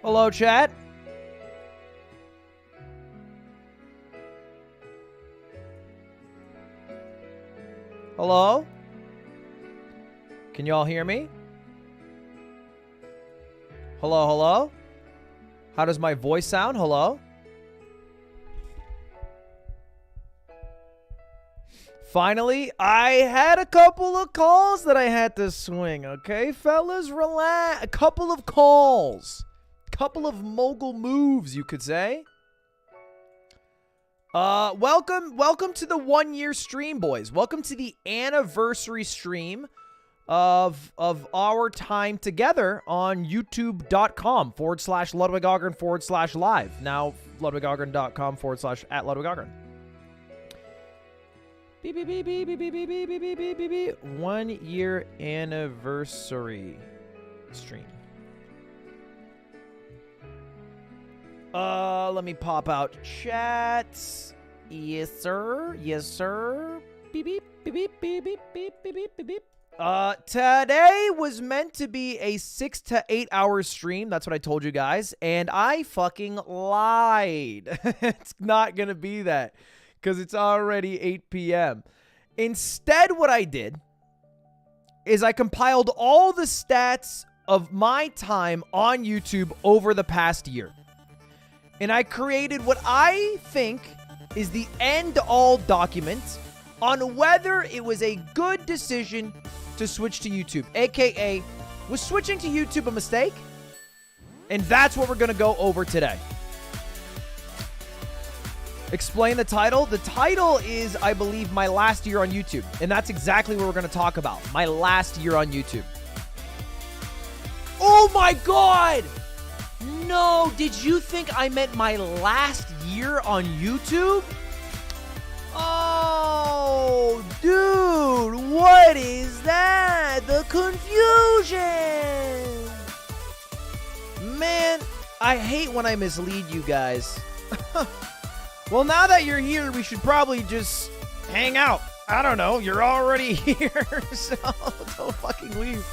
Hello, chat. Hello? Can you all hear me? Hello, hello? How does my voice sound? Hello? Finally, I had a couple of calls that I had to swing, okay? Fellas, relax. A couple of calls. Couple of mogul moves, you could say. Welcome to the 1-year stream, boys. Welcome to the anniversary stream of our time together on youtube.com/LudwigAugern/live. Now, LudwigAugern.com/@LudwigAugern. Beep, beep, beep, beep, beep, beep, beep, beep, beep, beep, beep, beep. 1-year anniversary stream. Let me pop out chats. Yes, sir. Yes, sir. Beep, beep, beep, beep, beep, beep, beep, beep, beep, beep. Today was meant to be a 6 to 8 hour stream. That's what I told you guys. And I fucking lied. It's not gonna be that because it's already 8 p.m. Instead, what I did is I compiled all the stats of my time on YouTube over the past year. And I created what I think is the end-all document on whether it was a good decision to switch to YouTube. AKA, was switching to YouTube a mistake? And that's what we're going to go over today. Explain the title. The title is, I believe, my last year on YouTube. And that's exactly what we're going to talk about. My last year on YouTube. Oh my God! No, did you think I meant my last year on YouTube? Oh, dude, what is that? The confusion. Man, I hate when I mislead you guys. Well, now that you're here, we should probably just hang out. I don't know, you're already here, so don't fucking leave.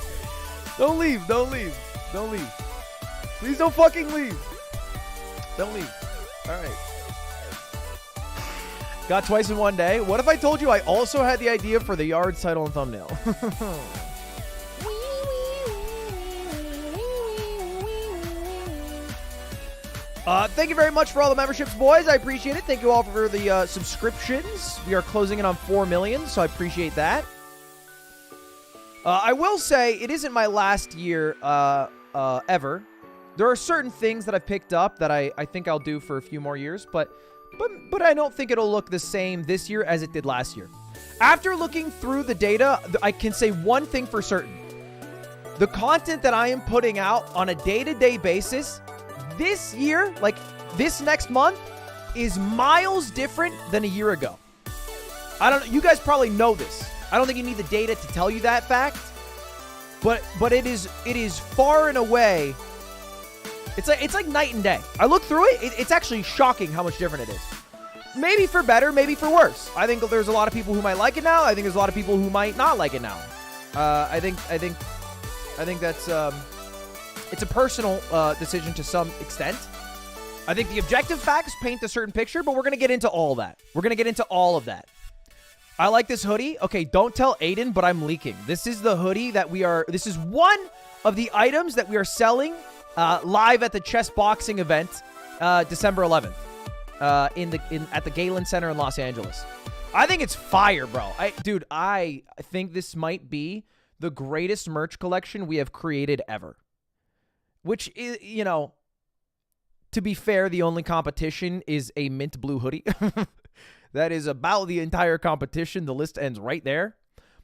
Don't leave, don't leave, don't leave. Please don't fucking leave. Don't leave. All right. Got twice in one day. What if I told you I also had the idea for the Yards title and thumbnail? Thank you very much for all the memberships, boys. I appreciate it. Thank you all for the subscriptions. We are closing in on 4 million, so I appreciate that. I will say it isn't my last year ever. There are certain things that I've picked up that I think I'll do for a few more years, but I don't think it'll look the same this year as it did last year. After looking through the data, I can say one thing for certain. The content that I am putting out on a day-to-day basis this year, like this next month, is miles different than a year ago. I don't know, you guys probably know this. I don't think you need the data to tell you that fact, but it is far and away. It's like night and day. I look through it, it's actually shocking how much different it is. Maybe for better, maybe for worse. I think there's a lot of people who might like it now. I think there's a lot of people who might not like it now. I think that's it's a personal decision to some extent. I think the objective facts paint a certain picture, but we're gonna get into all that. We're gonna get into all of that. I like this hoodie. Okay, don't tell Aiden, but I'm leaking. This is the hoodie that this is one of the items that we are selling live at the chess boxing event, December 11th, at the Galen Center in Los Angeles. I think it's fire, bro. Dude, I think this might be the greatest merch collection we have created ever. Which is, you know, to be fair, the only competition is a mint blue hoodie. That is about the entire competition. The list ends right there.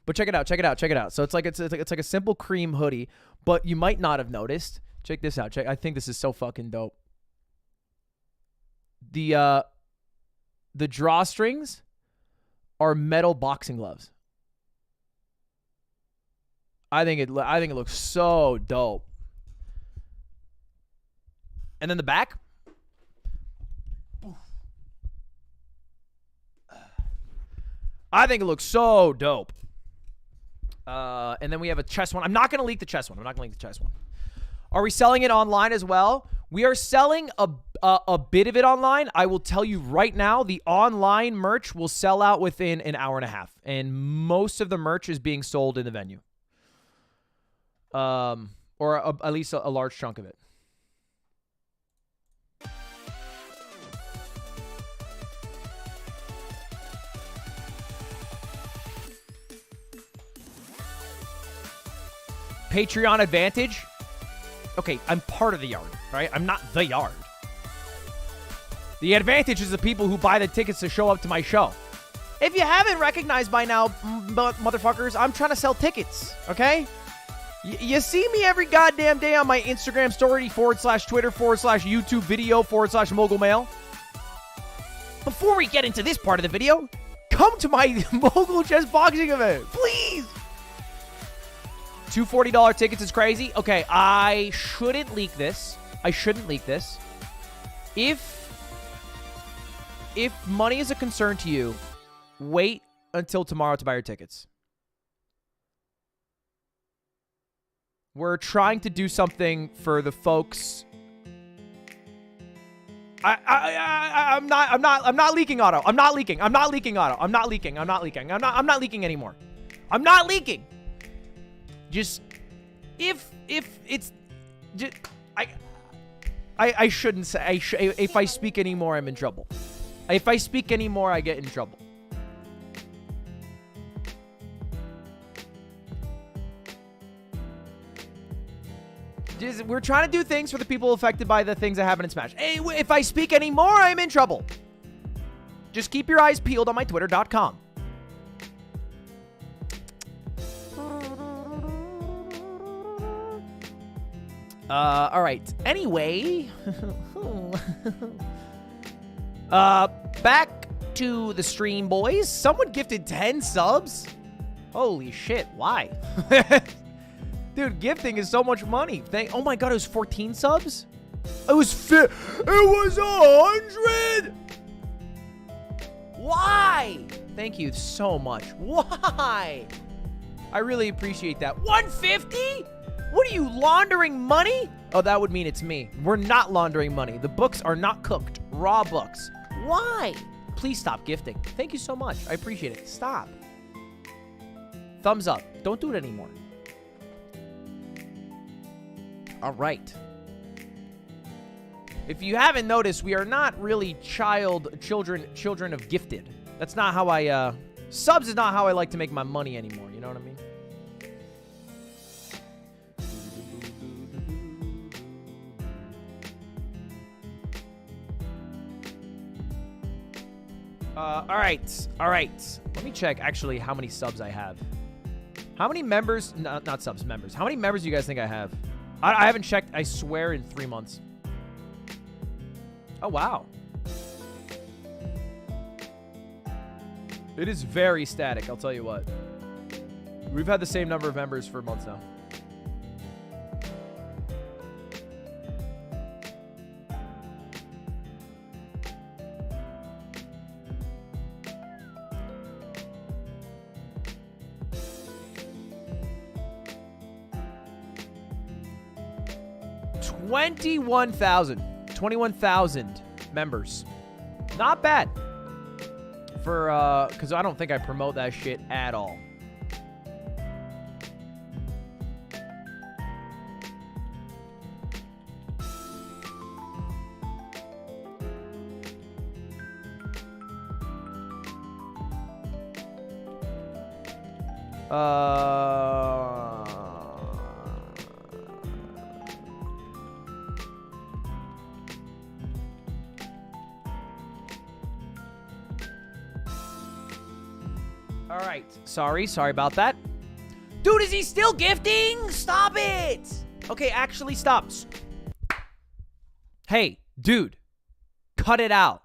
But check it out, check it out, check it out. So it's like a simple cream hoodie, but you might not have noticed. Check this out. I think this is so fucking dope. The drawstrings are metal boxing gloves. I think it looks so dope. And then the back. I think it looks so dope. And then we have a chest one. I'm not going to leak the chest one. Are we selling it online as well? We are selling a bit of it online. I will tell you right now, the online merch will sell out within an hour and a half. And most of the merch is being sold in the venue. Or at least a large chunk of it. Patreon advantage. Okay, I'm part of the yard, right? I'm not the yard. The advantage is the people who buy the tickets to show up to my show. If you haven't recognized by now, motherfuckers, I'm trying to sell tickets, okay? You see me every goddamn day on my Instagram story, /Twitter, /YouTube video, /Mogul Mail. Before we get into this part of the video, come to my Mogul Chess Boxing event, please. Two $40 tickets is crazy. Okay, I shouldn't leak this. If money is a concern to you, wait until tomorrow to buy your tickets. We're trying to do something for the folks. I'm not leaking, Otto. I'm not leaking anymore. I'm not leaking. Just if it's just, I shouldn't say if I speak anymore, I'm in trouble. If I speak anymore, I get in trouble. We're trying to do things for the people affected by the things that happen in Smash. Hey, if I speak anymore, I'm in trouble. Just keep your eyes peeled on my Twitter.com. All right. Anyway, back to the stream, boys. Someone gifted 10 subs. Holy shit! Why? Dude, gifting is so much money. Oh my god, it was 14 subs. It was 100. Why? Thank you so much. Why? I really appreciate that. 150? What are you, laundering money? Oh, that would mean it's me. We're not laundering money. The books are not cooked. Raw books. Why? Please stop gifting. Thank you so much. I appreciate it. Stop. Thumbs up. Don't do it anymore. All right. If you haven't noticed, we are not really children of gifted. That's not how I, subs is not how I like to make my money anymore. You know what I mean? All right. Let me check, actually, how many subs I have. How many members, not subs, members. How many members do you guys think I have? I haven't checked, I swear, in 3 months. Oh, wow. It is very static, I'll tell you what. We've had the same number of members for months now. Twenty-one thousand members. Not bad. For, because I don't think I promote that shit at all. All right. Sorry about that. Dude, is he still gifting? Stop it. Okay, actually stop. Hey, dude. Cut it out.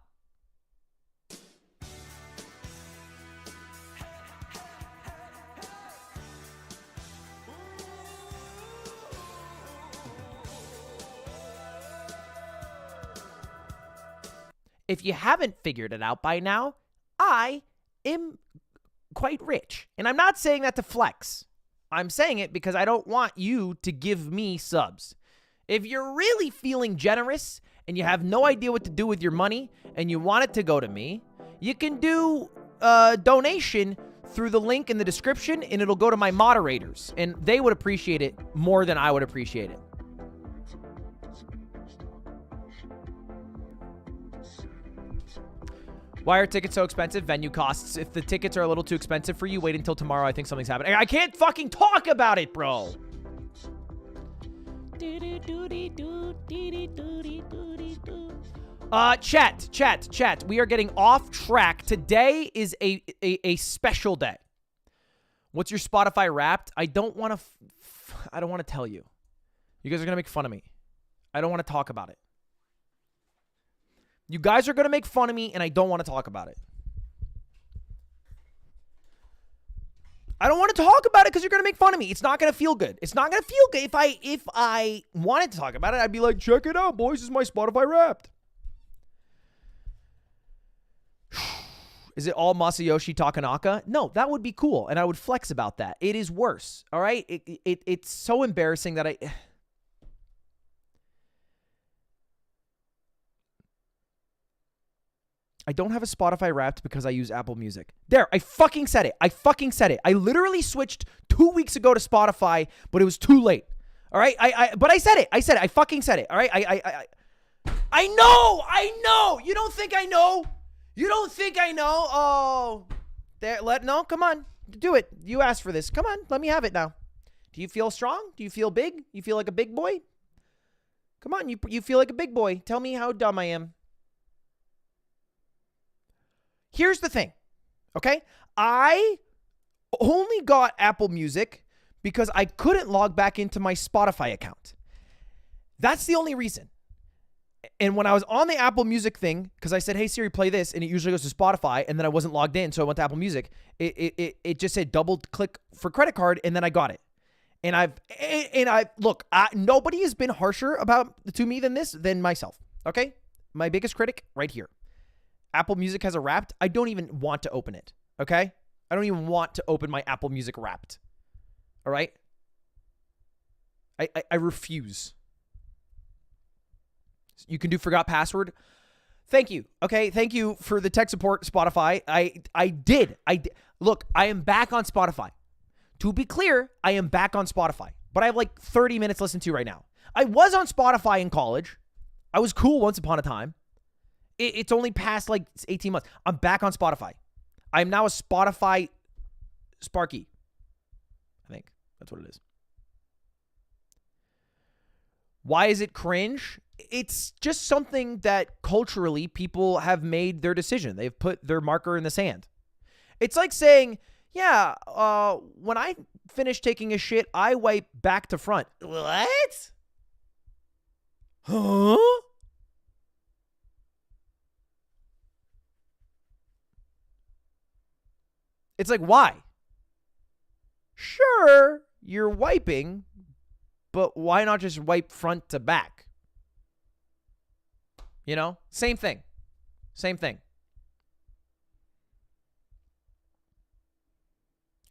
If you haven't figured it out by now, I am quite rich. And I'm not saying that to flex. I'm saying it because I don't want you to give me subs. If you're really feeling generous and you have no idea what to do with your money and you want it to go to me, you can do a donation through the link in the description, and it'll go to my moderators, and they would appreciate it more than I would appreciate it. Why are tickets so expensive? Venue costs. If the tickets are a little too expensive for you, wait until tomorrow. I think something's happening. I can't fucking talk about it, bro. Chat. We are getting off track. Today is a special day. What's your Spotify Wrapped? I don't want to tell you. You guys are gonna make fun of me. I don't want to talk about it. You guys are gonna make fun of me, and I don't want to talk about it. I don't want to talk about it because you're going to make fun of me. It's not going to feel good. It's not going to feel good. If I wanted to talk about it, I'd be like, check it out, boys. This is my Spotify Wrapped. Is it all Masayoshi Takanaka? No, that would be cool, and I would flex about that. It is worse, all right? It's so embarrassing that I don't have a Spotify Wrapped because I use Apple Music. There, I fucking said it. I literally switched 2 weeks ago to Spotify, but it was too late. All right? But I said it. I fucking said it. All right? I know. You don't think I know? Oh. No, come on. Do it. You asked for this. Come on. Let me have it now. Do you feel strong? Do you feel big? You feel like a big boy? Come on. You feel like a big boy. Tell me how dumb I am. Here's the thing, okay? I only got Apple Music because I couldn't log back into my Spotify account. That's the only reason. And when I was on the Apple Music thing, because I said, hey, Siri, play this, and it usually goes to Spotify, and then I wasn't logged in, so I went to Apple Music, it just said double click for credit card, and then I got it. Look, nobody has been harsher to me than myself, okay? My biggest critic right here. Apple Music has a Wrapped. I don't even want to open it, okay? I don't even want to open my Apple Music Wrapped, all right? I refuse. You can do forgot password. Thank you, okay? Thank you for the tech support, Spotify. I did. Look, I am back on Spotify. To be clear, I am back on Spotify, but I have like 30 minutes listened to right now. I was on Spotify in college. I was cool once upon a time. It's only past like 18 months. I'm back on Spotify. I'm now a Spotify Sparky. I think that's what it is. Why is it cringe? It's just something that culturally people have made their decision. They've put their marker in the sand. It's like saying, yeah, when I finish taking a shit, I wipe back to front. What? Huh? It's like, why? Sure, you're wiping, but why not just wipe front to back? You know? Same thing.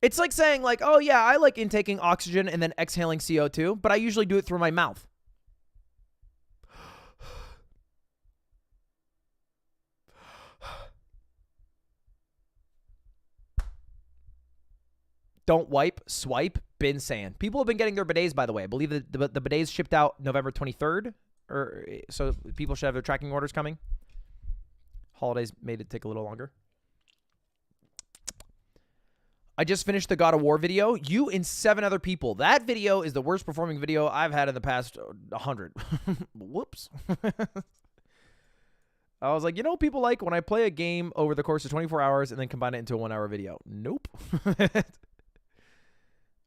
It's like saying, like, oh, yeah, I like intaking oxygen and then exhaling CO2, but I usually do it through my mouth. Don't wipe, swipe, bin sand. People have been getting their bidets, by the way. I believe that the bidets shipped out November 23rd, so people should have their tracking orders coming. Holidays made it take a little longer. I just finished the God of War video. You and 7 other people. That video is the worst performing video I've had in the past 100. Whoops. I was like, you know, people like when I play a game over the course of 24 hours and then combine it into a 1-hour video. Nope.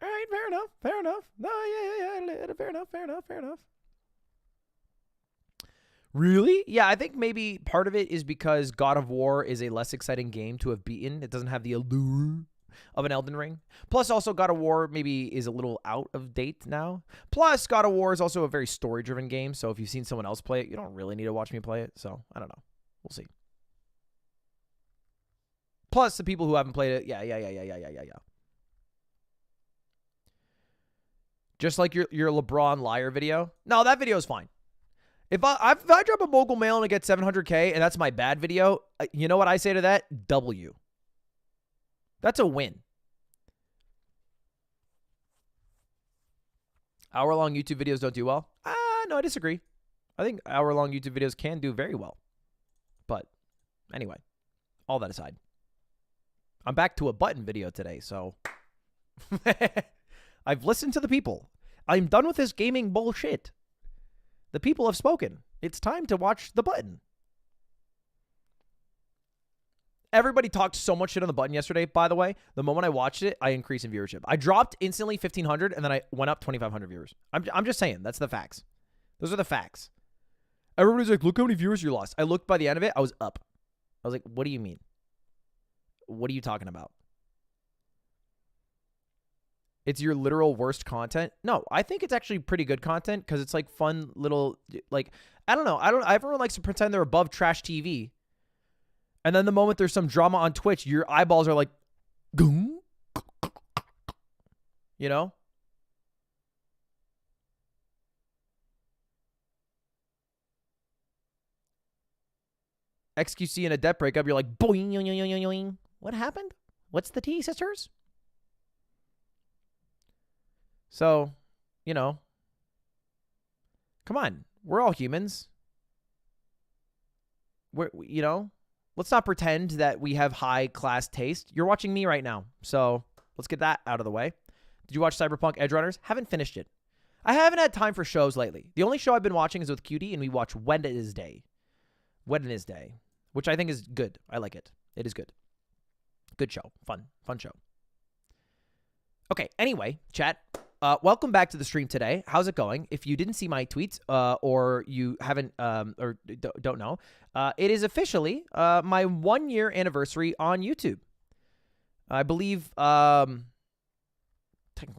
All right, fair enough. No, yeah, fair enough. Really? Yeah, I think maybe part of it is because God of War is a less exciting game to have beaten. It doesn't have the allure of an Elden Ring. Plus, also, God of War maybe is a little out of date now. Plus, God of War is also a very story-driven game, so if you've seen someone else play it, you don't really need to watch me play it, so I don't know. We'll see. Plus, the people who haven't played it, yeah. Just like your LeBron liar video. No, that video is fine. If I drop a mogul mail and I get 700K and that's my bad video, you know what I say to that? W. That's a win. Hour-long YouTube videos don't do well? No, I disagree. I think hour-long YouTube videos can do very well. But anyway, all that aside. I'm back to a button video today, so I've listened to the people. I'm done with this gaming bullshit. The people have spoken. It's time to watch the button. Everybody talked so much shit on the button yesterday, by the way. The moment I watched it, I increased in viewership. I dropped instantly 1,500, and then I went up 2,500 viewers. I'm just saying. That's the facts. Those are the facts. Everybody's like, look how many viewers you lost. I looked by the end of it. I was up. I was like, what do you mean? What are you talking about? It's your literal worst content? No, I think it's actually pretty good content because it's like fun little, like, I don't know. Everyone likes to pretend they're above trash TV. And then the moment there's some drama on Twitch, your eyeballs are like, goom, you know? XQC in a debt breakup, you're like, boing, yoing, yoing, yoing, yoing. What happened? What's the tea, sisters? So, you know, come on. We're all humans. You know, let's not pretend that we have high class taste. You're watching me right now. So let's get that out of the way. Did you watch Cyberpunk Edge Runners? Haven't finished it. I haven't had time for shows lately. The only show I've been watching is with Cutie, and we watch Wednesday, which I think is good. I like it. It is good. Good show. Fun show. Okay. Anyway, chat. Welcome back to the stream today. How's it going? If you didn't see my tweets or you haven't or don't know, it is officially my 1 year anniversary on YouTube. I believe technically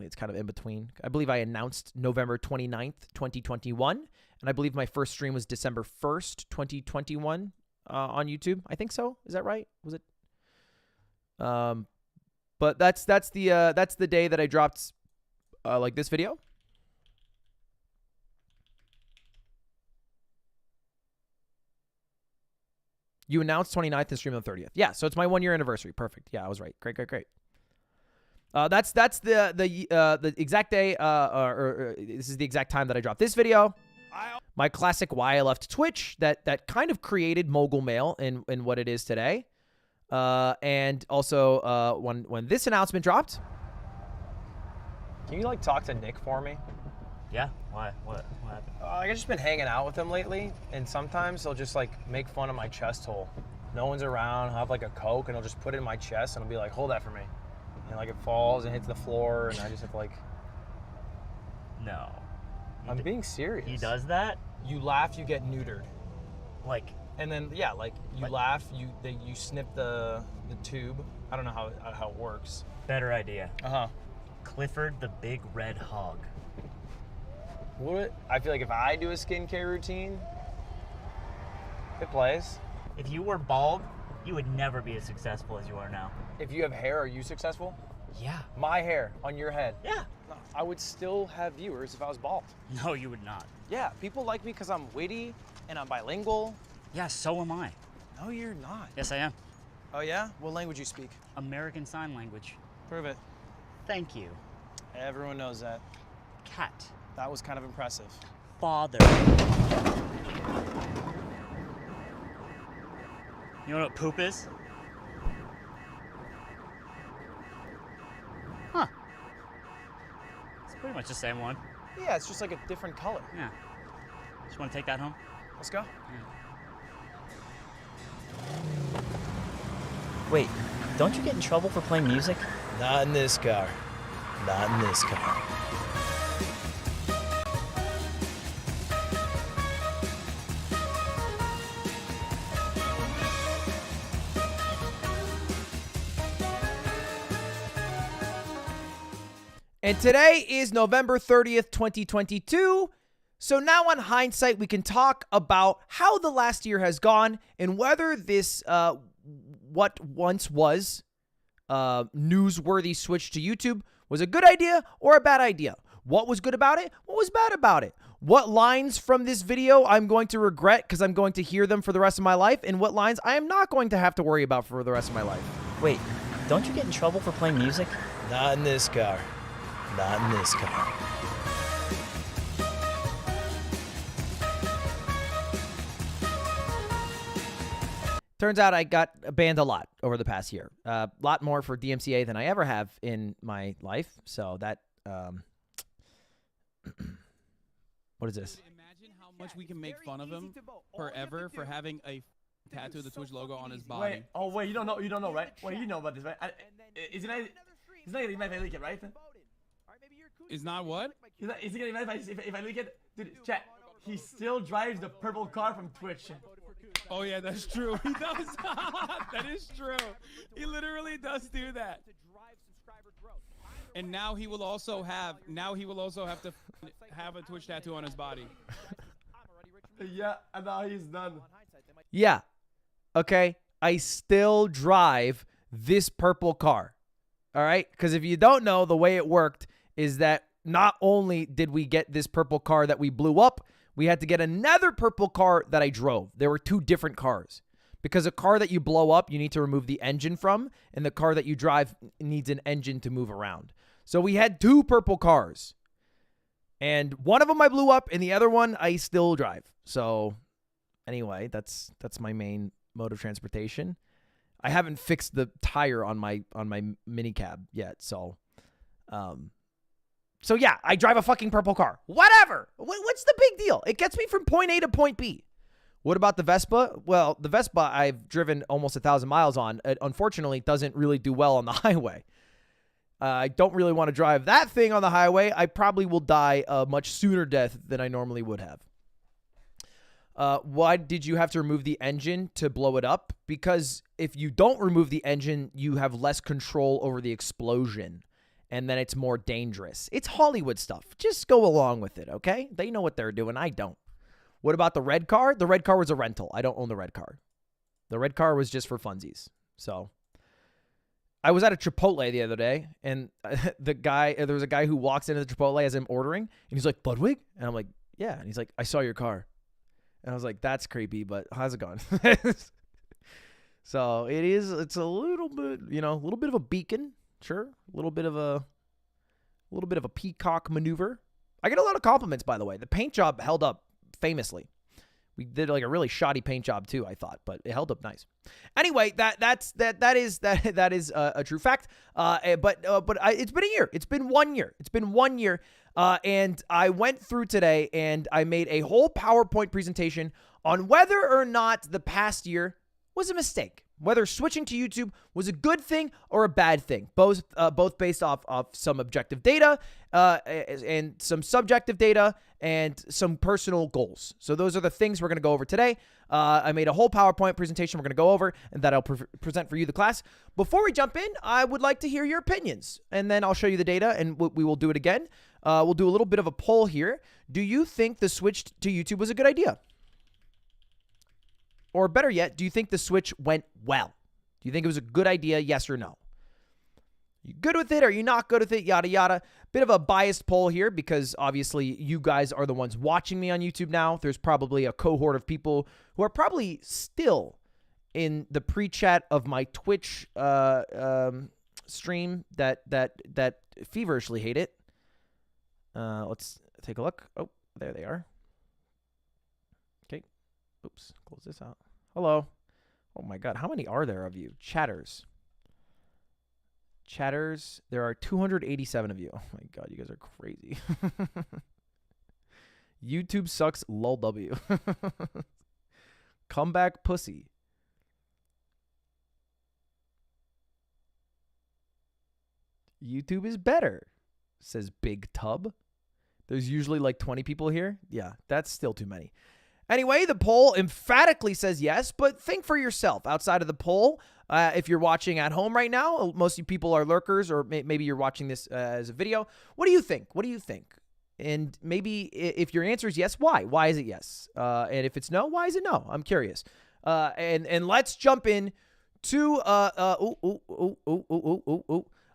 it's kind of in between. I believe I announced November 29th, 2021, and I believe my first stream was December 1st, 2021 on YouTube. I think so. Is that right? Was it? But that's the day that I dropped like this video. You announced 29th and stream on the 30th. Yeah, so it's my 1 year anniversary. Perfect. Yeah, I was right. Great. That's the exact day or this is the exact time that I dropped this video. My classic why I left Twitch that kind of created Mogul Mail in what it is today. And also when this announcement dropped. Can you like talk to Nick for me? Yeah. Why? What happened? I've just been hanging out with him lately, and sometimes he'll just like make fun of my chest hole. No one's around. I'll have like a Coke, and he'll just put it in my chest, and he'll be like, "Hold that for me," and like it falls and hits the floor, and I just have to like. No. I'm being serious. He does that? You laugh, you get neutered. Like. And then yeah, like you laugh, you snip the tube. I don't know how it works. Better idea. Clifford the Big Red Hog. What? I feel like if I do a skincare routine, it plays. If you were bald, you would never be as successful as you are now. If you have hair, are you successful? Yeah. My hair on your head? Yeah. I would still have viewers if I was bald. No, you would not. Yeah, people like me because I'm witty and I'm bilingual. Yeah, so am I. No, you're not. Yes, I am. Oh, yeah? What language you speak? American Sign Language. Prove it. Thank you. Everyone knows that. Cat. That was kind of impressive. Father. You know what poop is? Huh. It's pretty much the same one. Yeah, it's just like a different color. Yeah. Just want to take that home? Let's go. Yeah. Wait, don't you get in trouble for playing music? Not in this car. Not in this car. And today is November 30th, 2022. So now on hindsight, we can talk about how the last year has gone and whether this, what once was newsworthy switch to YouTube was a good idea or a bad idea. What was good about it? What was bad about it? What lines from this video I'm going to regret because I'm going to hear them for the rest of my life, and what lines I am not going to have to worry about for the rest of my life. Wait, don't you get in trouble for playing music? Not in this car. Not in this car. Turns out I got banned a lot over the past year. A lot more for DMCA than I ever have in my life. So that, what is this? Imagine how much we can make fun of him forever for having a tattoo of the Twitch logo on his body. Wait, you don't know, right? Wait, you know about this, right? It's not getting mad if I leak it, right? Is not what? Is he getting mad if I leak it? Dude, chat, he still drives the purple car from Twitch. Oh yeah, that's true. He does. That is true. He literally does do that. And now he will also have. Now he will also have to have a Twitch tattoo on his body. Yeah, and now he's done. Yeah. Okay. I still drive this purple car. All right. Because if you don't know, the way it worked is that not only did we get this purple car that we blew up, we had to get another purple car that I drove. There were two different cars. Because a car that you blow up, you need to remove the engine from, and the car that you drive needs an engine to move around. So we had two purple cars. And one of them I blew up, and the other one I still drive. So anyway, that's my main mode of transportation. I haven't fixed the tire on my minicab yet, so so yeah, I drive a fucking purple car. Whatever. What's the big deal? It gets me from point A to point B. What about the Vespa? Well, the Vespa I've driven almost 1,000 miles on. It unfortunately doesn't really do well on the highway. I don't really want to drive that thing on the highway. I probably will die a much sooner death than I normally would have. Why did you have to remove the engine to blow it up? Because if you don't remove the engine, you have less control over the explosion. And then it's more dangerous. It's Hollywood stuff. Just go along with it, okay? They know what they're doing. I don't. What about the red car? The red car was a rental. I don't own the red car. The red car was just for funsies. So I was at a Chipotle the other day, and there was a guy who walks into the Chipotle as I'm ordering, and he's like, Ludwig? And I'm like, yeah. And he's like, I saw your car. And I was like, that's creepy, but how's it going? So it's a little bit, a little bit of a beacon. Sure. A little bit of a peacock maneuver. I get a lot of compliments, by the way. The paint job held up famously. We did like a really shoddy paint job too, I thought, but it held up nice. Anyway, that is a true fact. But it's been a year. It's been 1 year. It's been 1 year. And I went through today and I made a whole PowerPoint presentation on whether or not the past year was a mistake. Whether switching to YouTube was a good thing or a bad thing, both based off some objective data and some subjective data and some personal goals. So those are the things we're going to go over today. I made a whole PowerPoint presentation we're going to go over and that I'll present for you, the class. Before we jump in, I would like to hear your opinions, and then I'll show you the data, and we will do it again. We'll do a little bit of a poll here. Do you think the switch to YouTube was a good idea? Or better yet, do you think the switch went well? Do you think it was a good idea, yes or no? You good with it? Or are you not good with it? Yada, yada. Bit of a biased poll here because obviously you guys are the ones watching me on YouTube now. There's probably a cohort of people who are probably still in the pre-chat of my Twitch stream that feverishly hate it. Let's take a look. Oh, there they are. Oops, close this out. Hello. Oh my God, how many are there of you? Chatters. There are 287 of you. Oh my God, you guys are crazy. YouTube sucks, lol W. Comeback pussy. YouTube is better, says Big Tub. There's usually like 20 people here. Yeah, that's still too many. Anyway, the poll emphatically says yes, but think for yourself outside of the poll. If you're watching at home right now, most of you people are lurkers, or maybe you're watching this as a video. What do you think? What do you think? And maybe if your answer is yes, why? Why is it yes? And if it's no, why is it no? I'm curious. And let's jump in to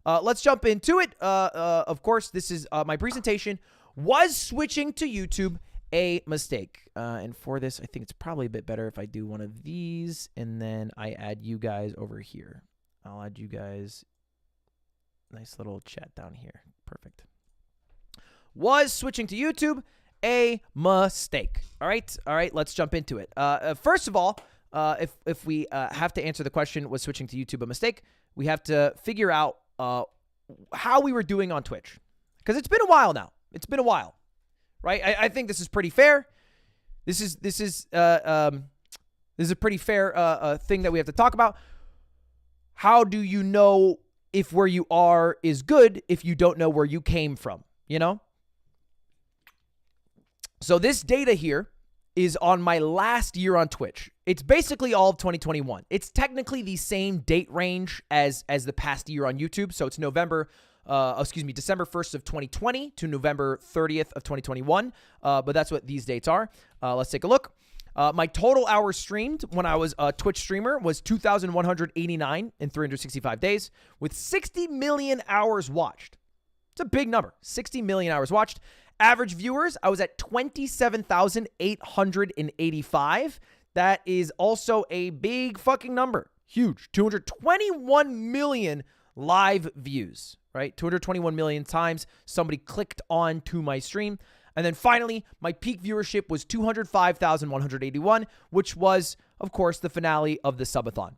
Let's jump into it. Of course, this is my presentation. Was switching to YouTube a mistake? And for this, I think it's probably a bit better if I do one of these and then I add you guys over here. I'll add you guys. Nice little chat down here. Perfect. Was switching to YouTube a mistake? All right, let's jump into it. First of all, if we have to answer the question, was switching to YouTube a mistake, we have to figure out how we were doing on Twitch. Because it's been a while now. It's been a while, right? I think this is pretty fair. This is a pretty fair thing that we have to talk about. How do you know if where you are is good if you don't know where you came from, you know? So this data here is on my last year on Twitch. It's basically all of 2021. It's technically the same date range as the past year on YouTube. So it's December 1st of 2020 to November 30th of 2021. But that's what these dates are. Let's take a look. My total hours streamed when I was a Twitch streamer was 2,189 in 365 days with 60 million hours watched. It's a big number, 60 million hours watched. Average viewers, I was at 27,885. That is also a big fucking number. Huge. 221 million live views, right? 221 million times somebody clicked on to my stream. And then finally, my peak viewership was 205,181, which was, of course, the finale of the subathon.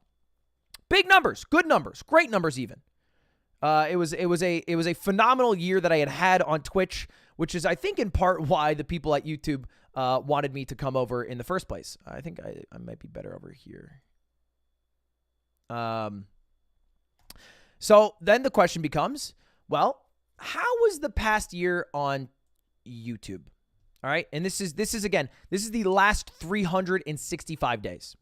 Big numbers, good numbers, great numbers even. It was a phenomenal year that I had on Twitch, which is, I think, in part why the people at YouTube wanted me to come over in the first place. I think I might be better over here. So then the question becomes, well, how was the past year on YouTube? All right. And this is the last 365 days.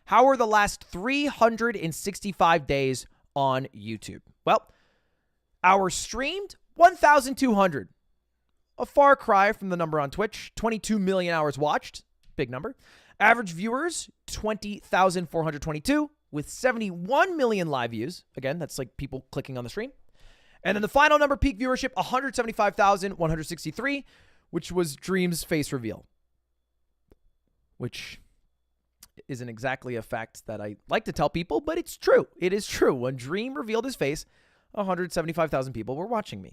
How are the last 365 days on YouTube? Well, hours streamed, 1,200. A far cry from the number on Twitch. 22 million hours watched. Big number. Average viewers, 20,422 with 71 million live views. Again, that's like people clicking on the stream. And then the final number, peak viewership, 175,163, which was Dream's face reveal. Which isn't exactly a fact that I like to tell people, but it's true. It is true. When Dream revealed his face, 175,000 people were watching me.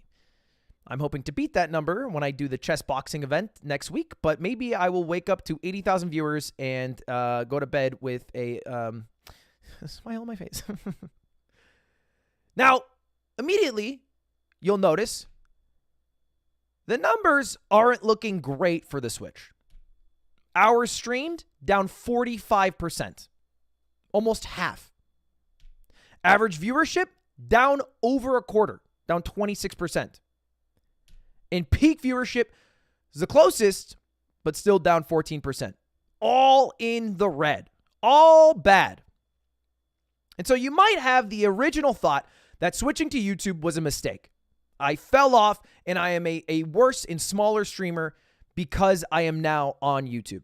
I'm hoping to beat that number when I do the chess boxing event next week, but maybe I will wake up to 80,000 viewers and go to bed with a smile on my face. Now, immediately, you'll notice the numbers aren't looking great for the Switch. Hours streamed, down 45%. Almost half. Average viewership, down over a quarter, down 26%. And peak viewership is the closest, but still down 14%. All in the red. All bad. And so you might have the original thought that switching to YouTube was a mistake. I fell off and I am a worse and smaller streamer because I am now on YouTube.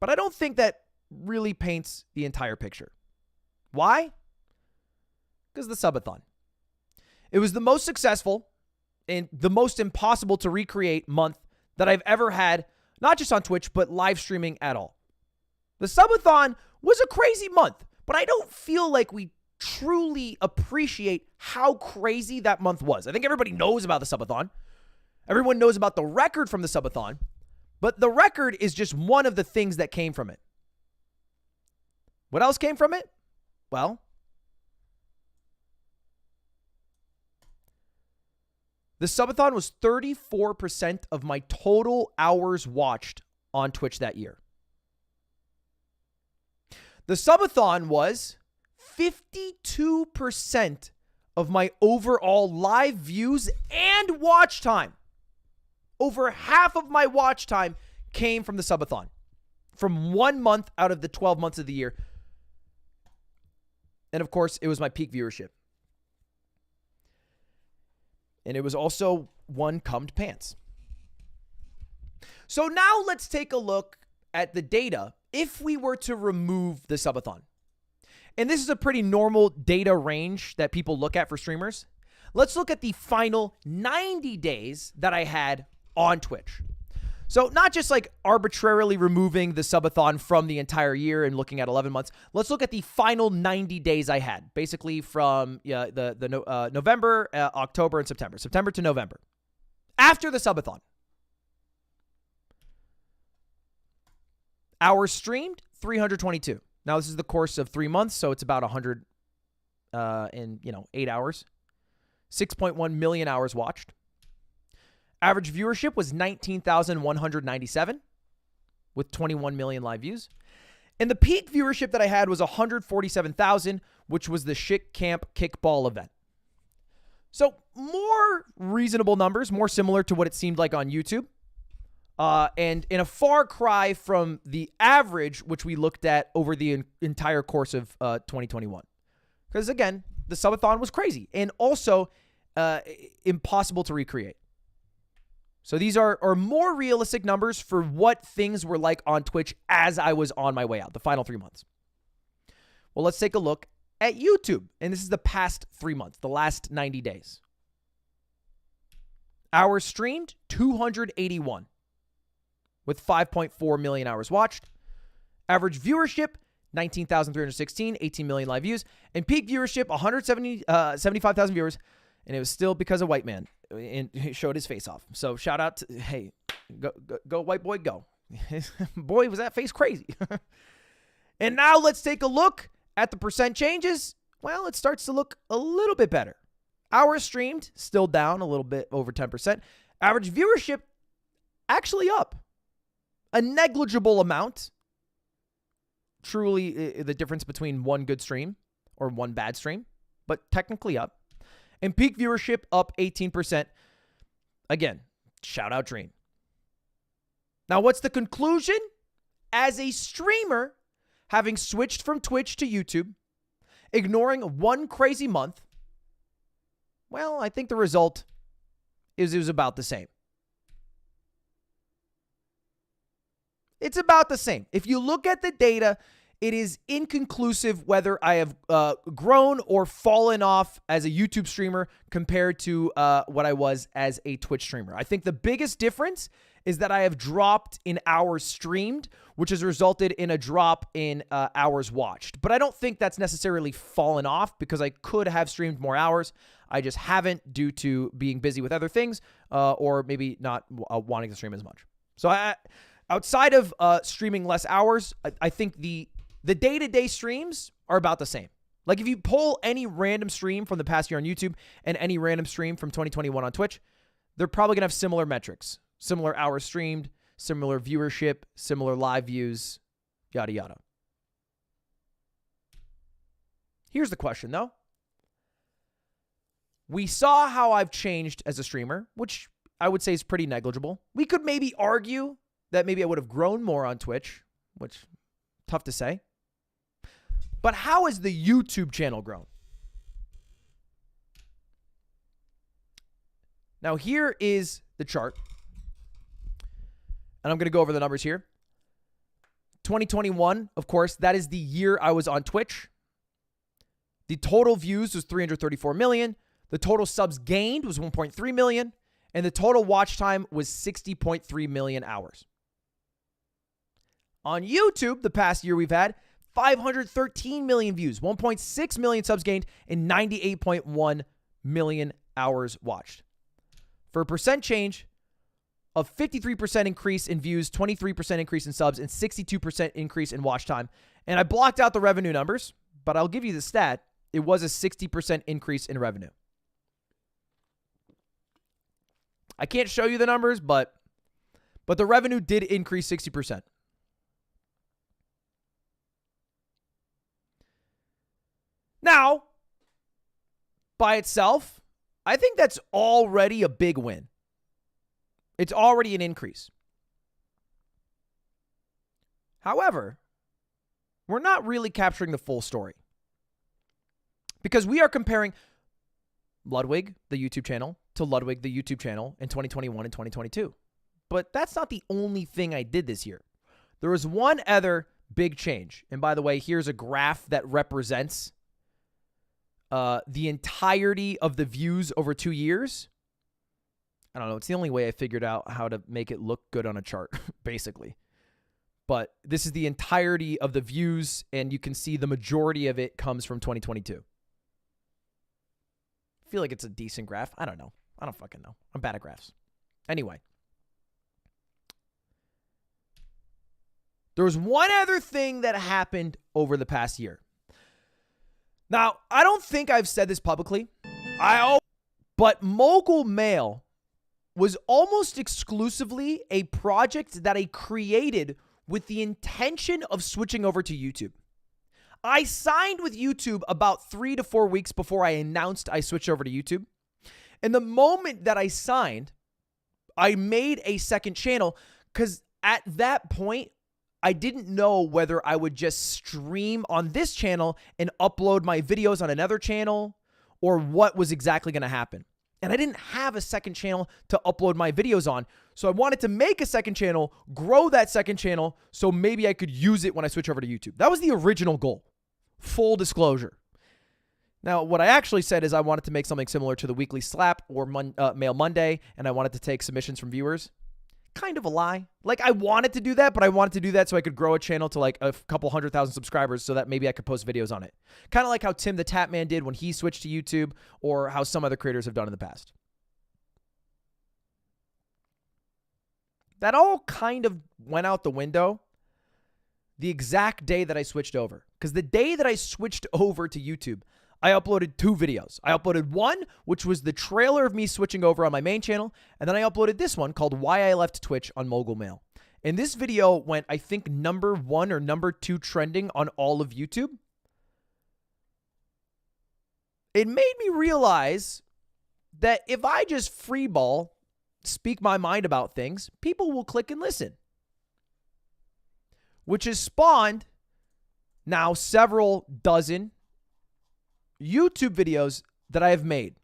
But I don't think that really paints the entire picture. Why? Because the subathon. It was the most successful and the most impossible to recreate month that I've ever had, not just on Twitch, but live streaming at all. The subathon was a crazy month, but I don't feel like we truly appreciate how crazy that month was. I think everybody knows about the subathon. Everyone knows about the record from the subathon, but the record is just one of the things that came from it. What else came from it? Well, the subathon was 34% of my total hours watched on Twitch that year. The subathon was 52% of my overall live views and watch time. Over half of my watch time came from the subathon. From 1 month out of the 12 months of the year. And of course, it was my peak viewership. And it was also one cummed pants. So now let's take a look at the data if we were to remove the subathon. and this is a pretty normal data range that people look at for streamers. Let's look at the final 90 days that I had on Twitch. So not just like arbitrarily removing the subathon from the entire year and looking at 11 months. Let's look at the final 90 days I had, basically from November, October, and September. September to November. After the subathon. Hours streamed, 322. Now this is the course of 3 months, so it's about 100 in 8 hours. 6.1 million hours watched. Average viewership was 19,197 with 21 million live views. And the peak viewership that I had was 147,000, which was the Shit Camp Kickball event. So more reasonable numbers, more similar to what it seemed like on YouTube. And in a far cry from the average, which we looked at over the entire course of 2021. Because again, the subathon was crazy and also impossible to recreate. So these are more realistic numbers for what things were like on Twitch as I was on my way out, the final 3 months. Well, let's take a look at YouTube. And this is the past 3 months, the last 90 days. Hours streamed, 281 with 5.4 million hours watched. Average viewership, 19,316, 18 million live views. And peak viewership, 75,000 viewers. And it was still because of White Man. And he showed his face off. So shout out to, hey, go white boy, go. Boy, was that face crazy. And now let's take a look at the percent changes. Well, it starts to look a little bit better. Hours streamed, still down a little bit over 10%. Average viewership, actually up. A negligible amount. Truly the difference between one good stream or one bad stream, but technically up. And peak viewership up 18%. Again, shout out Dream. Now, what's the conclusion? As a streamer, having switched from Twitch to YouTube, ignoring one crazy month, well, I think the result is it was about the same. It's about the same. If you look at the data, it is inconclusive whether I have grown or fallen off as a YouTube streamer compared to what I was as a Twitch streamer. I think the biggest difference is that I have dropped in hours streamed, which has resulted in a drop in hours watched. But I don't think that's necessarily fallen off because I could have streamed more hours. I just haven't due to being busy with other things or maybe not wanting to stream as much. So outside of streaming less hours, I think the day-to-day streams are about the same. Like if you pull any random stream from the past year on YouTube and any random stream from 2021 on Twitch, they're probably going to have similar metrics. Similar hours streamed, similar viewership, similar live views, yada, yada. Here's the question, though. We saw how I've changed as a streamer, which I would say is pretty negligible. We could maybe argue that maybe I would have grown more on Twitch, which tough to say. But how has the YouTube channel grown? Now here is the chart. And I'm going to go over the numbers here. 2021, of course, that is the year I was on Twitch. The total views was 334 million. The total subs gained was 1.3 million. And the total watch time was 60.3 million hours. On YouTube, the past year we've had 513 million views, 1.6 million subs gained, and 98.1 million hours watched. For a percent change of 53% increase in views, 23% increase in subs, and 62% increase in watch time. And I blocked out the revenue numbers, but I'll give you the stat. It was a 60% increase in revenue. I can't show you the numbers, but the revenue did increase 60%. Now, by itself, I think that's already a big win. It's already an increase. However, we're not really capturing the full story. Because we are comparing Ludwig, the YouTube channel, to Ludwig, the YouTube channel in 2021 and 2022. But that's not the only thing I did this year. There was one other Big change. And by the way, here's a graph that represents the entirety of the views over 2 years. I don't know. It's the only way I figured out how to make it look good on a chart, basically. But this is the entirety of the views, and you can see the majority of it comes from 2022. I feel like it's a decent graph. I don't know. I don't fucking know. I'm bad at graphs. Anyway. There was one other thing that happened over the past year. Now, I don't think I've said this publicly. But Mogul Mail was almost exclusively a project that I created with the intention of switching over to YouTube. I signed with YouTube about 3 to 4 weeks before I announced I switched over to YouTube. And the moment that I signed, I made a second channel because at that point, I didn't know whether I would just stream on this channel and upload my videos on another channel or what was exactly going to happen. And I didn't have a second channel to upload my videos on. So I wanted to make a second channel, grow that second channel, so maybe I could use it when I switch over to YouTube. That was the original goal. Full disclosure. Now, what I actually said is I wanted to make something similar to the Weekly Slap or Mail Monday, and I wanted to take submissions from viewers. Kind of a lie. Like, I wanted to do that, but I wanted to do that so I could grow a channel to like a couple 100,000 subscribers so that maybe I could post videos on it. Kind of like how Tim the Tap Man did when he switched to YouTube, or how some other creators have done in the past. That all kind of went out the window the exact day that I switched over. Because the day that I switched over to YouTube, I uploaded 2 videos. I uploaded one, which was the trailer of me switching over on my main channel, and then I uploaded this one called Why I Left Twitch on Mogul Mail. And this video went, I think, number 1 or number 2 trending on all of YouTube. It made me realize that if I just freeball, speak my mind about things, people will click and listen. Which has spawned now several dozen YouTube videos that I have made.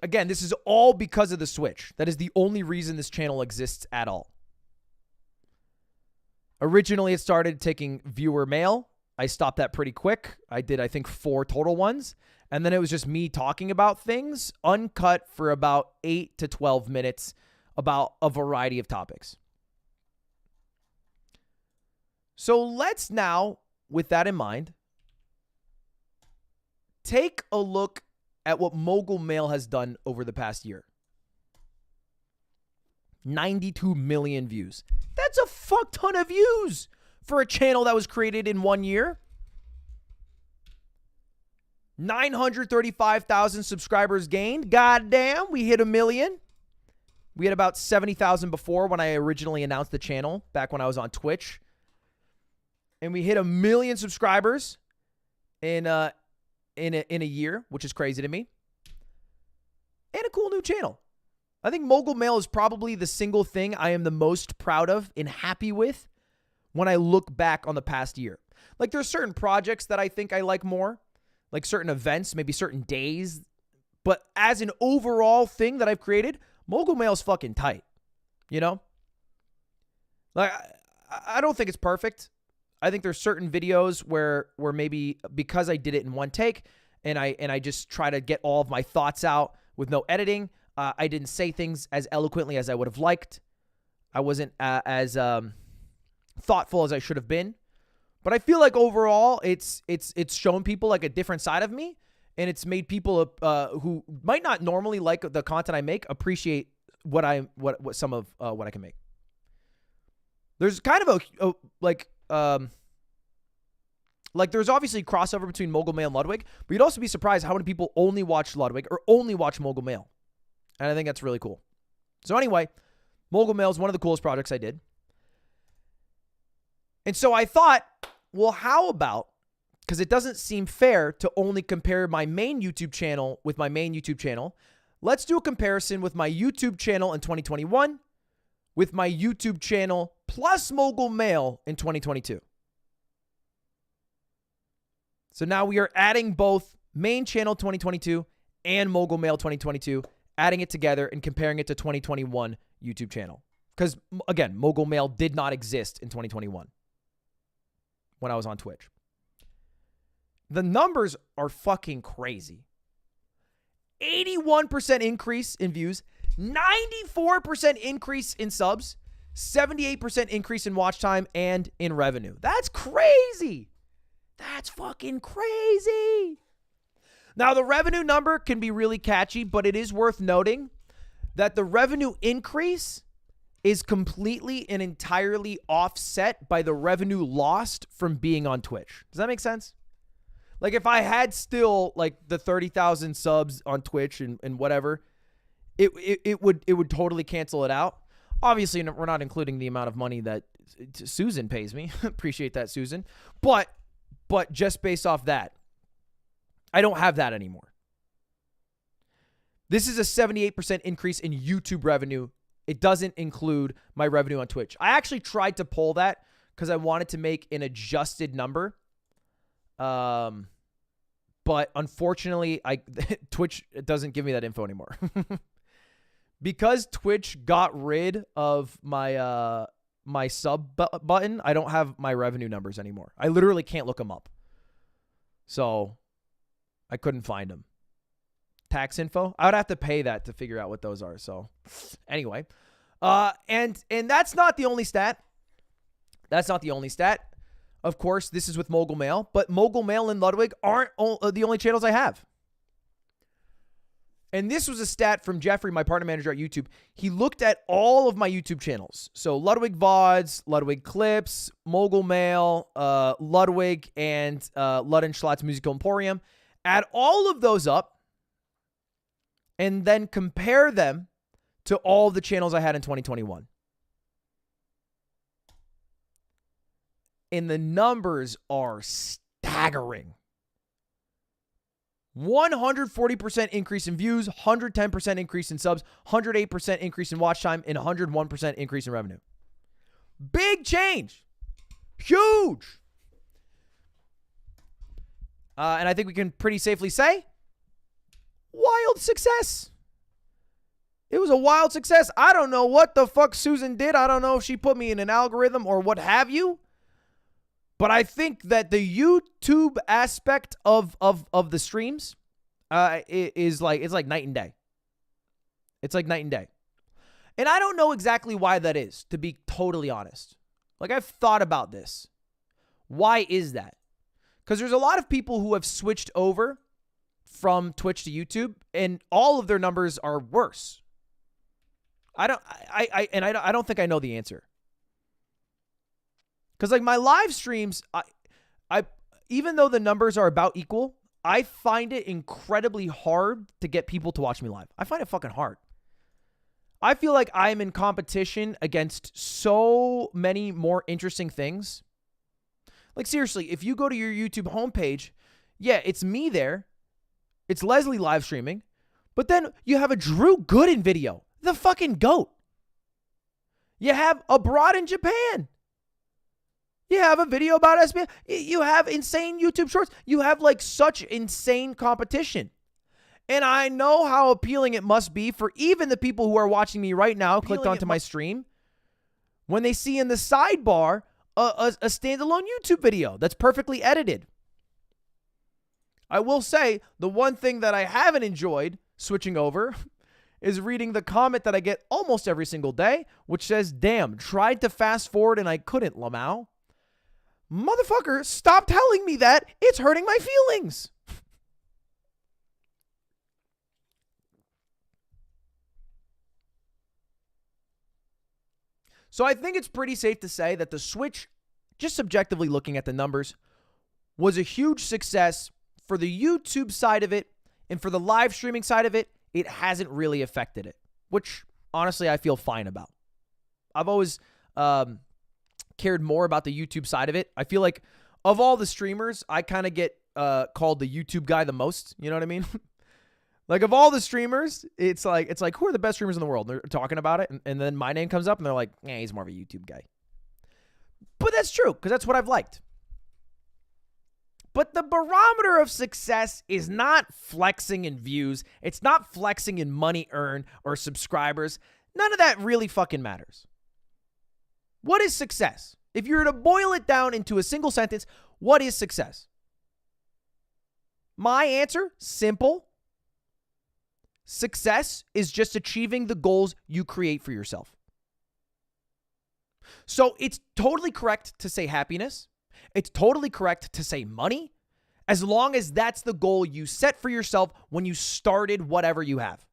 Again, this is all because of the switch. That is the only reason this channel exists at all. Originally, it started taking viewer mail. I stopped that pretty quick. I did, I think, 4 total ones. And then it was just me talking about things, uncut for about 8 to 12 minutes about a variety of topics. So let's now, with that in mind, take a look at what Mogul Mail has done over the past year. 92 million views. That's a fuck ton of views for a channel that was created in 1 year. 935,000 subscribers gained. Goddamn, we hit 1 million. We had about 70,000 before when I originally announced the channel, back when I was on Twitch. And we hit 1 million subscribers in a year, which is crazy to me. And a cool new channel. I think Mogul Mail is probably the single thing I am the most proud of and happy with when I look back on the past year. Like, there's certain projects that I think I like more, like certain events, maybe certain days. But as an overall thing that I've created, Mogul Mail is fucking tight. You know? Like, I don't think it's perfect. I think there's certain videos where maybe because I did it in one take and I just try to get all of my thoughts out with no editing, I didn't say things as eloquently as I would have liked. I wasn't as thoughtful as I should have been. But I feel like overall it's shown people like a different side of me, and it's made people who might not normally like the content I make appreciate what some of what I can make. There's kind of like there's obviously crossover between Mogul Mail and Ludwig, but you'd also be surprised how many people only watch Ludwig or only watch Mogul Mail. And I think that's really cool. So anyway, Mogul Mail is one of the coolest projects I did. And so I thought, well, how about, because it doesn't seem fair to only compare my main YouTube channel with my main YouTube channel, let's do a comparison with my YouTube channel in 2021 with my YouTube channel plus Mogul Mail in 2022. So now we are adding both main channel 2022 and Mogul Mail 2022, adding it together and comparing it to 2021 YouTube channel. Because, again, Mogul Mail did not exist in 2021 when I was on Twitch. The numbers are fucking crazy. 81% increase in views, 94% increase in subs, 78% increase in watch time and in revenue. That's crazy. That's fucking crazy. Now, the revenue number can be really catchy, but it is worth noting that the revenue increase is completely and entirely offset by the revenue lost from being on Twitch. Does that make sense? Like, if I had still, like, the 30,000 subs on Twitch and whatever, it would totally cancel it out. Obviously, we're not including the amount of money that Susan pays me. Appreciate that, Susan. But just based off that, I don't have that anymore. This is a 78% increase in YouTube revenue. It doesn't include my revenue on Twitch. I actually tried to pull that because I wanted to make an adjusted number. But unfortunately, Twitch doesn't give me that info anymore. Because Twitch got rid of my my sub button, I don't have my revenue numbers anymore. I literally can't look them up. So I couldn't find them. Tax info? I would have to pay that to figure out what those are. So anyway, and that's not the only stat. That's not the only stat. Of course, this is with Mogul Mail, but Mogul Mail and Ludwig aren't the only channels I have. And this was a stat from Jeffrey, my partner manager at YouTube. He looked at all of my YouTube channels. So Ludwig VODs, Ludwig Clips, Mogul Mail, Ludwig, and Luddenschlott's Musical Emporium. Add all of those up and then compare them to all the channels I had in 2021. And the numbers are staggering. 140% increase in views, 110% increase in subs, 108% increase in watch time, and 101% increase in revenue. Big change. Huge. And I think we can pretty safely say, wild success. It was a wild success. I don't know what the fuck Susan did. I don't know if she put me in an algorithm or what have you. But I think that the YouTube aspect of the streams is like, it's like night and day. It's like night and day. And I don't know exactly why that is, to be totally honest. Like, I've thought about this. Why is that? Because there's a lot of people who have switched over from Twitch to YouTube, and all of their numbers are worse. I don't think I know the answer. Because, like, my live streams, I even though the numbers are about equal, I find it incredibly hard to get people to watch me live. I find it fucking hard. I feel like I'm in competition against so many more interesting things. Like, seriously, if you go to your YouTube homepage, yeah, it's me there. It's Leslie live streaming. But then you have a Drew Gooden video, the fucking GOAT. You have Abroad in Japan. You have a video about SBA. You have insane YouTube shorts. You have, like, such insane competition. And I know how appealing it must be for even the people who are watching me right now, clicked onto my stream, when they see in the sidebar a standalone YouTube video that's perfectly edited. I will say the one thing that I haven't enjoyed switching over is reading the comment that I get almost every single day, which says, damn, tried to fast forward and I couldn't, Lamau. Motherfucker, stop telling me that. It's hurting my feelings. So I think it's pretty safe to say that the Switch, just subjectively looking at the numbers, was a huge success for the YouTube side of it, and for the live streaming side of it, it hasn't really affected it, which honestly I feel fine about. I've always cared more about the YouTube side of it. I feel like of all the streamers, I kind of get called the YouTube guy the most. You know what I mean? Like, of all the streamers, it's like who are the best streamers in the world? And they're talking about it, and then my name comes up, and they're like, "Yeah, he's more of a YouTube guy." But that's true, because that's what I've liked. But the barometer of success is not flexing in views. It's not flexing in money earned or subscribers. None of that really fucking matters. What is success? If you were to boil it down into a single sentence, what is success? My answer, simple. Success is just achieving the goals you create for yourself. So it's totally correct to say happiness. It's totally correct to say money, as long as that's the goal you set for yourself when you started whatever you have.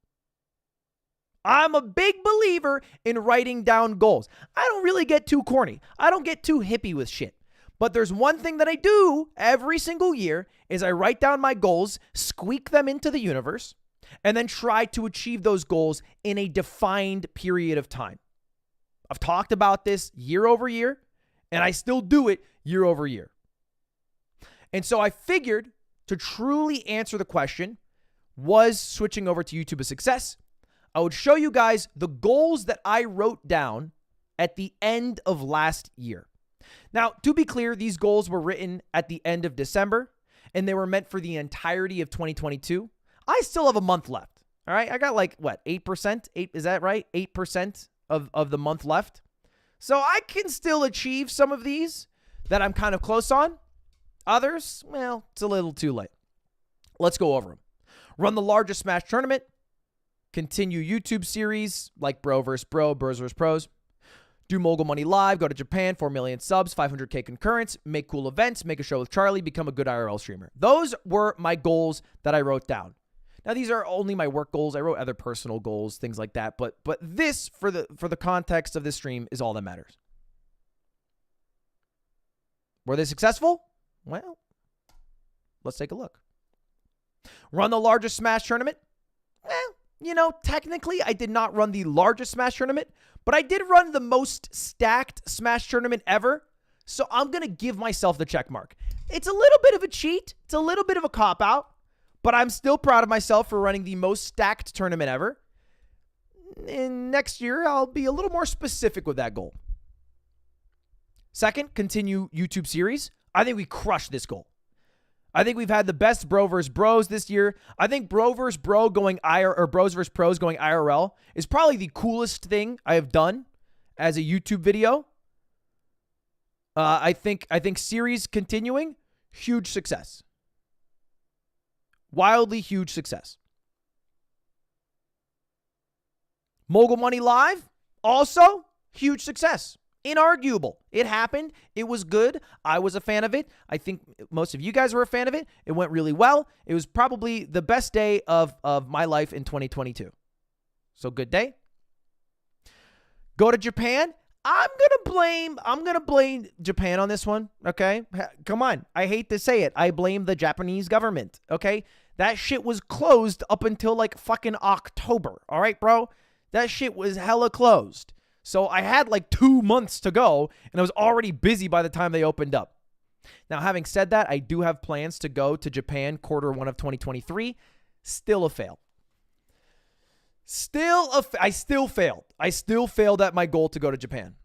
I'm a big believer in writing down goals. I don't really get too corny. I don't get too hippie with shit. But there's one thing that I do every single year is I write down my goals, squeak them into the universe, and then try to achieve those goals in a defined period of time. I've talked about this year over year, and I still do it year over year. And so I figured to truly answer the question, was switching over to YouTube a success? I would show you guys the goals that I wrote down at the end of last year. Now, to be clear, these goals were written at the end of December, and they were meant for the entirety of 2022. I still have a month left. All right. I got like, what, 8%? Is that right? 8% of the month left. So I can still achieve some of these that I'm kind of close on. Others, well, it's a little too late. Let's go over them. Run the largest Smash tournament. Continue YouTube series like Bro vs. Bro, Bros vs. Pros. Do Mogul Money Live. Go to Japan, 4 million subs, 500K concurrents. Make cool events. Make a show with Charlie. Become a good IRL streamer. Those were my goals that I wrote down. Now, these are only my work goals. I wrote other personal goals, things like that. But this, for the context of this stream, is all that matters. Were they successful? Well, let's take a look. Run the largest Smash tournament? Well, you know, technically, I did not run the largest Smash tournament, but I did run the most stacked Smash tournament ever. So I'm going to give myself the check mark. It's a little bit of a cheat. It's a little bit of a cop-out, but I'm still proud of myself for running the most stacked tournament ever. And next year, I'll be a little more specific with that goal. Second, continue YouTube series. I think we crushed this goal. I think we've had the best Bro vs. Bros this year. I think Bro vs. Bro going IR or Bros vs. Pros going IRL is probably the coolest thing I have done as a YouTube video. I think series continuing, huge success. Wildly huge success. Mogul Money Live, also huge success. Inarguable. It happened. It was good. I was a fan of it. I think most of you guys were a fan of it. It went really well. It was probably the best day of my life in 2022. So good day. Go to Japan. I'm gonna blame Japan on this one. Okay. Come on. I hate to say it. I blame the Japanese government. Okay. That shit was closed up until like fucking October. All right, bro. That shit was hella closed. So I had like 2 months to go, and I was already busy by the time they opened up. Now, having said that, I do have plans to go to Japan Q1 of 2023. Still a fail. I still failed. I still failed at my goal to go to Japan.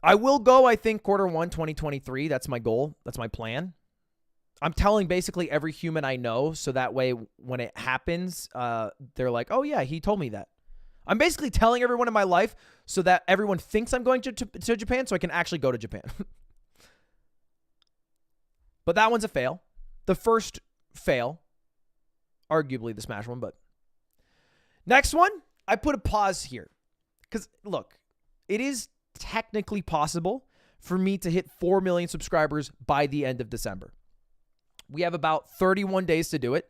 I will go, I think, Q1 2023. That's my goal. That's my plan. I'm telling basically every human I know, so that way when it happens, they're like, oh yeah, he told me that. I'm basically telling everyone in my life so that everyone thinks I'm going to Japan so I can actually go to Japan. But that one's a fail. The first fail, arguably the Smash one, but next one, I put a pause here. Because, look, it is technically possible for me to hit 4 million subscribers by the end of December. We have about 31 days to do it.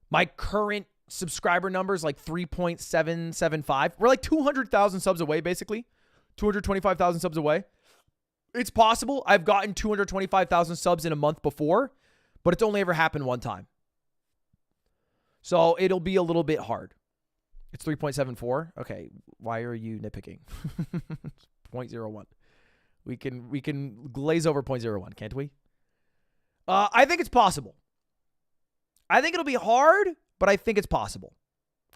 My current subscriber numbers like 3.775. We're like 200,000 subs away, basically. 225,000 subs away. It's possible. I've gotten 225,000 subs in a month before, but it's only ever happened one time. So it'll be a little bit hard. It's 3.74. Okay, why are you nitpicking? 0.01. We can glaze over 0.01, can't we? I think it's possible. I think it'll be hard, but I think it's possible.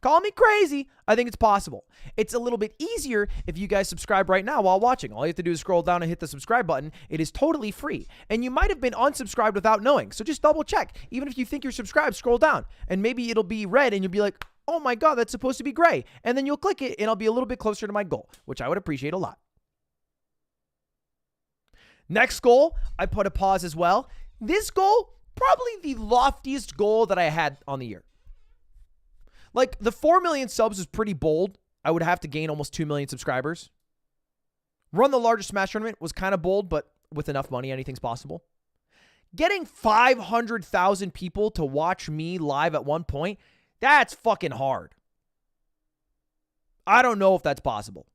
Call me crazy. I think it's possible. It's a little bit easier if you guys subscribe right now while watching. All you have to do is scroll down and hit the subscribe button. It is totally free. And you might have been unsubscribed without knowing. So just double check. Even if you think you're subscribed, scroll down. And maybe it'll be red and you'll be like, oh my God, that's supposed to be gray. And then you'll click it and I'll be a little bit closer to my goal, which I would appreciate a lot. Next goal, I put a pause as well. This goal, probably the loftiest goal that I had on the year. Like, the 4 million subs was pretty bold. I would have to gain almost 2 million subscribers. Run the largest Smash tournament was kind of bold, but with enough money, anything's possible. Getting 500,000 people to watch me live at one point, that's fucking hard. I don't know if that's possible.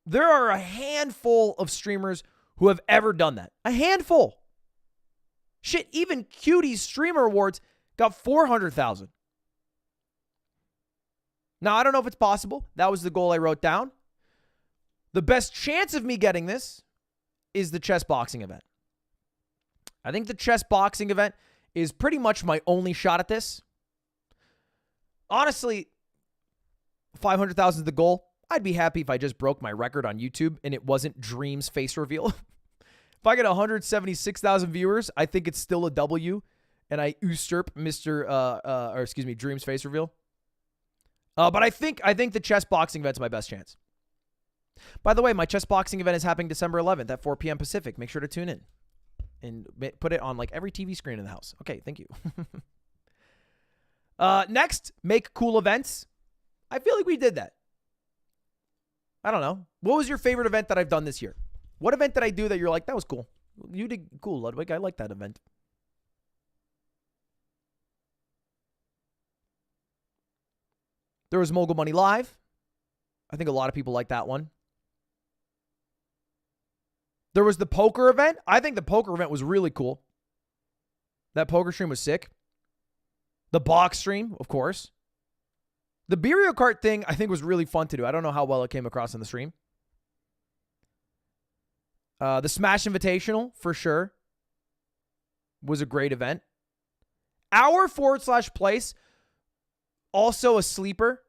There are a handful of streamers who have ever done that. A handful. Shit, even Cutie's Streamer Awards got 400,000. Now, I don't know if it's possible. That was the goal I wrote down. The best chance of me getting this is the chess boxing event. I think the chess boxing event is pretty much my only shot at this. Honestly, 500,000 is the goal. I'd be happy if I just broke my record on YouTube and it wasn't Dream's face reveal. If I get 176,000 viewers, I think it's still a W, and I usurp Dream's face reveal. But I think the chess boxing event's my best chance. By the way, my chess boxing event is happening December 11th at 4 p.m. Pacific. Make sure to tune in and put it on like every TV screen in the house. Okay, thank you. Next, make cool events. I feel like we did that. I don't know. What was your favorite event that I've done this year? What event did I do that you're like, that was cool? You did cool, Ludwig. I like that event. There was Mogul Money Live. I think a lot of people like that one. There was the poker event. I think the poker event was really cool. That poker stream was sick. The box stream, of course. The Burial Cart thing, I think, was really fun to do. I don't know how well it came across on the stream. The Smash Invitational, for sure, was a great event. Our /place, also a sleeper.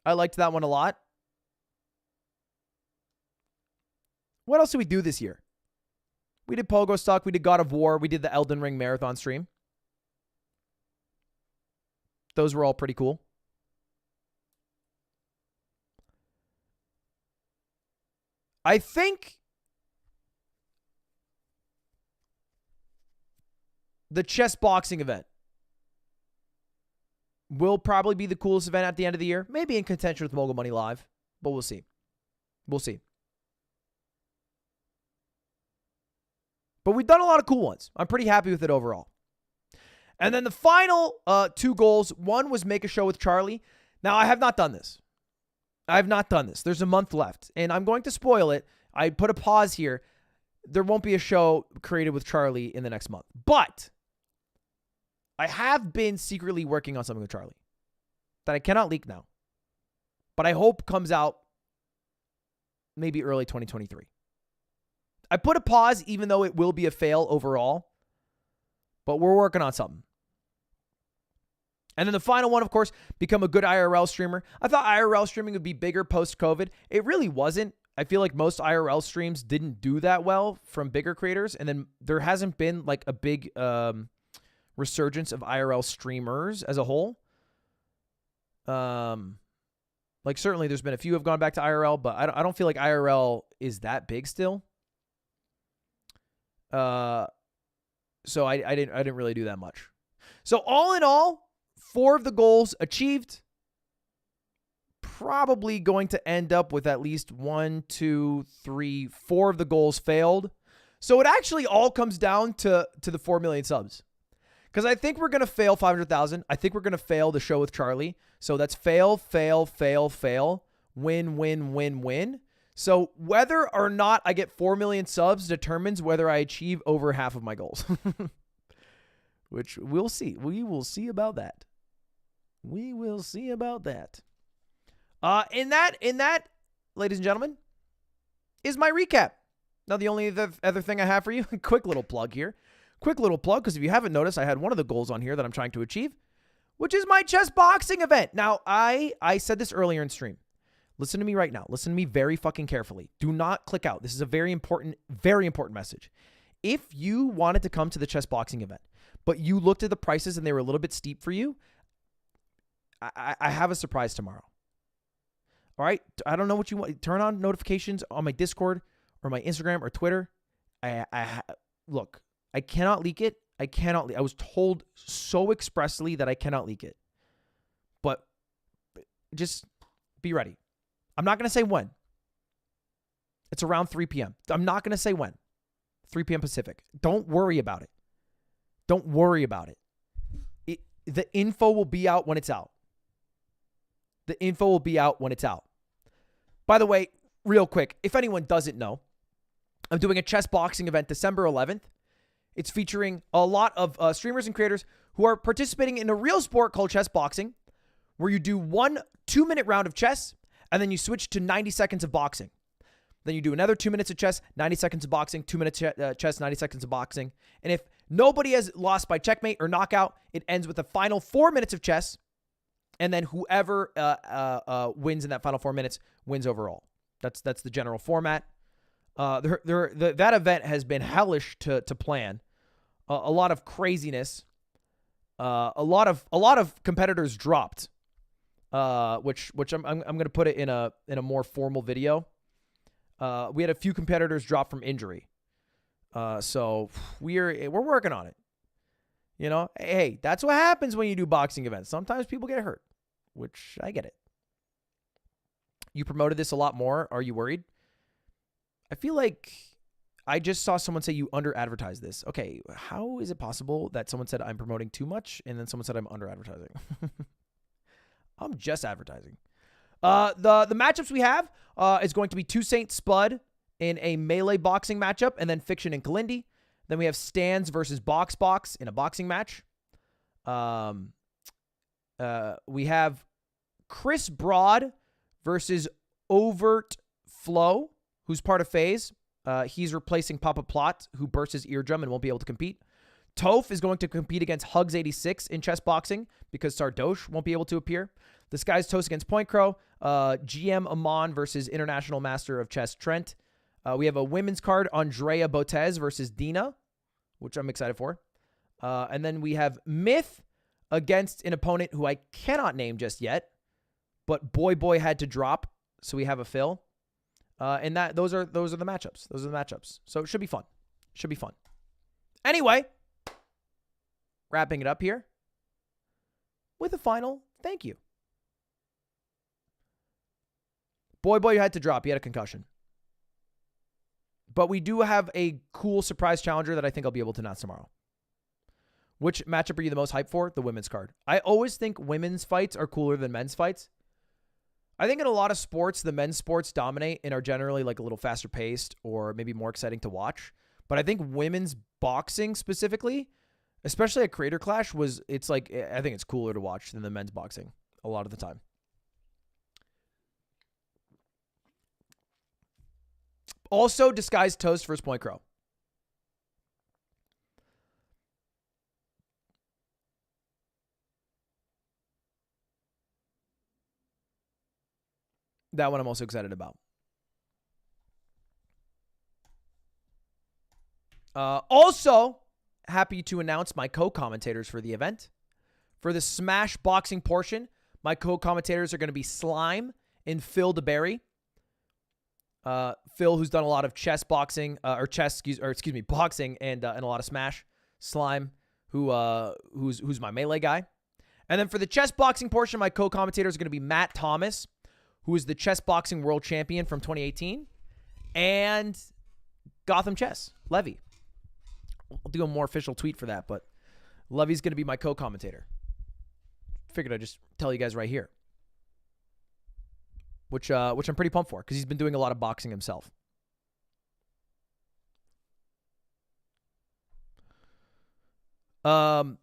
I liked that one a lot. What else did we do this year? We did Pogo Stock. We did God of War. We did the Elden Ring Marathon stream. Those were all pretty cool. I think the chess boxing event will probably be the coolest event at the end of the year. Maybe in contention with Mogul Money Live, but we'll see. We'll see. But we've done a lot of cool ones. I'm pretty happy with it overall. And then the final two goals. One was make a show with Charlie. Now, I have not done this. I have not done this. There's a month left, and I'm going to spoil it. I put a pause here. There won't be a show created with Charlie in the next month. But I have been secretly working on something with Charlie that I cannot leak now. But I hope comes out maybe early 2023. I put a pause even though it will be a fail overall. But we're working on something. And then the final one, of course, become a good IRL streamer. I thought IRL streaming would be bigger post-COVID. It really wasn't. I feel like most IRL streams didn't do that well from bigger creators. And then there hasn't been like a big resurgence of IRL streamers as a whole. Like certainly there's been a few who have gone back to IRL, but I don't feel like IRL is that big still. So I didn't really do that much. So all in all, 4 of the goals achieved. Probably going to end up with at least 1, 2, 3, 4 of the goals failed. So it actually all comes down to the 4 million subs. Because I think we're going to fail 500,000. I think we're going to fail the show with Charlie. So that's fail, fail, fail, fail, win, win, win, win. So whether or not I get 4 million subs determines whether I achieve over half of my goals. Which we'll see. We will see about that. We will see about that. In that, ladies and gentlemen, is my recap. Now, the only other thing I have for you, quick little plug here. Quick little plug, because if you haven't noticed, I had one of the goals on here that I'm trying to achieve, which is my chess boxing event. Now, I said this earlier in stream. Listen to me right now. Listen to me very fucking carefully. Do not click out. This is a very important message. If you wanted to come to the chess boxing event, but you looked at the prices and they were a little bit steep for you, I have a surprise tomorrow. All right? I don't know what you want. Turn on notifications on my Discord or my Instagram or Twitter. Look, I cannot leak it. I was told so expressly that I cannot leak it. But just be ready. I'm not going to say when. It's around 3 p.m. I'm not going to say when. 3 p.m. Pacific. Don't worry about it. Don't worry about it. The info will be out when it's out. The info will be out when it's out. By the way, real quick, if anyone doesn't know, I'm doing a chess boxing event December 11th. It's featuring a lot of streamers and creators who are participating in a real sport called chess boxing, where you do 1 2-minute round of chess, and then you switch to 90 seconds of boxing. Then you do another 2 minutes of chess, 90 seconds of boxing, 2 minutes chess, 90 seconds of boxing. And if nobody has lost by checkmate or knockout, it ends with a final 4 minutes of chess. And then whoever wins in that final 4 minutes wins overall. That's the general format. That event has been hellish to plan. A lot of craziness. A lot of competitors dropped. Which I'm going to put it in a more formal video. We had a few competitors drop from injury. So we're working on it. You know, hey, that's what happens when you do boxing events. Sometimes people get hurt, which I get it. You promoted this a lot more. Are you worried? I feel like I just saw someone say you under-advertise this. Okay, how is it possible that someone said I'm promoting too much and then someone said I'm under-advertising? I'm just advertising. The matchups we have is going to be Toussaint Spud in a melee boxing matchup, and then Fiction and Kalindi. Then we have Stans versus Box in a boxing match. We have Chris Broad versus Overt Flow, who's part of FaZe. He's replacing Papa Plot, who burst his eardrum and won't be able to compete. Toph is going to compete against Hugs86 in chess boxing because Sardoche won't be able to appear. The Sky's Toast against Point Crow. GM Amon versus International Master of Chess Trent. We have a women's card, Andrea Botez versus Dina, which I'm excited for. And then we have Myth against an opponent who I cannot name just yet, but Boy had to drop, so we have a fill. And those are the matchups. Those are the matchups. So it should be fun. Should be fun. Anyway, wrapping it up here with a final thank you. Boy had to drop. He had a concussion. But we do have a cool surprise challenger that I think I'll be able to announce tomorrow. Which matchup are you the most hyped for? The women's card. I always think women's fights are cooler than men's fights. I think in a lot of sports, the men's sports dominate and are generally like a little faster paced or maybe more exciting to watch. But I think women's boxing specifically, especially at Creator Clash, I think it's cooler to watch than the men's boxing a lot of the time. Also, Disguised Toast versus Point Crow. That one I'm also excited about. Also, happy to announce my co-commentators for the event. For the Smash boxing portion, my co-commentators are going to be Slime and Phil DeBerry. Phil, who's done a lot of chess boxing, boxing and a lot of Smash. Slime, who's my melee guy. And then for the chess boxing portion, my co-commentators are going to be Matt Thomas, who is the chess boxing world champion from 2018, and Gotham Chess, Levy. I'll do a more official tweet for that, but Levy's going to be my co-commentator. Figured I'd just tell you guys right here. Which I'm pretty pumped for because he's been doing a lot of boxing himself. What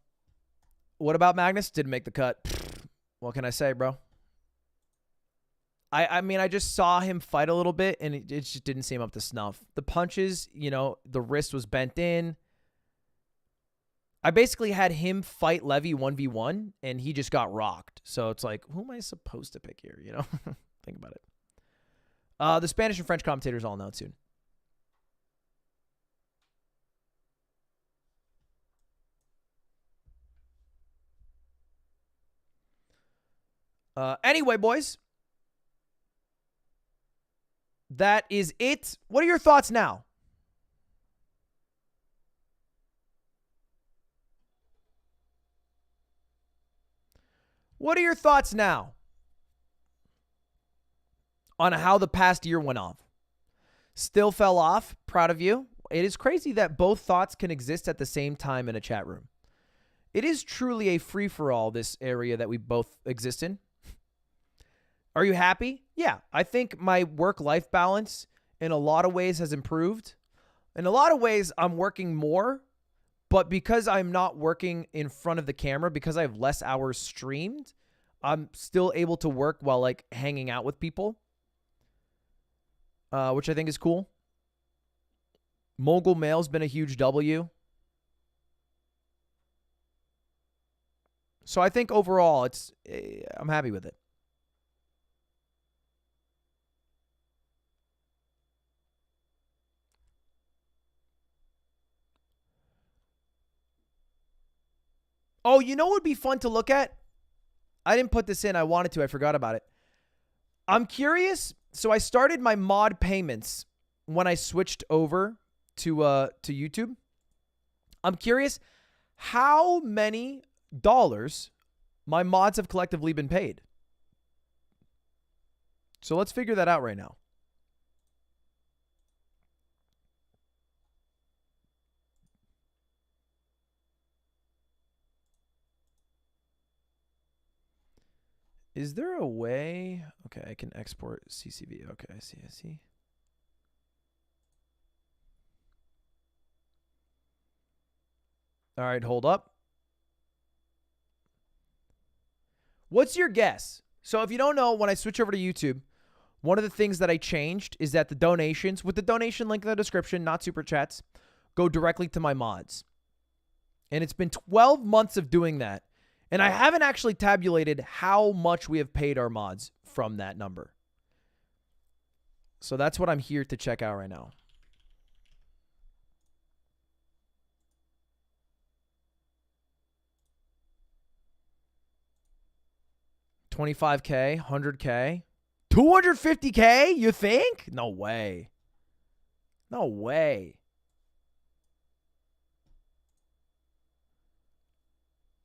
about Magnus? Didn't make the cut. What can I say, bro? I mean, I just saw him fight a little bit, and it just didn't seem up to snuff. The punches, the wrist was bent in. I basically had him fight Levy 1v1, and he just got rocked. So it's like, who am I supposed to pick here, Think about it. The Spanish and French commentators all know soon. Anyway, boys. That is it. What are your thoughts now? What are your thoughts now on how the past year went off? Still fell off. Proud of you. It is crazy that both thoughts can exist at the same time in a chat room. It is truly a free-for-all, this area that we both exist in. Are you happy? Yeah. I think my work-life balance in a lot of ways has improved. In a lot of ways, I'm working more, but because I'm not working in front of the camera, because I have less hours streamed, I'm still able to work while like hanging out with people, which I think is cool. Mogul Mail's been a huge W. So I think overall, I'm happy with it. Oh, you know what would be fun to look at? I didn't put this in. I wanted to. I forgot about it. I'm curious. So I started my mod payments when I switched over to YouTube. I'm curious how many dollars my mods have collectively been paid. So let's figure that out right now. Is there a way? Okay, I can export CCV. Okay, I see. All right, hold up. What's your guess? So if you don't know, when I switch over to YouTube, one of the things that I changed is that the donations, with the donation link in the description, not super chats, go directly to my mods. And it's been 12 months of doing that. And I haven't actually tabulated how much we have paid our mods from that number. So that's what I'm here to check out right now. $25K, $100K, $250K, you think? No way. No way.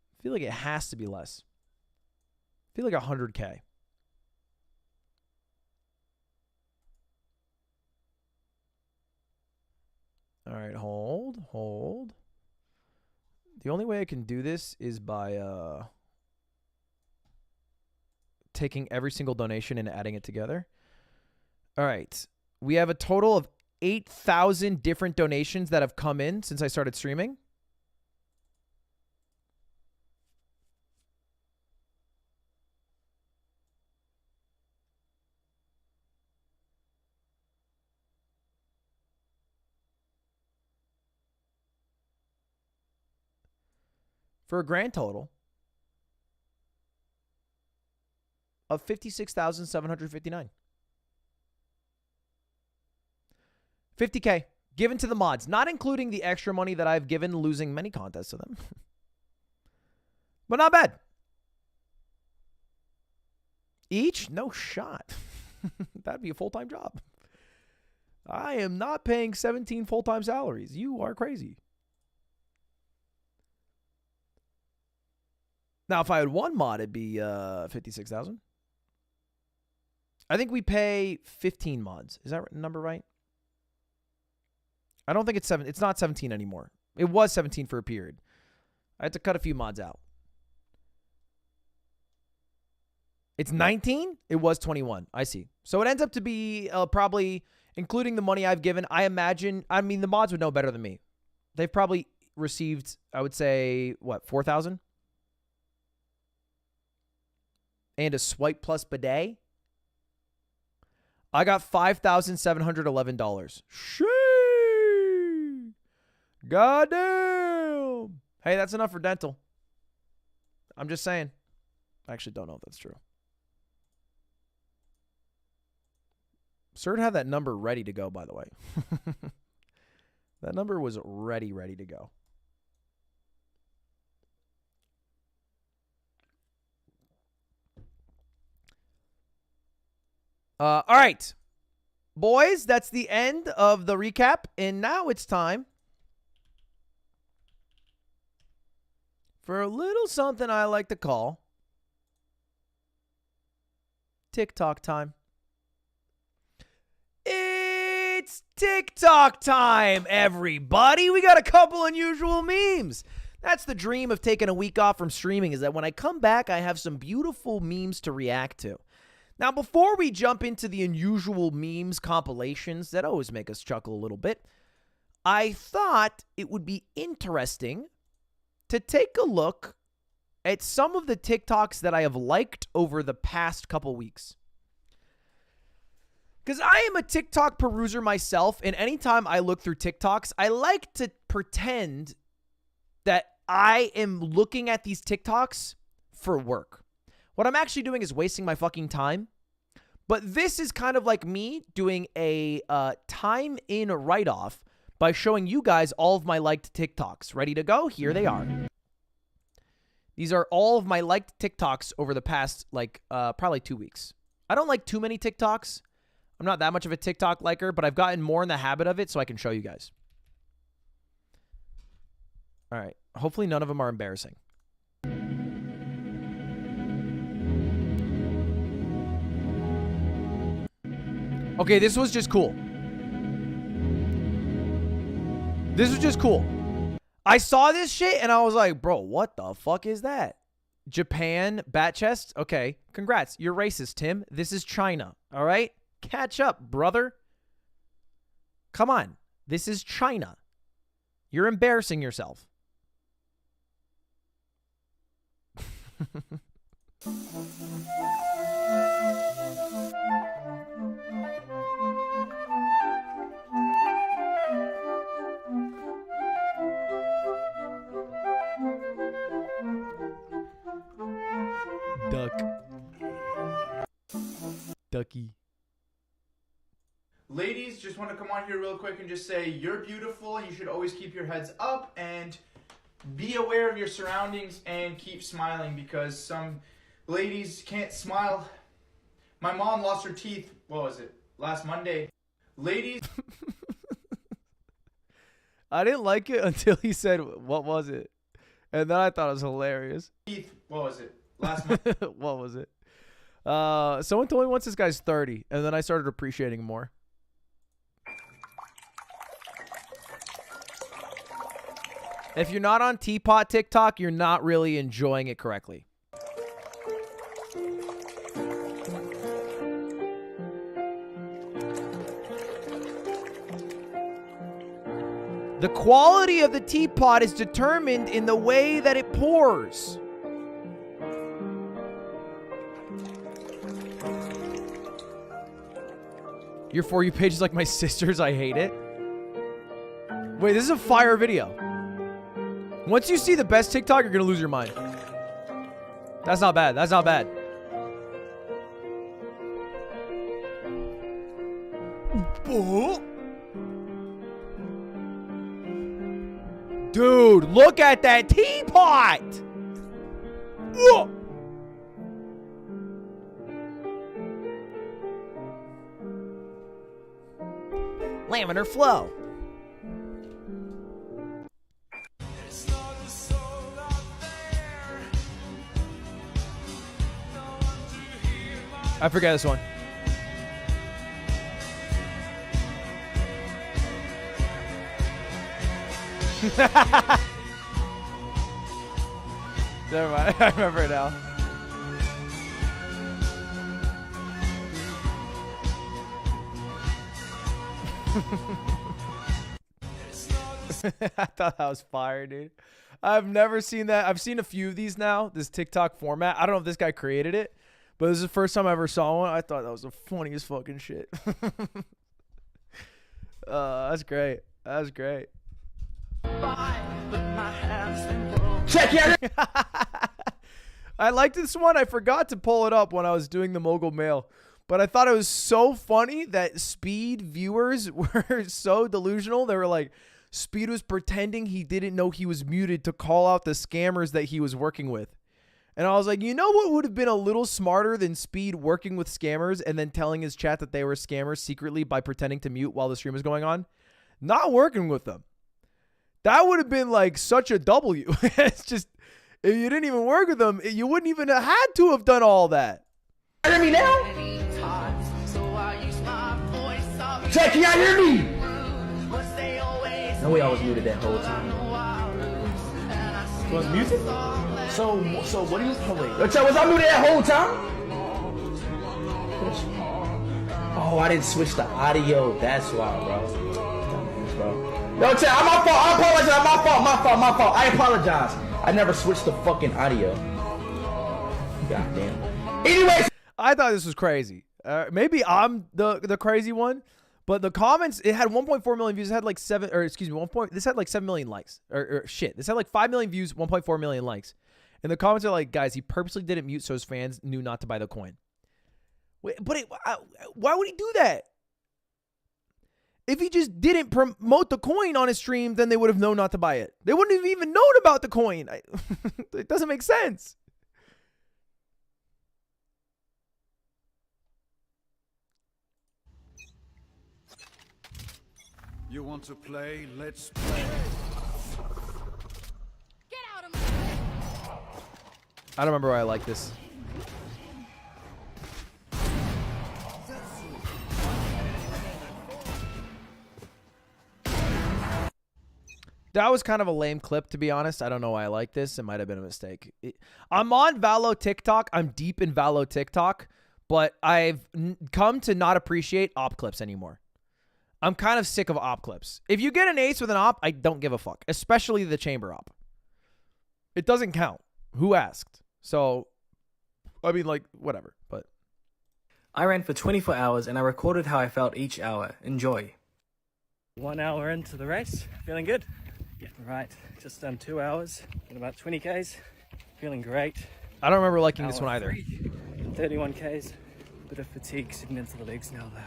I feel like it has to be less. I feel like $100K. All right, hold. The only way I can do this is by taking every single donation and adding it together. All right. We have a total of 8,000 different donations that have come in since I started streaming. For a grand total of $56,759. $50K given to the mods, not including the extra money that I've given losing many contests to them. But not bad. Each? No shot. That'd be a full-time job. I am not paying 17 full-time salaries. You are crazy. Now, if I had one mod, it'd be $56,000. I think we pay 15 mods. Is that number right? I don't think it's 7. It's not 17 anymore. It was 17 for a period. I had to cut a few mods out. It's 19? It was 21. I see. So it ends up to be probably, including the money I've given, I imagine, I mean, the mods would know better than me. They've probably received, I would say, what, 4,000? And a swipe plus bidet. I got $5,711. Shee! Goddamn! Hey, that's enough for dental. I'm just saying. I actually don't know if that's true. Cert had that number ready to go, by the way. That number was ready to go. All right, boys, that's the end of the recap. And now it's time for a little something I like to call TikTok time. It's TikTok time, everybody. We got a couple unusual memes. That's the dream of taking a week off from streaming, is that when I come back, I have some beautiful memes to react to. Now, before we jump into the unusual memes compilations that always make us chuckle a little bit, I thought it would be interesting to take a look at some of the TikToks that I have liked over the past couple weeks. Because I am a TikTok peruser myself, and anytime I look through TikToks, I like to pretend that I am looking at these TikToks for work. What I'm actually doing is wasting my fucking time. But this is kind of like me doing a time in write-off by showing you guys all of my liked TikToks. Ready to go? Here they are. These are all of my liked TikToks over the past, probably 2 weeks. I don't like too many TikToks. I'm not that much of a TikTok liker, but I've gotten more in the habit of it, so I can show you guys. All right. Hopefully none of them are embarrassing. Okay, this was just cool. This was just cool. I saw this shit and I was like, bro, what the fuck is that? Japan, bat chest? Okay, congrats. You're racist, Tim. This is China, all right? Catch up, brother. Come on. This is China. You're embarrassing yourself. Duck. Ducky. Ladies, just want to come on here real quick and just say you're beautiful and you should always keep your heads up and be aware of your surroundings and keep smiling because some ladies can't smile. My mom lost her teeth, what was it, last Monday. Ladies. I didn't like it until he said, what was it? And then I thought it was hilarious. Teeth, what was it, last month. What was it? Someone told me once this guy's 30, and then I started appreciating him more. If you're not on Teapot TikTok, you're not really enjoying it correctly. The quality of the teapot is determined in the way that it pours. Your For You page is like my sister's. I hate it. Wait, this is a fire video. Once you see the best TikTok, you're going to lose your mind. That's not bad. That's not bad. Oh. Dude, look at that teapot! Whoa. Laminar flow. I forget this one. Never mind. I remember it now. I thought that was fire, dude. I've never seen that. I've seen a few of these now, this TikTok format. I don't know if this guy created it, but this is the first time I ever saw one. I thought that was the funniest fucking shit. That's great. That was great. Check it. I liked this one. I forgot to pull it up when I was doing the Mogul Mail, but I thought it was so funny that Speed viewers were so delusional. They were like, Speed was pretending he didn't know he was muted to call out the scammers that he was working with. And I was like, you know what would have been a little smarter than Speed working with scammers and then telling his chat that they were scammers secretly by pretending to mute while the stream was going on? Not working with them. That would have been like such a W. It's just, if you didn't even work with them, you wouldn't even have had to have done all that. Hear me now? Chat, can y'all hear me? No way I was muted that whole time. Was music? So what do you play? Yo, Chat, was I muted that whole time? Oh, I didn't switch the audio. That's why, bro. Dumbass, bro. Yo, Chat, I'm my fault. I apologize. My fault. I apologize. I never switched the fucking audio. God damn. Anyways. I thought this was crazy. Maybe I'm the crazy one, but the comments, it had 1.4 million views. It had like this had like 7 million likes. Or shit. This had like 5 million views, 1.4 million likes. And the comments are like, guys, he purposely didn't mute so his fans knew not to buy the coin. Wait, but why would he do that? If he just didn't promote the coin on his stream, then they would have known not to buy it. They wouldn't have even known about the coin. It doesn't make sense. You want to play? Let's play. Get out of my way. I don't remember why I like this. That was kind of a lame clip, to be honest. I don't know why I like this. It might have been a mistake. I'm on Valo TikTok. I'm deep in Valo TikTok, but I've come to not appreciate op clips anymore. I'm kind of sick of op clips. If you get an ace with an op, I don't give a fuck, especially the chamber op. It doesn't count. Who asked? So, I mean, like, whatever, but. I ran for 24 hours and I recorded how I felt each hour. Enjoy. 1 hour into the race, feeling good. Right, just done 2 hours in about 20 Ks. Feeling great. I don't remember liking this one either. 31 Ks. Bit of fatigue sitting into the legs now though.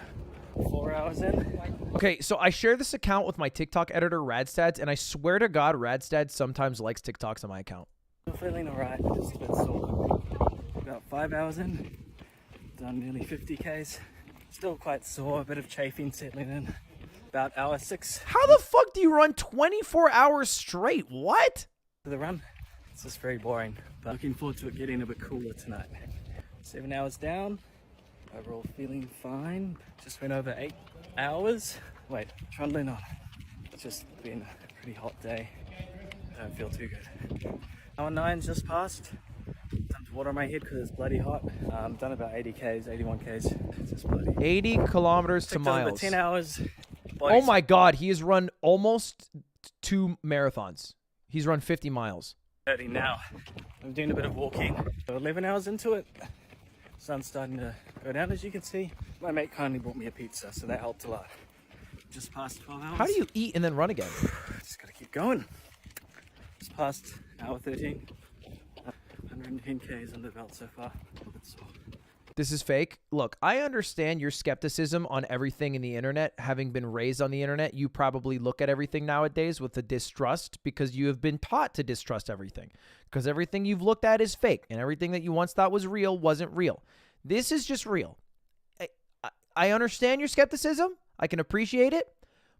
4 hours in. Okay, so I share this account with my TikTok editor, Radstads, and I swear to God, Radstads sometimes likes TikToks on my account. I'm feeling alright, just a bit sore. About 5 hours in. Done nearly 50 Ks. Still quite sore, a bit of chafing settling in. About hour 6. How the fuck do you run 24 hours straight? What? For the run, it's just very boring. But looking forward to it getting a bit cooler tonight. 7 hours down. Overall feeling fine. Just went over 8 hours. Wait, trundling on. It's just been a pretty hot day. I don't feel too good. Hour 9's just passed. Time to water my head because it's bloody hot. Done about 80 Ks, 81 Ks. It's just bloody. 80 kilometers to miles. 10 hours. Oh my God, he has run almost 2 marathons. He's run 50 miles. 30 now. I'm doing a bit of walking. So 11 hours into it. Sun's starting to go down, as you can see. My mate kindly bought me a pizza, so that helped a lot. Just past 12 hours. How do you eat and then run again? Just gotta keep going. Just past hour 13. 110 Ks under the belt so far. A little bit sore. This is fake. Look, I understand your skepticism on everything in the internet. Having been raised on the internet, you probably look at everything nowadays with a distrust because you have been taught to distrust everything. Because everything you've looked at is fake and everything that you once thought was real wasn't real. This is just real. I understand your skepticism. I can appreciate it.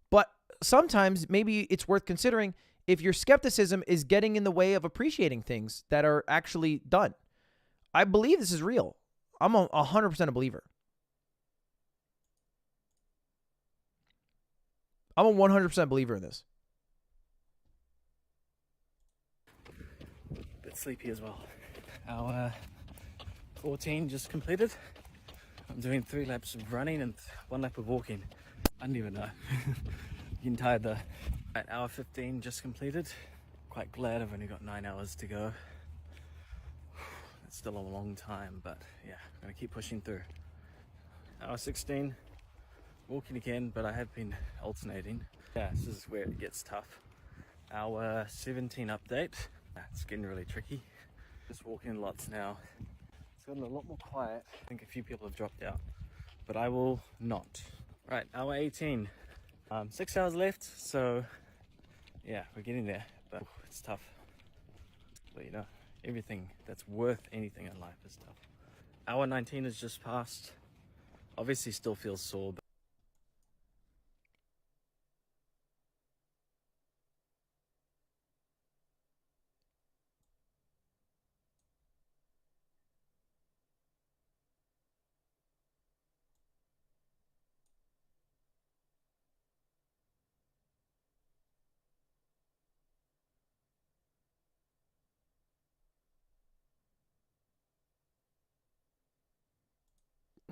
But sometimes maybe it's worth considering if your skepticism is getting in the way of appreciating things that are actually done. I believe this is real. I'm 100% a believer. I'm a 100% believer in this. Bit sleepy as well. Hour 14 just completed. I'm doing 3 laps of running and 1 lap of walking. I don't even know. Getting tired though. At hour 15 just completed. Quite glad I've only got 9 hours to go. It's still a long time, but yeah, I'm gonna keep pushing through. Hour 16, walking again, but I have been alternating. Yeah, this is where it gets tough. Hour 17 update. It's getting really tricky. Just walking lots now. It's gotten a lot more quiet. I think a few people have dropped out, but I will not. Right, hour 18. 6 hours left, so yeah, we're getting there, but it's tough. But you know, everything that's worth anything in life is tough. Hour 19 has just passed. Obviously still feels sore, but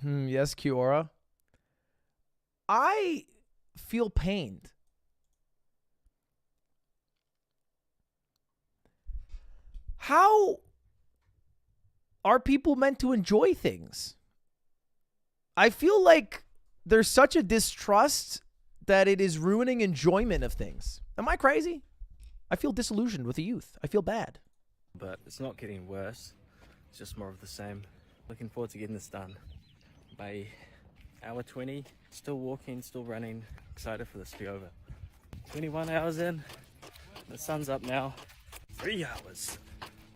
Yes, Kiora. I feel pained. How are people meant to enjoy things? I feel like there's such a distrust that it is ruining enjoyment of things. Am I crazy? I feel disillusioned with the youth. I feel bad. But it's not getting worse. It's just more of the same. Looking forward to getting this done. By hour 20, still walking, still running. Excited for this to be over. 21 hours in. The sun's up now. 3 hours.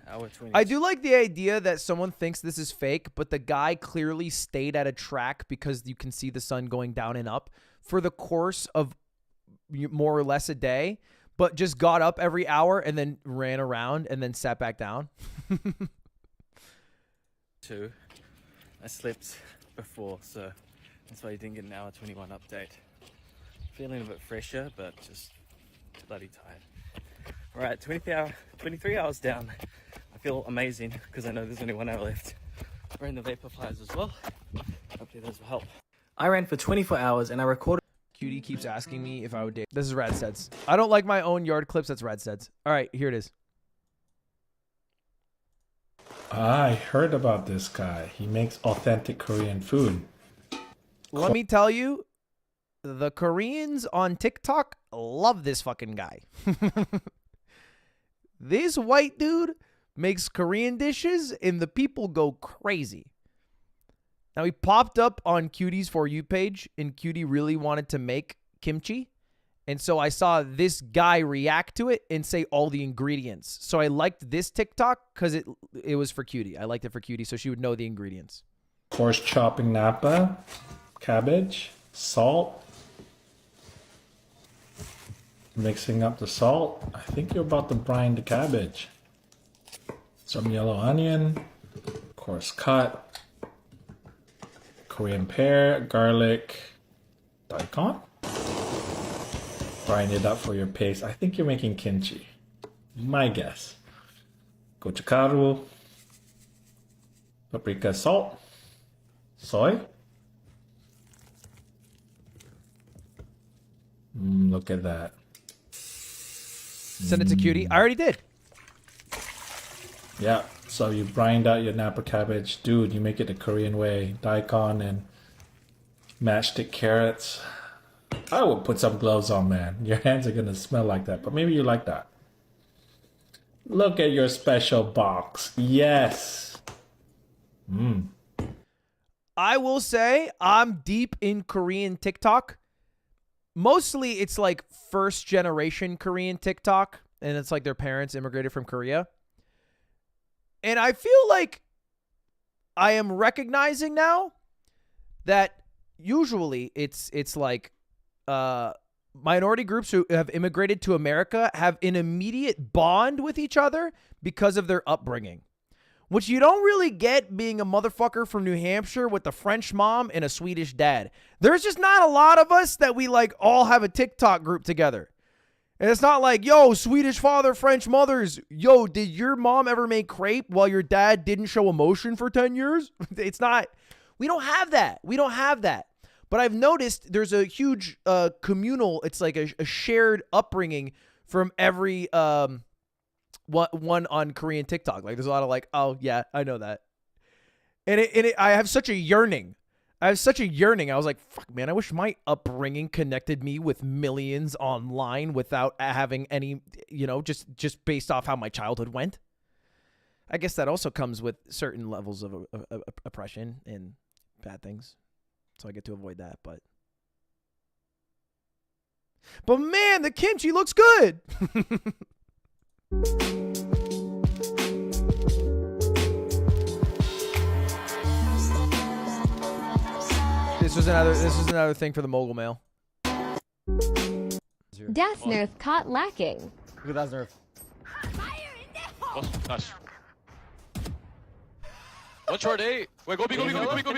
Hour 20. I do like the idea that someone thinks this is fake, but the guy clearly stayed at a track because you can see the sun going down and up for the course of more or less a day, but just got up every hour and then ran around and then sat back down. 2. I slept before, so that's why you didn't get an hour 21 update. Feeling a bit fresher, but just bloody tired. Alright, 23 hours down. I feel amazing because I know there's only 1 hour left. Wearing the vapor flies as well. Hopefully those will help. I ran for 24 hours and I recorded. Cutie keeps asking me if I would date. This is Radstead's. I don't like my own yard clips. That's Radstead's. All right, here it is. I heard about this guy. He makes authentic Korean food. Let me tell you, the Koreans on TikTok love this fucking guy. This white dude makes Korean dishes and the people go crazy. Now, he popped up on Cutie's For You page, and Cutie really wanted to make kimchi. And so I saw this guy react to it and say all the ingredients. So I liked this TikTok because it was for Cutie. I liked it for Cutie so she would know the ingredients. Coarse chopping napa, cabbage, salt. Mixing up the salt. I think you're about to brine the cabbage. Some yellow onion, coarse cut. Korean pear, garlic, daikon. Brine it up for your paste. I think you're making kimchi. My guess. Gochugaru, paprika, salt, soy. Look at that. Send it to Cutie. I already did. Yeah, so you brined out your napa cabbage. Dude, you make it the Korean way. Daikon and matchstick carrots. I would put some gloves on, man. Your hands are going to smell like that, but maybe you like that. Look at your special box. Yes. I will say I'm deep in Korean TikTok. Mostly it's like first generation Korean TikTok, and it's like their parents immigrated from Korea. And I feel like I am recognizing now that usually it's like minority groups who have immigrated to America have an immediate bond with each other because of their upbringing, which you don't really get being a motherfucker from New Hampshire with a French mom and a Swedish dad. There's just not a lot of us that we like all have a TikTok group together. And it's not like, yo, Swedish father, French mothers. Yo, did your mom ever make crepe while your dad didn't show emotion for 10 years? It's not. We don't have that. We don't have that. But I've noticed there's a huge communal, it's like a shared upbringing from every one on Korean TikTok. Like there's a lot of like, oh yeah, I know that. And I have such a yearning. I was like, fuck, man, I wish my upbringing connected me with millions online without having any, just based off how my childhood went. I guess that also comes with certain levels of oppression and bad things. So I get to avoid that, but man, the kimchi looks good. This was another thing for the mogul mail. Das Nerf caught lacking. Look at that Nerf. Oh, gosh. One short eight. Wait, go B. Can you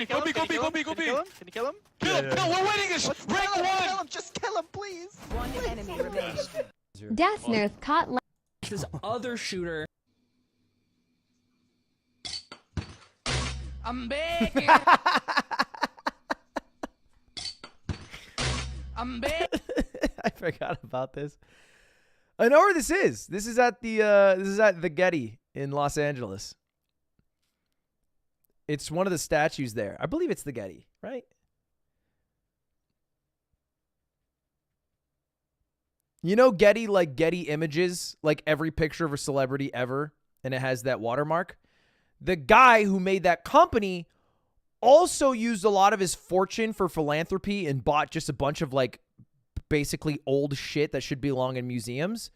kill him? Kill him? We're winning this. Rank 1. Just kill him, please. One enemy remains. Das Nerf caught lacking. This other shooter. I'm big. I'm big. I forgot about this. I know where this is. This is at the Getty in Los Angeles. It's one of the statues there. I believe it's the Getty, right? You know Getty, like Getty Images, like every picture of a celebrity ever, and it has that watermark? The guy who made that company also used a lot of his fortune for philanthropy and bought just a bunch of like basically old shit that should belong in museums,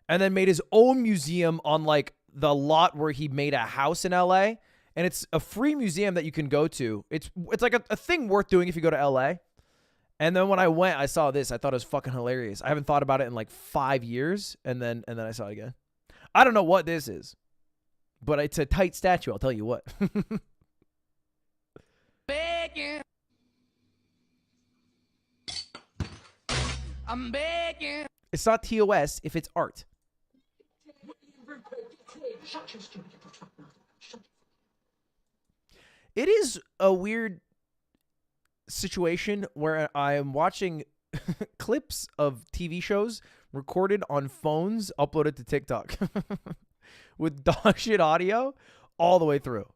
and then made his own museum on like the lot where he made a house in LA, and it's a free museum that you can go to. It's like a thing worth doing if you go to LA. And then when I went, I saw this. I thought it was fucking hilarious. I haven't thought about it in like 5 years, and then I saw it again. I don't know what this is, but it's a tight statue, I'll tell you what. Begging. I'm begging. It's not TOS if it's art. It is a weird situation where I am watching clips of TV shows recorded on phones uploaded to TikTok with dog shit audio all the way through.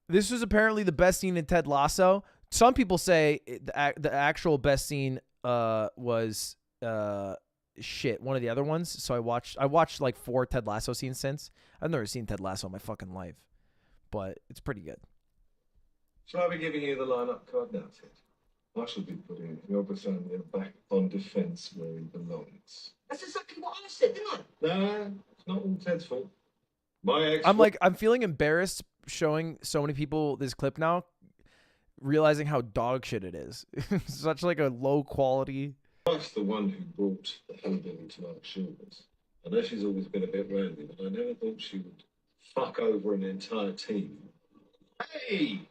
This was apparently the best scene in Ted Lasso. Some people say the actual best scene was shit, one of the other ones. So I watched like 4 Ted Lasso scenes since. I've never seen Ted Lasso in my fucking life, but it's pretty good. Shall I be giving you the line-up card now, Ted? I shall be putting your battalion back on defence where he belongs. That's exactly what I said, didn't I? No, it's not all Ted's fault. I'm feeling embarrassed showing so many people this clip now, realizing how dog shit it is. Such like a low quality. Wife's the one who brought the hillbilly to our shores. I know she's always been a bit randy, but I never thought she would fuck over an entire team. Hey!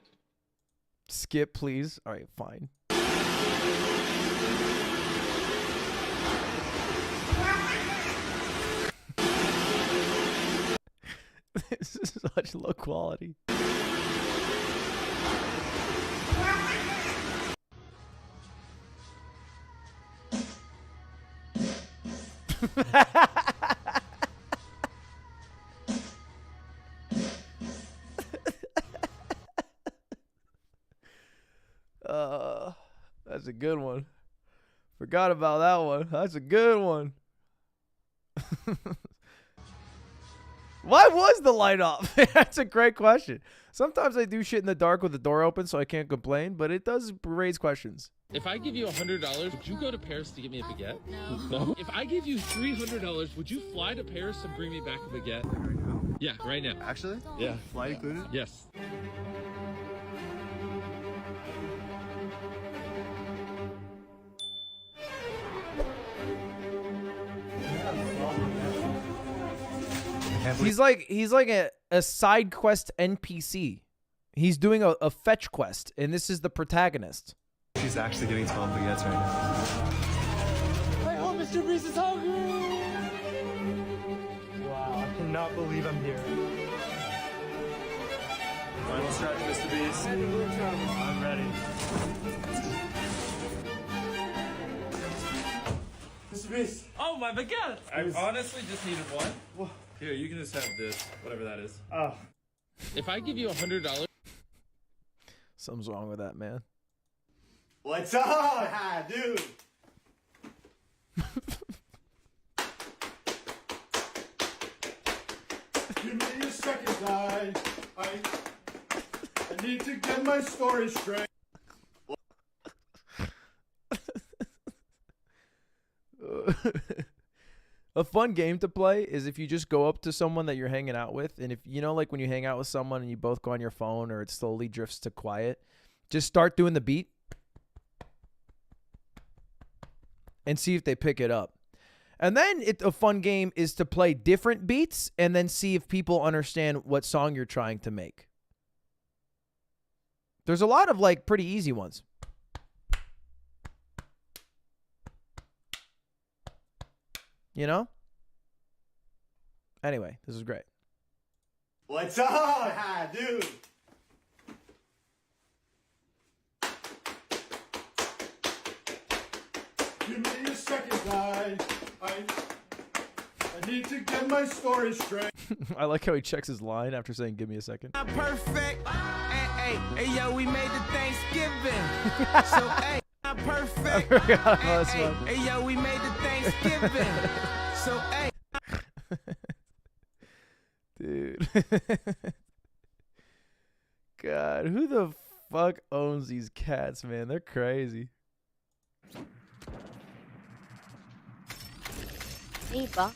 Skip, please. All right, fine. This is such low quality. That's a good one. Forgot about that one. That's a good one. Why was the light off? That's a great question. Sometimes I do shit in the dark with the door open, so I can't complain, but it does raise questions. If I give you $100, would you go to Paris to get me a baguette? No. If I give you $300, would you fly to Paris and bring me back a baguette? Right now? Yeah, right now. Actually? Yeah. Flight included? Yes. He's like a side quest NPC. He's doing a fetch quest, and this is the protagonist. She's actually getting 12 baguettes right now. I hope Mr. Beast is hungry. Wow, I cannot believe I'm here. Final stretch, Mr. Beast. I'm ready. Mr. Beast. Oh, my baguette. I honestly just needed one. Whoa. Here, you can just have this, whatever that is. Oh. If I give you $100... Something's wrong with that, man. What's up? Hi, dude. Give me a second, guy. I need to get my story straight. A fun game to play is if you just go up to someone that you're hanging out with, and if you know, like when you hang out with someone and you both go on your phone or it slowly drifts to quiet, just start doing the beat and see if they pick it up. And then a fun game is to play different beats and then see if people understand what song you're trying to make. There's a lot of like pretty easy ones. You know? Anyway, this is great. What's up? Hi, dude. Give me a second, guys. I need to get my story straight. I like how he checks his line after saying, give me a second. Not perfect. Hey, yo, we made the Thanksgiving. So, hey, not perfect. Hey, yo, we made the Thanksgiving. So, hey. Dude. God, who the fuck owns these cats, man? They're crazy. Eva.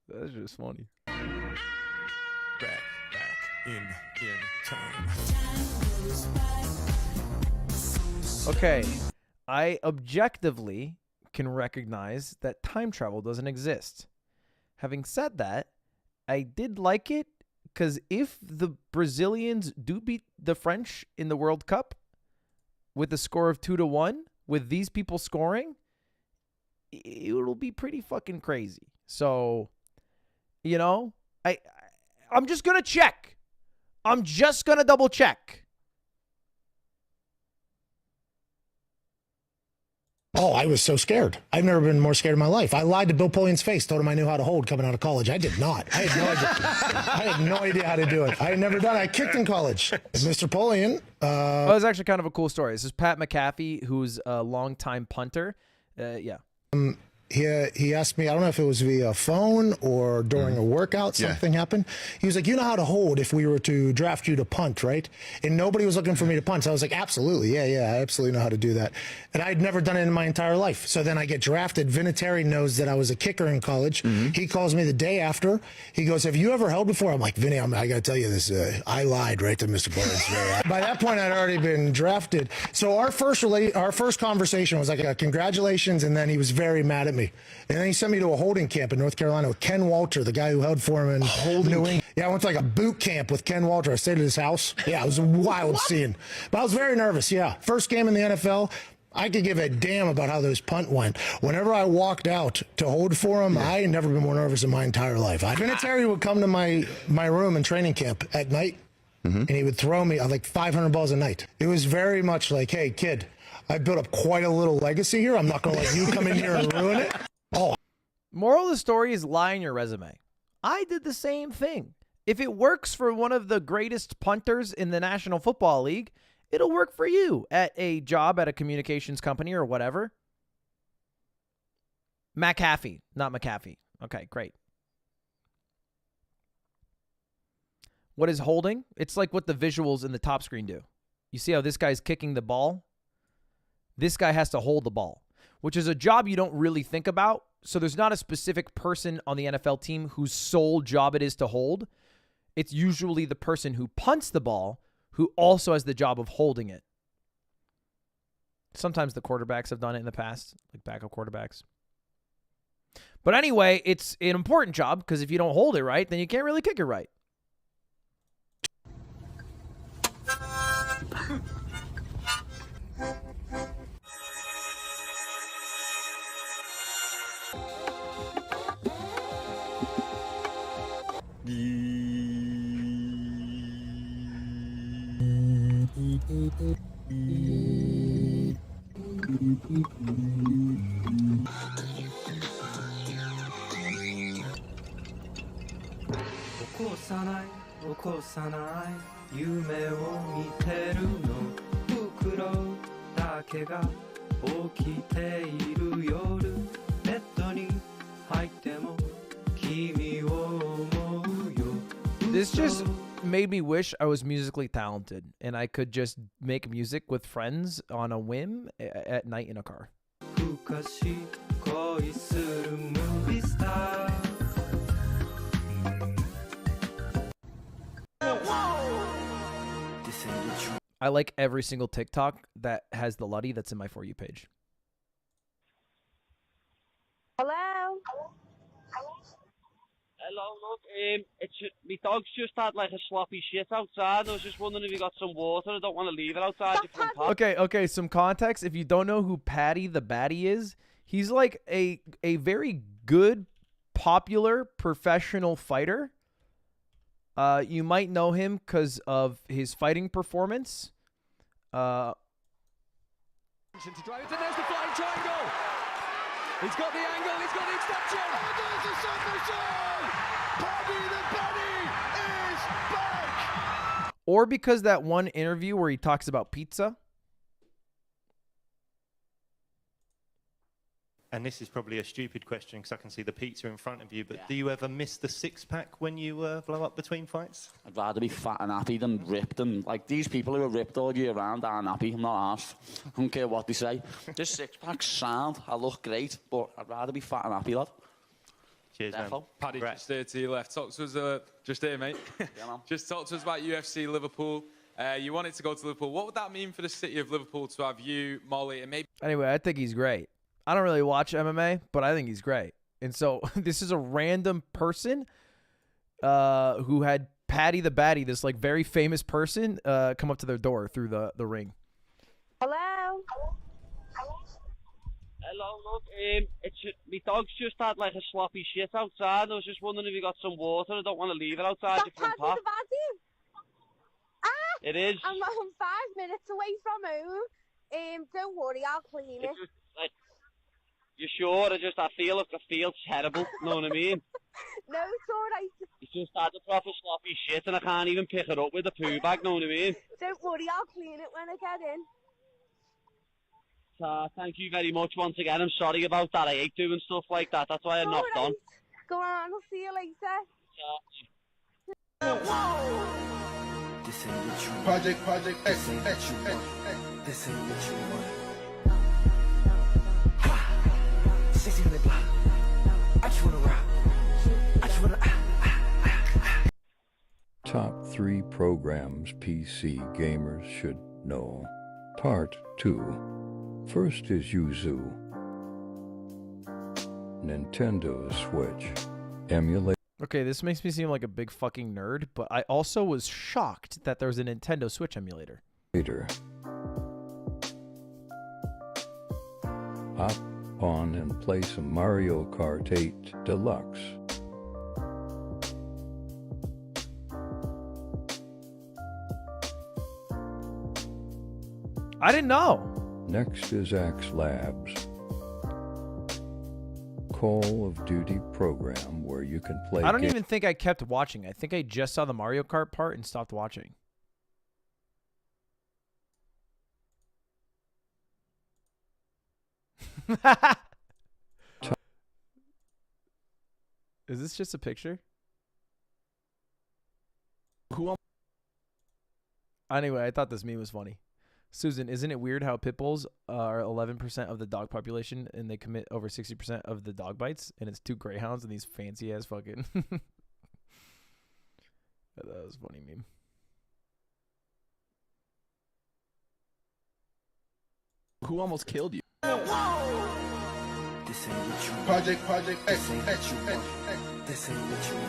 That's just funny. Back in time. Okay, I objectively can recognize that time travel doesn't exist. Having said that, I did like it because if the Brazilians do beat the French in the World Cup with a score of 2-1, with these people scoring, it'll be pretty fucking crazy. So, you know, I'm just going to check. I'm just going to double check. Oh, I was so scared. I've never been more scared in my life. I lied to Bill Polian's face, told him I knew how to hold coming out of college. I did not. I had no idea. I had no idea how to do it. I had never done it. I kicked in college. Mr. Polian. That was actually kind of a cool story. This is Pat McAfee, who's a longtime punter. Yeah. He asked me, I don't know if it was via phone or during a workout, something happened. He was like, you know how to hold if we were to draft you to punt, right? And nobody was looking for me to punt. So I was like, absolutely. Yeah, I absolutely know how to do that. And I'd never done it in my entire life. So then I get drafted. Vinatieri knows that I was a kicker in college. He calls me the day after. He goes, have you ever held before? I'm like, Vinny, I got to tell you this. I lied right to Mr. Barnes. By that point, I'd already been drafted. So our first conversation was like, congratulations. And then he was very mad at me. And then he sent me to a holding camp in North Carolina with Ken Walter, the guy who held for him in New England. Yeah, I went to like a boot camp with Ken Walter. I stayed at his house. Yeah, it was a wild scene. But I was very nervous, yeah. First game in the NFL, I could give a damn about how those punt went. Whenever I walked out to hold for him, I had never been more nervous in my entire life. Vinatieri would come to my room in training camp at night, and he would throw me like 500 balls a night. It was very much like, hey, kid, I built up quite a little legacy here. I'm not going to let you come in here and ruin it. Oh. Moral of the story is lie in your resume. I did the same thing. If it works for one of the greatest punters in the National Football League, it'll work for you at a job at a communications company or whatever. McAfee, not McAfee. Okay, great. What is holding? It's like what the visuals in the top screen do. You see how this guy's kicking the ball? This guy has to hold the ball, which is a job you don't really think about. So there's not a specific person on the NFL team whose sole job it is to hold. It's usually the person who punts the ball who also has the job of holding it. Sometimes the quarterbacks have done it in the past, like backup quarterbacks. But anyway, it's an important job because if you don't hold it right, then you can't really kick it right. This just made me wish I was musically talented and I could just make music with friends on a whim at night in a car. I like every single TikTok that has the Luddy that's in my For You page. Hello? Hello, look, my dog's just had like a sloppy shit outside. I was just wondering if you got some water. I don't want to leave it outside your front porch. Okay, some context. If you don't know who Patty the Batty is, he's like a very good, popular, professional fighter. You might know him because of his fighting performance. To drive it, and there's the flying triangle. He's got the angle, he's got the extension. Oh, there's the submission. Paddy the Batty is back. Or because that one interview where he talks about pizza. And this is probably a stupid question because I can see the pizza in front of you, but do you ever miss the six-pack when you blow up between fights? I'd rather be fat and happy than ripped. And like these people who are ripped all year round aren't happy. I'm not arsed. I don't care what they say. This six-pack's sound. I look great, but I'd rather be fat and happy, lad. Cheers, man. Paddy, just here to your left. Talk to us, just here, mate. Yeah, man. Just talk to us about UFC Liverpool. You wanted to go to Liverpool. What would that mean for the city of Liverpool to have you, Molly, and maybe... Anyway, I think he's great. I don't really watch MMA, but I think he's great. And so this is a random person who had Patty the Batty, this like very famous person, come up to their door through the ring. Hello? Hello, look, my dog's just had like a sloppy shit outside. I was just wondering if you got some water. I don't want to leave it outside your front porch. It is. I'm 5 minutes away from home. Don't worry, I'll clean it. You sure? I feel terrible. Know what I mean? No, it's alright. He's just had a proper sloppy shit and I can't even pick it up with a poo bag. Know what I mean? Don't worry, I'll clean it when I get in. Thank you very much once again. I'm sorry about that. I hate doing stuff like that. That's why I knocked on. Go on, I'll see you later. This ain't what you want. Project X. This ain't what you want. Top 3 programs PC gamers should know. Part 2. First is Yuzu. Nintendo Switch. Emulate. Okay, this makes me seem like a big fucking nerd, but I also was shocked that there was a Nintendo Switch emulator. Hop on and play some Mario Kart 8 Deluxe. I didn't know. Next is Axe Labs. Call of Duty program where you can play. I don't even think I kept watching. I think I just saw the Mario Kart part and stopped watching. Is this just a picture? Anyway, I thought this meme was funny. Susan, isn't it weird how pit bulls are 11% of the dog population and they commit over 60% of the dog bites? And it's 2 greyhounds and these fancy ass fucking... That was a funny meme. Who almost killed you? This ain't what you want. Project X. This ain't what you want. This ain't what you want.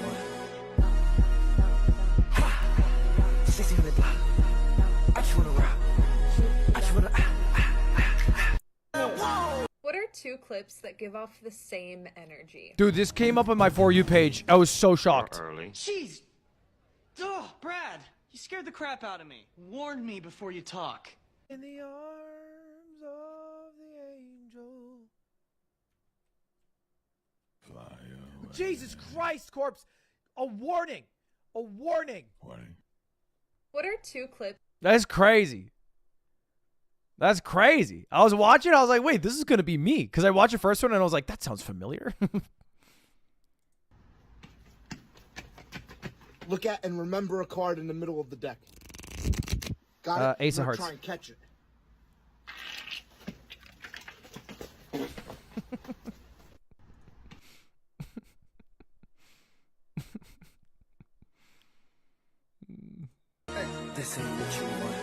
What are 2 clips that give off the same energy? Dude, this came up on my For You page. I was so shocked. Jeez. Duh, Brad. You scared the crap out of me. Warn me before you talk. In the arms of the angel. Jesus Christ, Corpse. A warning. A warning. What are 2 clips? That's crazy. That's crazy. I was watching. I was like, wait, this is going to be me. Because I watched the first one and I was like, that sounds familiar. Look at and remember a card in the middle of the deck. Got it? Ace of Hearts. Try and catch it. This ain't what you want.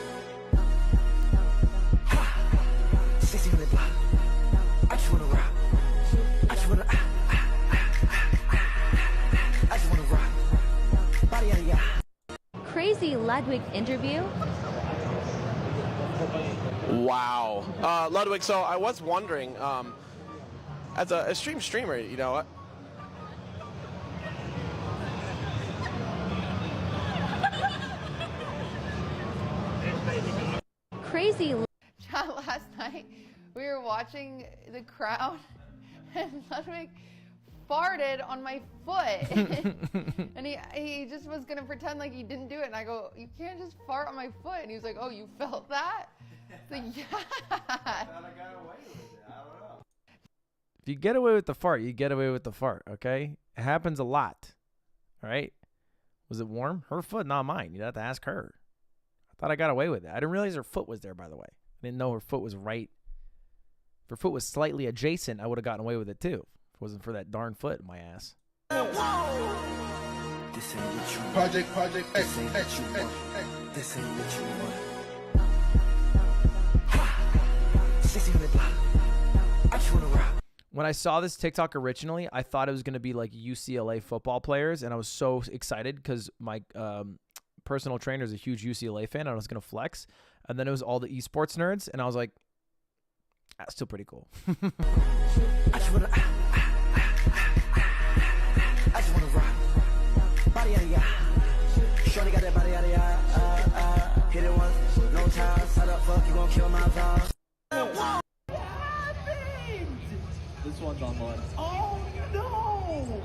Ludwig interview. Wow. Ludwig, so I was wondering, as a streamer, you know, Crazy. John, last night we were watching The Crown and Ludwig farted on my foot. And he just was going to pretend like he didn't do it. And I go, you can't just fart on my foot. And he was like, oh, you felt that? It's like, yeah. If you get away with the fart, you get away with the fart, okay? It happens a lot, all right? Was it warm? Her foot, not mine. You'd have to ask her. I thought I got away with it. I didn't realize her foot was there, by the way. I didn't know her foot was right. If her foot was slightly adjacent, I would have gotten away with it, too. If it wasn't for that darn foot in my ass. This ain't what you want. Project X. This ain't what you want. This ain't what you want. I just wanna rock. When I saw this TikTok originally, I thought it was going to be like UCLA football players, and I was so excited because my personal trainer is a huge UCLA fan, and I was going to flex. And then it was all the esports nerds, and I was like, that's still pretty cool. I just wanna rock. Body out of ya. Shorty got that body out of ya. Hit it once, no time. Set up, fuck, you gon' kill my vibe. This one's online. Oh no!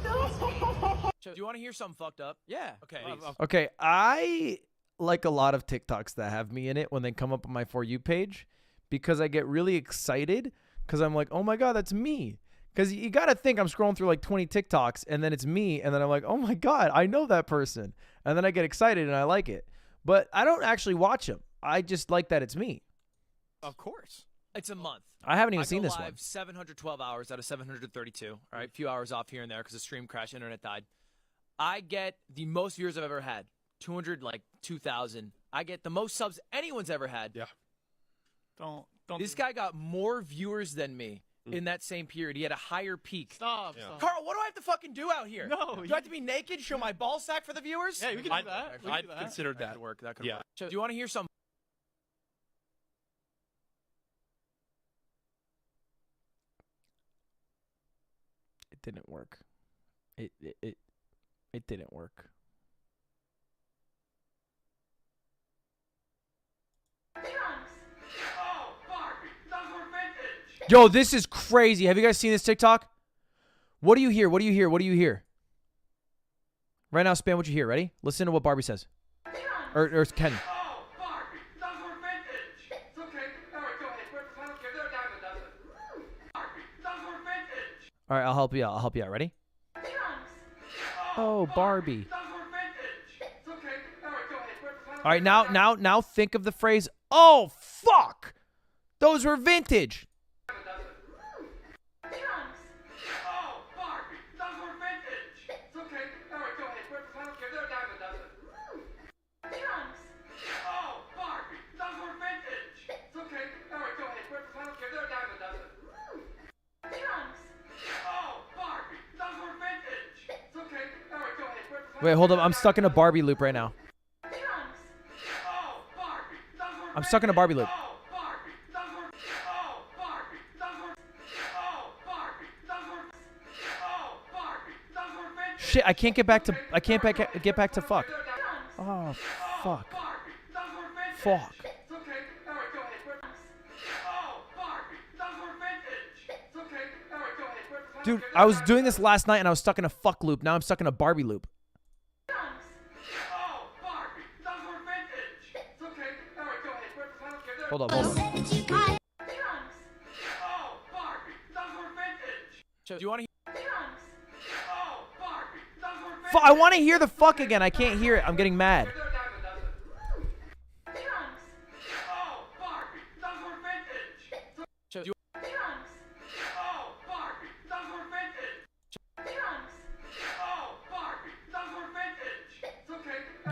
No! Do you want to hear something fucked up? Yeah. Okay. Okay, I like a lot of TikToks that have me in it when they come up on my For You page because I get really excited because I'm like, oh my God, that's me. Because you got to think I'm scrolling through like 20 TikToks and then it's me. And then I'm like, oh my God, I know that person. And then I get excited and I like it. But I don't actually watch them. I just like that it's me. Of course. It's a month. I haven't even go seen this live one. 712 hours out of 732. All right, a few hours off here and there because the stream crashed, internet died. I get the most viewers I've ever had, 2,000. I get the most subs anyone's ever had. Yeah. Don't. This guy got more viewers than me in that same period. He had a higher peak. Stop. Carl, what do I have to fucking do out here? No. Do I have to be naked, show my ball sack for the viewers? Yeah, we can do that. I'd consider that. Could work. That could Yeah. work. Do you want to hear some? It didn't work. It didn't work. Yo, this is crazy. Have you guys seen this TikTok? What do you hear? What do you hear? What do you hear? Right now, spam what you hear. Ready? Listen to what Barbie says. Or Ken. All right, I'll help you out. I'll help you out. Ready? Oh, Barbie. All right, now think of the phrase, oh, fuck. Those were vintage. Wait, hold up. I'm stuck in a Barbie loop right now. I'm stuck in a Barbie loop. Shit, I can't get back to get back to fuck. Oh, fuck. Fuck. Dude, I was doing this last night and I was stuck in a fuck loop. Now I'm stuck in a Barbie loop. Hold up, hold up. Do you want to? I want to hear the fuck again. I can't hear it. I'm getting mad.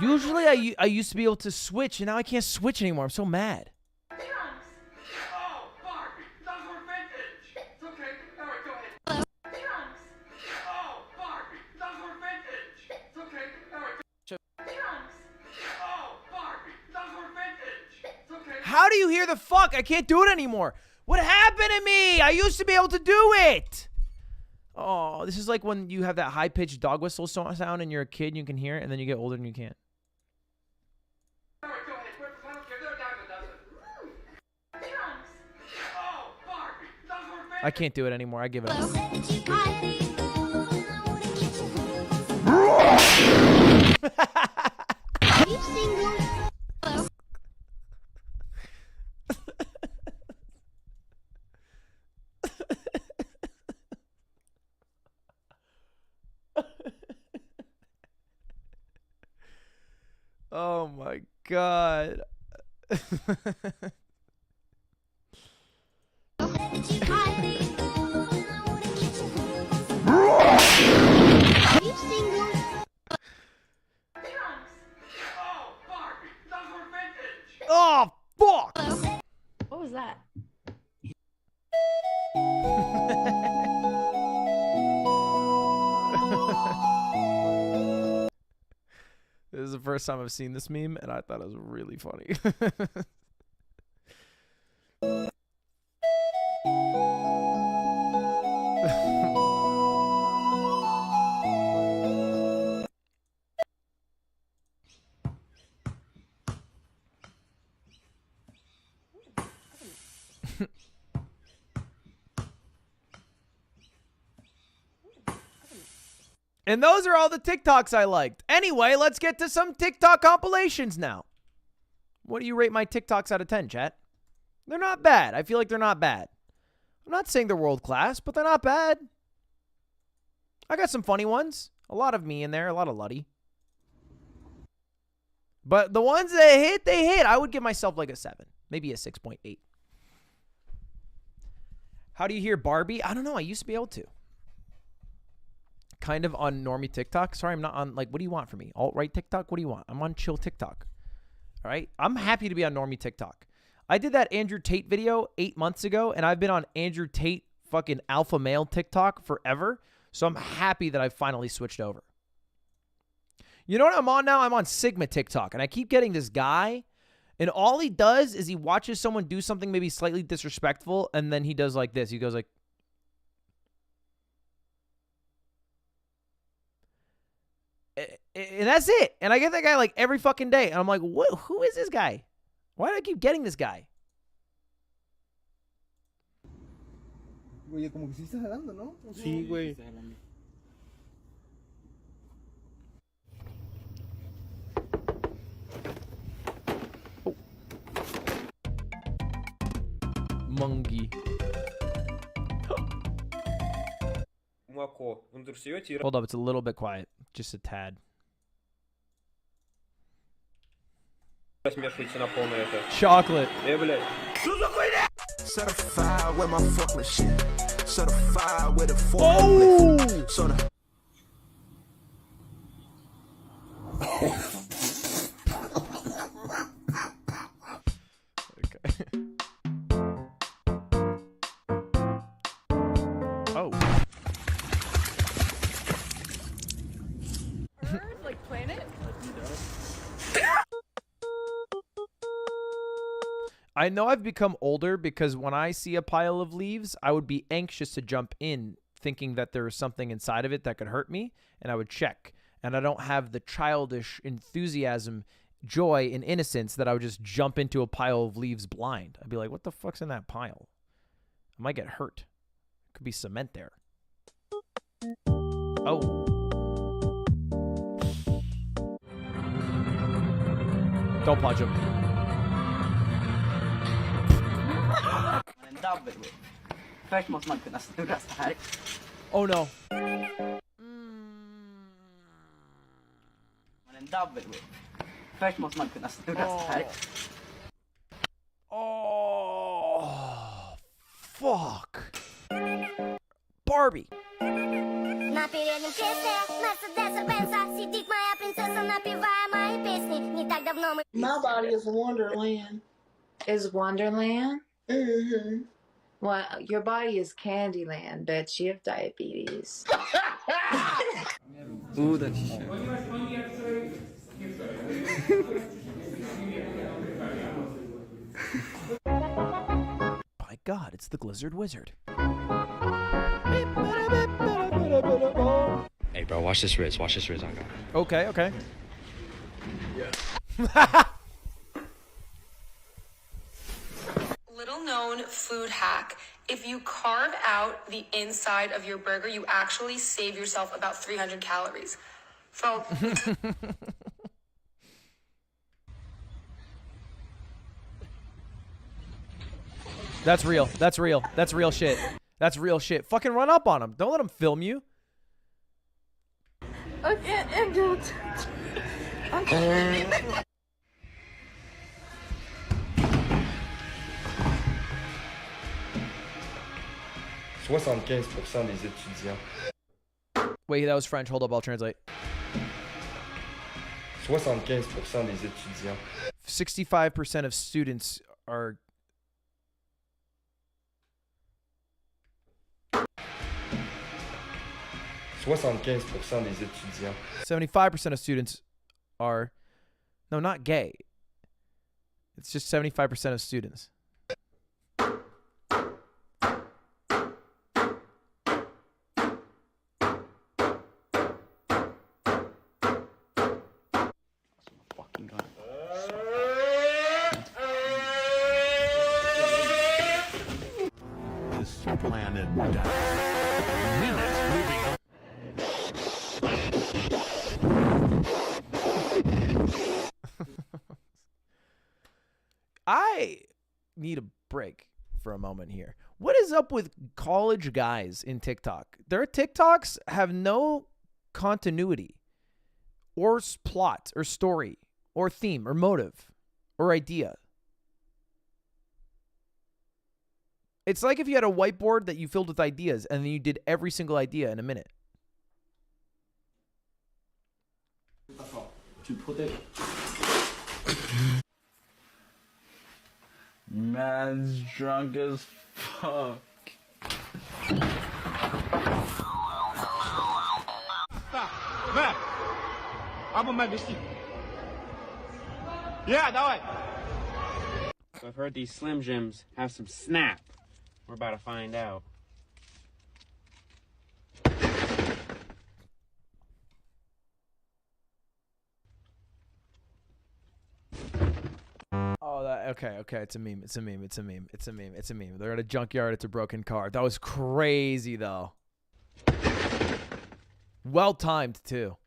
Usually I used to be able to switch, and now I can't switch anymore. I'm so mad. How do you hear the fuck? I can't do it anymore. What happened to me? I used to be able to do it. Oh, this is like when you have that high-pitched dog whistle sound and you're a kid and you can hear it, and then you get older and you can't. I can't do it anymore. I give it up. Oh my God. Oh, fuck! What was that? This is the first time I've seen this meme, and I thought it was really funny. And those are all the TikToks I liked. Anyway, let's get to some TikTok compilations now. What do you rate my TikToks out of 10, chat? They're not bad. I feel like they're not bad. I'm not saying they're world class, but they're not bad. I got some funny ones. A lot of me in there, a lot of Luddy. But the ones that hit, they hit. I would give myself like a 7, maybe a 6.8. How do you hear Barbie? I don't know. I used to be able to. Kind of on normie TikTok. Sorry, I'm not on, like, what do you want from me? Alt-right TikTok? What do you want? I'm on chill TikTok. All right? I'm happy to be on normie TikTok. I did that Andrew Tate video 8 months ago, and I've been on Andrew Tate fucking alpha male TikTok forever. So I'm happy that I finally switched over. You know what I'm on now? I'm on Sigma TikTok, and I keep getting this guy, and all he does is he watches someone do something maybe slightly disrespectful, and then he does like this. He goes like, and that's it. And I get that guy like every fucking day. And I'm like, what? Who is this guy? Why do I keep getting this guy? Oye, como que sí estás jalando, ¿no? Sí, güey. Mungie. Молоко. Унтерсуете и... Hold up, it's a little bit quiet. Just a tad. Смешивайте на полное это. Chocolate. Блядь. Certified with my fucking shit. Certified with a fork. Oh! Soda. Oh. Like planet? I know I've become older because when I see a pile of leaves, I would be anxious to jump in thinking that there was something inside of it that could hurt me, and I would check. And I don't have the childish enthusiasm, joy, and innocence that I would just jump into a pile of leaves blind. I'd be like, what the fuck's in that pile? I might get hurt. Could be cement there. Oh. Don't punch him. Först måste man kunna snurra så här. Oh no. En double whip. Först måste man kunna snurra så här. Oh. Fuck. Barbie. На переднем кресле Мерседеса Бенса сидит моя принцесса, напевая мои песни. Не так давно мы... My body is Wonderland. Is Wonderland? Mm-hmm. Well, your body is Candyland, bitch. You have diabetes. god, it's the Glizzard Wizard. Hey, bro, watch this Riz. Watch this Riz. I got it. Okay, okay. Little known food hack. If you carve out the inside of your burger, you actually save yourself about 300 calories. So That's real. That's real. That's real shit. That's real shit. Fucking run up on him. Don't let him film you. I can't handle it. « 75% des étudiants. Wait, that was French. Hold up, I'll translate. 75% des étudiants. 65% of students are... « 75% des étudiants. 75% of students are... No, not gay. It's just 75% of students. This planet minutes moving on. I need a break for a moment here. What is up with college guys in TikTok? Their TikToks have no continuity or plot or story or theme or motive or idea. It's like if you had a whiteboard that you filled with ideas and then you did every single idea in a minute. Man's drunk as fuck. Yeah, давай. So I've heard these Slim Jims have some snap. We're about to find out. Oh, okay. It's a meme. It's a meme. It's a meme. It's a meme. It's a meme. They're at a junkyard. It's a broken car. That was crazy, though. Well timed, too.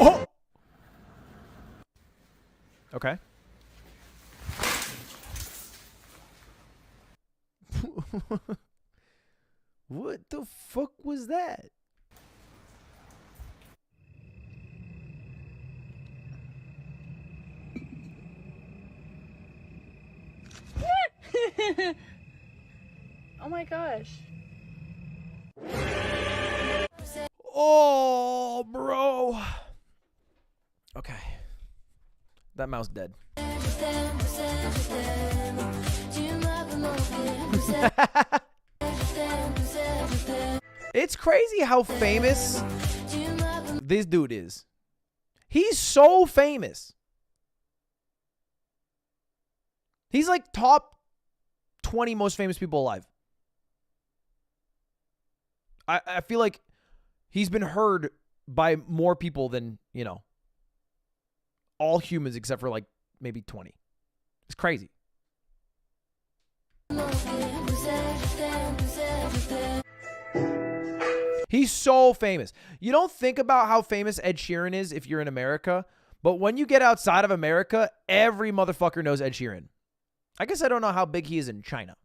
Oh! Okay. What the fuck was that? Oh my gosh. Oh, bro. Okay. That mouse dead. It's crazy how famous this dude is. He's so famous. He's like top 20 most famous people alive. I feel like he's been heard by more people than, you know, all humans except for like maybe 20. It's crazy. He's so famous. You don't think about how famous Ed Sheeran is if you're in America, but when you get outside of America, every motherfucker knows Ed Sheeran. I guess I don't know how big he is in China.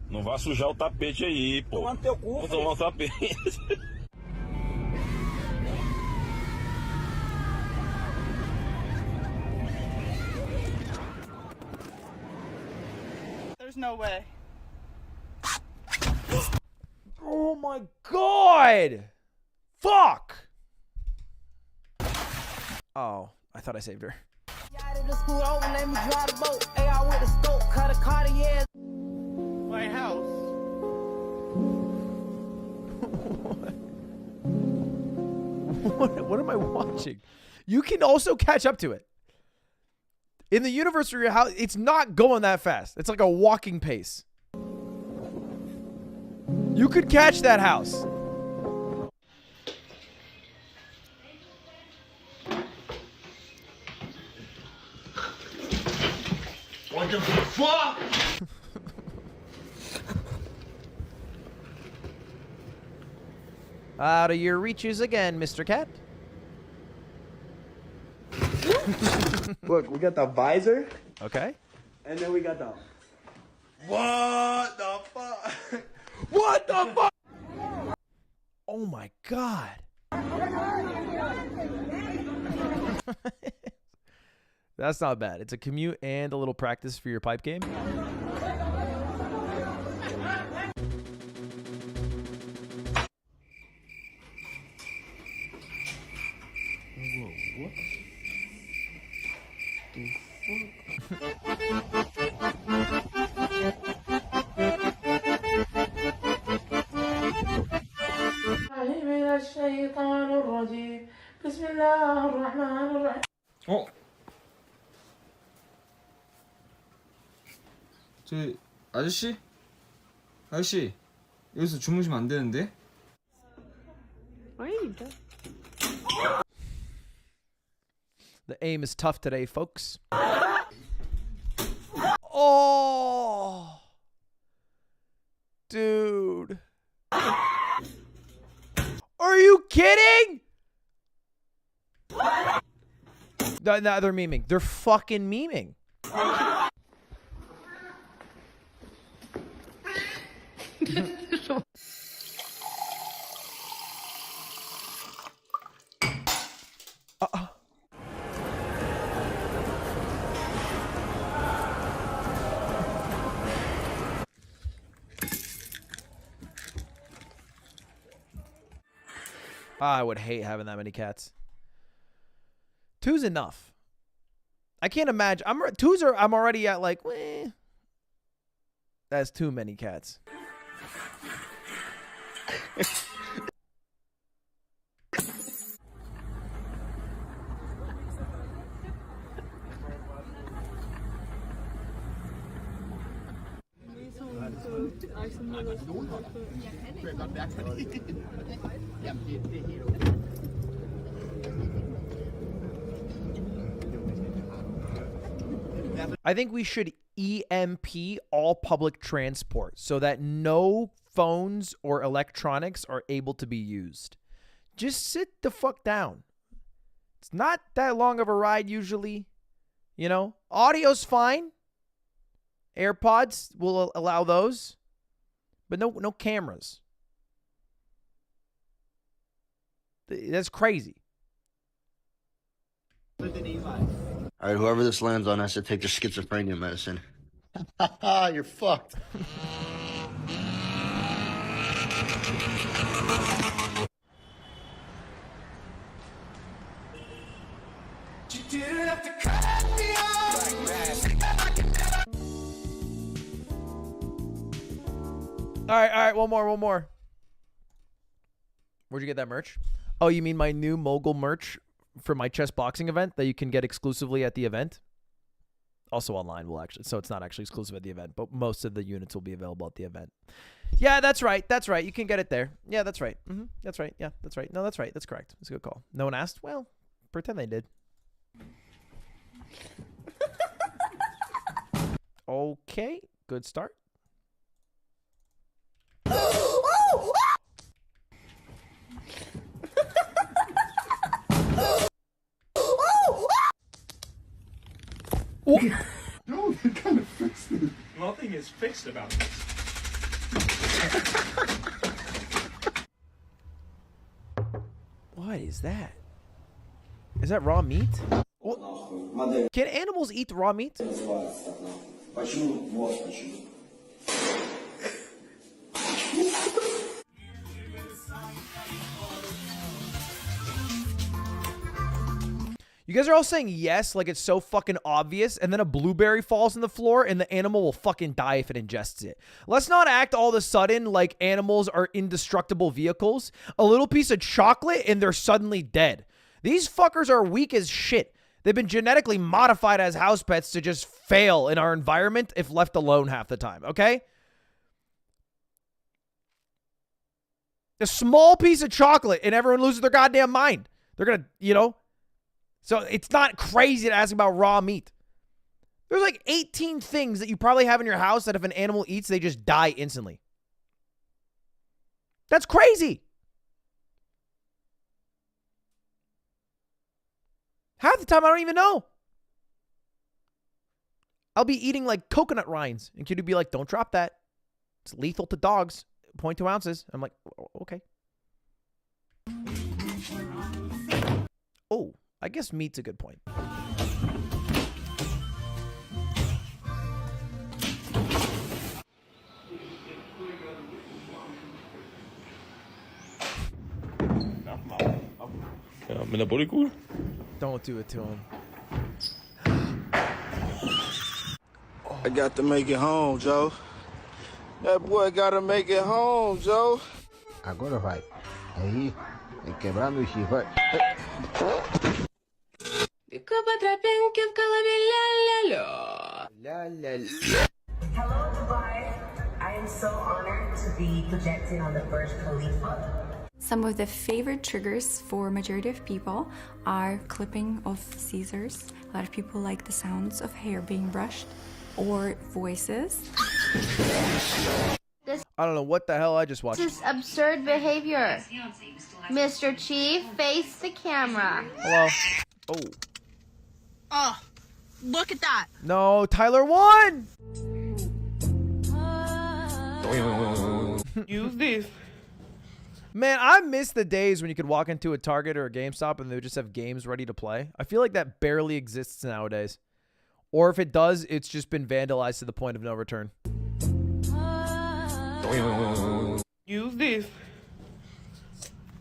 Não vá sujar o tapete aí, pô. Toma teu cu. Vou tomar o tapete. There's no way. Oh my god! Fuck! Oh, I thought I saved her. My house. What am I watching? You can also catch up to it. In the universe of your house, it's not going that fast. It's like a walking pace. You could catch that house. What the fuck? Out of your reaches again, Mr. Cat. Look, we got the visor. Okay. And then we got the... What the fuck? What the fuck? Oh my god. That's not bad. It's a commute and a little practice for your pipe game. 어? 저기 아저씨? 아저씨 여기서 주무시면 안 되는데? The aim is tough today, folks. Oh, dude. Are you kidding? No, they're memeing. They're fucking memeing. I would hate having that many cats. Two's enough. I can't imagine. I'm already at like, that's too many cats. I think we should EMP all public transport so that no phones or electronics are able to be used. Just sit the fuck down. It's not that long of a ride usually. You know, audio's fine. AirPods will allow those, but no cameras. That's crazy. All right, whoever this lands on has to take their schizophrenia medicine. You're fucked. All right, one more. Where'd you get that merch? Oh, you mean my new mogul merch for my chess boxing event that you can get exclusively at the event? Also online so it's not actually exclusive at the event, but most of the units will be available at the event. Yeah, that's right. You can get it there. Yeah, that's right. That's right. Yeah, that's right. No, that's right. That's correct. That's a good call. No one asked? Well, pretend they did. Okay, good start. No, you kind of fixed it. Nothing is fixed about this. What is that? Is that raw meat? Can animals eat raw meat? You guys are all saying yes like it's so fucking obvious, and then a blueberry falls on the floor and the animal will fucking die if it ingests it. Let's not act all of a sudden like animals are indestructible vehicles. A little piece of chocolate and they're suddenly dead. These fuckers are weak as shit. They've been genetically modified as house pets to just fail in our environment if left alone half the time, okay? A small piece of chocolate and everyone loses their goddamn mind. They're gonna, you know... So it's not crazy to ask about raw meat. There's like 18 things that you probably have in your house that if an animal eats, they just die instantly. That's crazy. Half the time, I don't even know. I'll be eating like coconut rinds, and kid would be like, don't drop that. It's lethal to dogs. 0.2 ounces. I'm like, okay. Oh. I guess meat's a good point. Don't do it to him. I got to make it home, Joe. That boy got to make it home, Joe. Agora vai. Aí, quebrando o chifre. Hello, Dubai. I am so honored to be projecting on the Burj Khalifa. Some of the favorite triggers for majority of people are clipping of scissors. A lot of people like the sounds of hair being brushed or voices. I don't know what the hell I just watched. This is absurd behavior. Mr. Chief, face the camera. Hello. Oh. Oh, look at that. No, Tyler won. Use this. Man, I miss the days when you could walk into a Target or a GameStop and they would just have games ready to play. I feel like that barely exists nowadays. Or if it does, it's just been vandalized to the point of no return. Use this.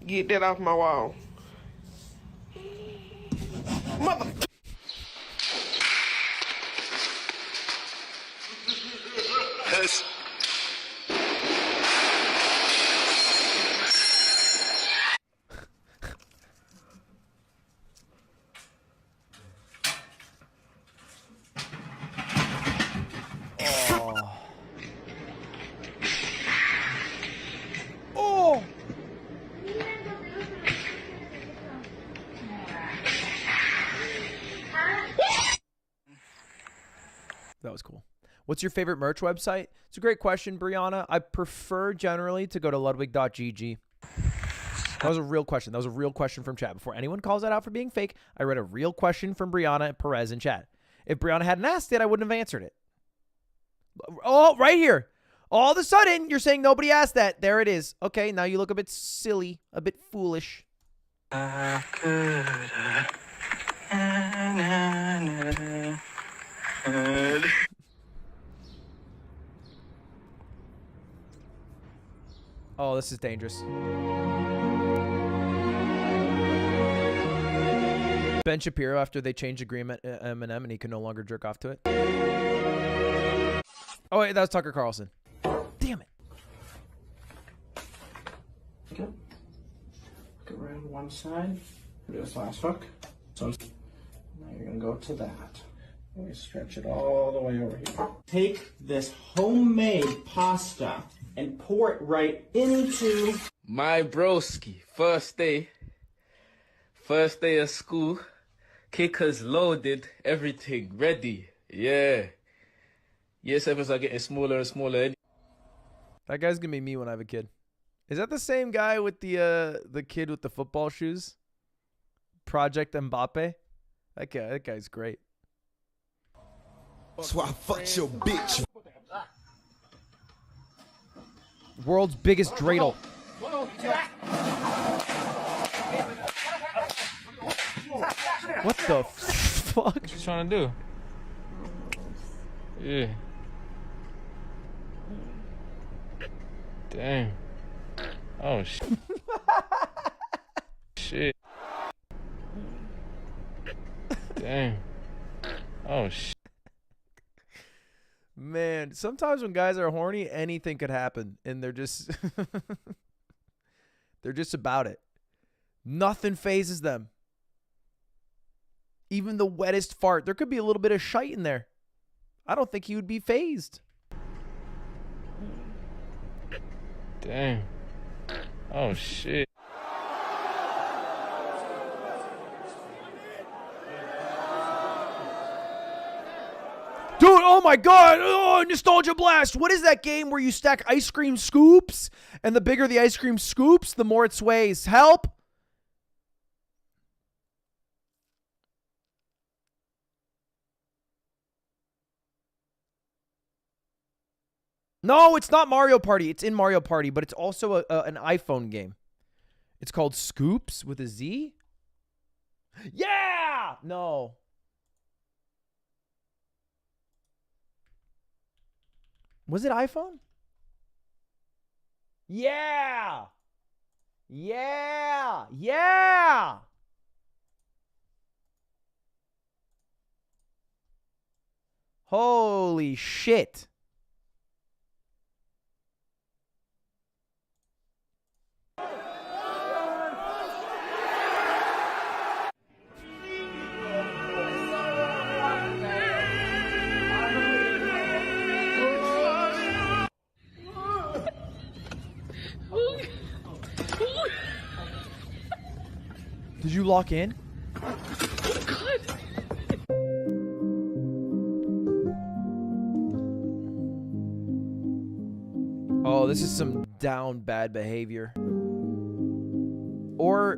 Get that off my wall. Mother. Yes. Oh. That was cool. What's your favorite merch website? It's a great question, Brianna. I prefer generally to go to ludwig.gg. That was a real question. That was a real question from chat. Before anyone calls that out for being fake, I read a real question from Brianna Perez in chat. If Brianna hadn't asked it, I wouldn't have answered it. Oh, right here. All of a sudden, you're saying nobody asked that. There it is. Okay, now you look a bit silly, a bit foolish. Oh, this is dangerous. Ben Shapiro, after they changed agreement Eminem and he can no longer jerk off to it. Oh, wait, that was Tucker Carlson. Damn it. Okay. Look around one side. Do this last hook. So now you're going to go to that. And we stretch it all the way over here. Take this homemade pasta and pour it right into my broski. First day of school. Kickers loaded, everything ready. Yeah. Yes, efforts are getting smaller and smaller. That guy's gonna be me when I have a kid. Is that the same guy with the kid with the football shoes? Project Mbappe? That guy's great. That's why I fucked your bitch. World's biggest dreidel. What the fuck? What you trying to do? Yeah. Dang. Oh shit. Shit. Damn. Oh, Man, sometimes when guys are horny, anything could happen, and they're just they're just about it. Nothing phases them. Even the wettest fart. There could be a little bit of shite in there. I don't think he would be phased. damn. Oh, shit. Dude, oh my god, oh, Nostalgia Blast. What is that game where you stack ice cream scoops, and the bigger the ice cream scoops, the more it sways? Help! No, it's not Mario Party. It's in Mario Party, but it's also an iPhone game. It's called Scoops with a Z? Yeah! No. Was it iPhone? Yeah! Yeah! Yeah! Holy shit. Did you lock in? Oh, this is some down bad behavior. Or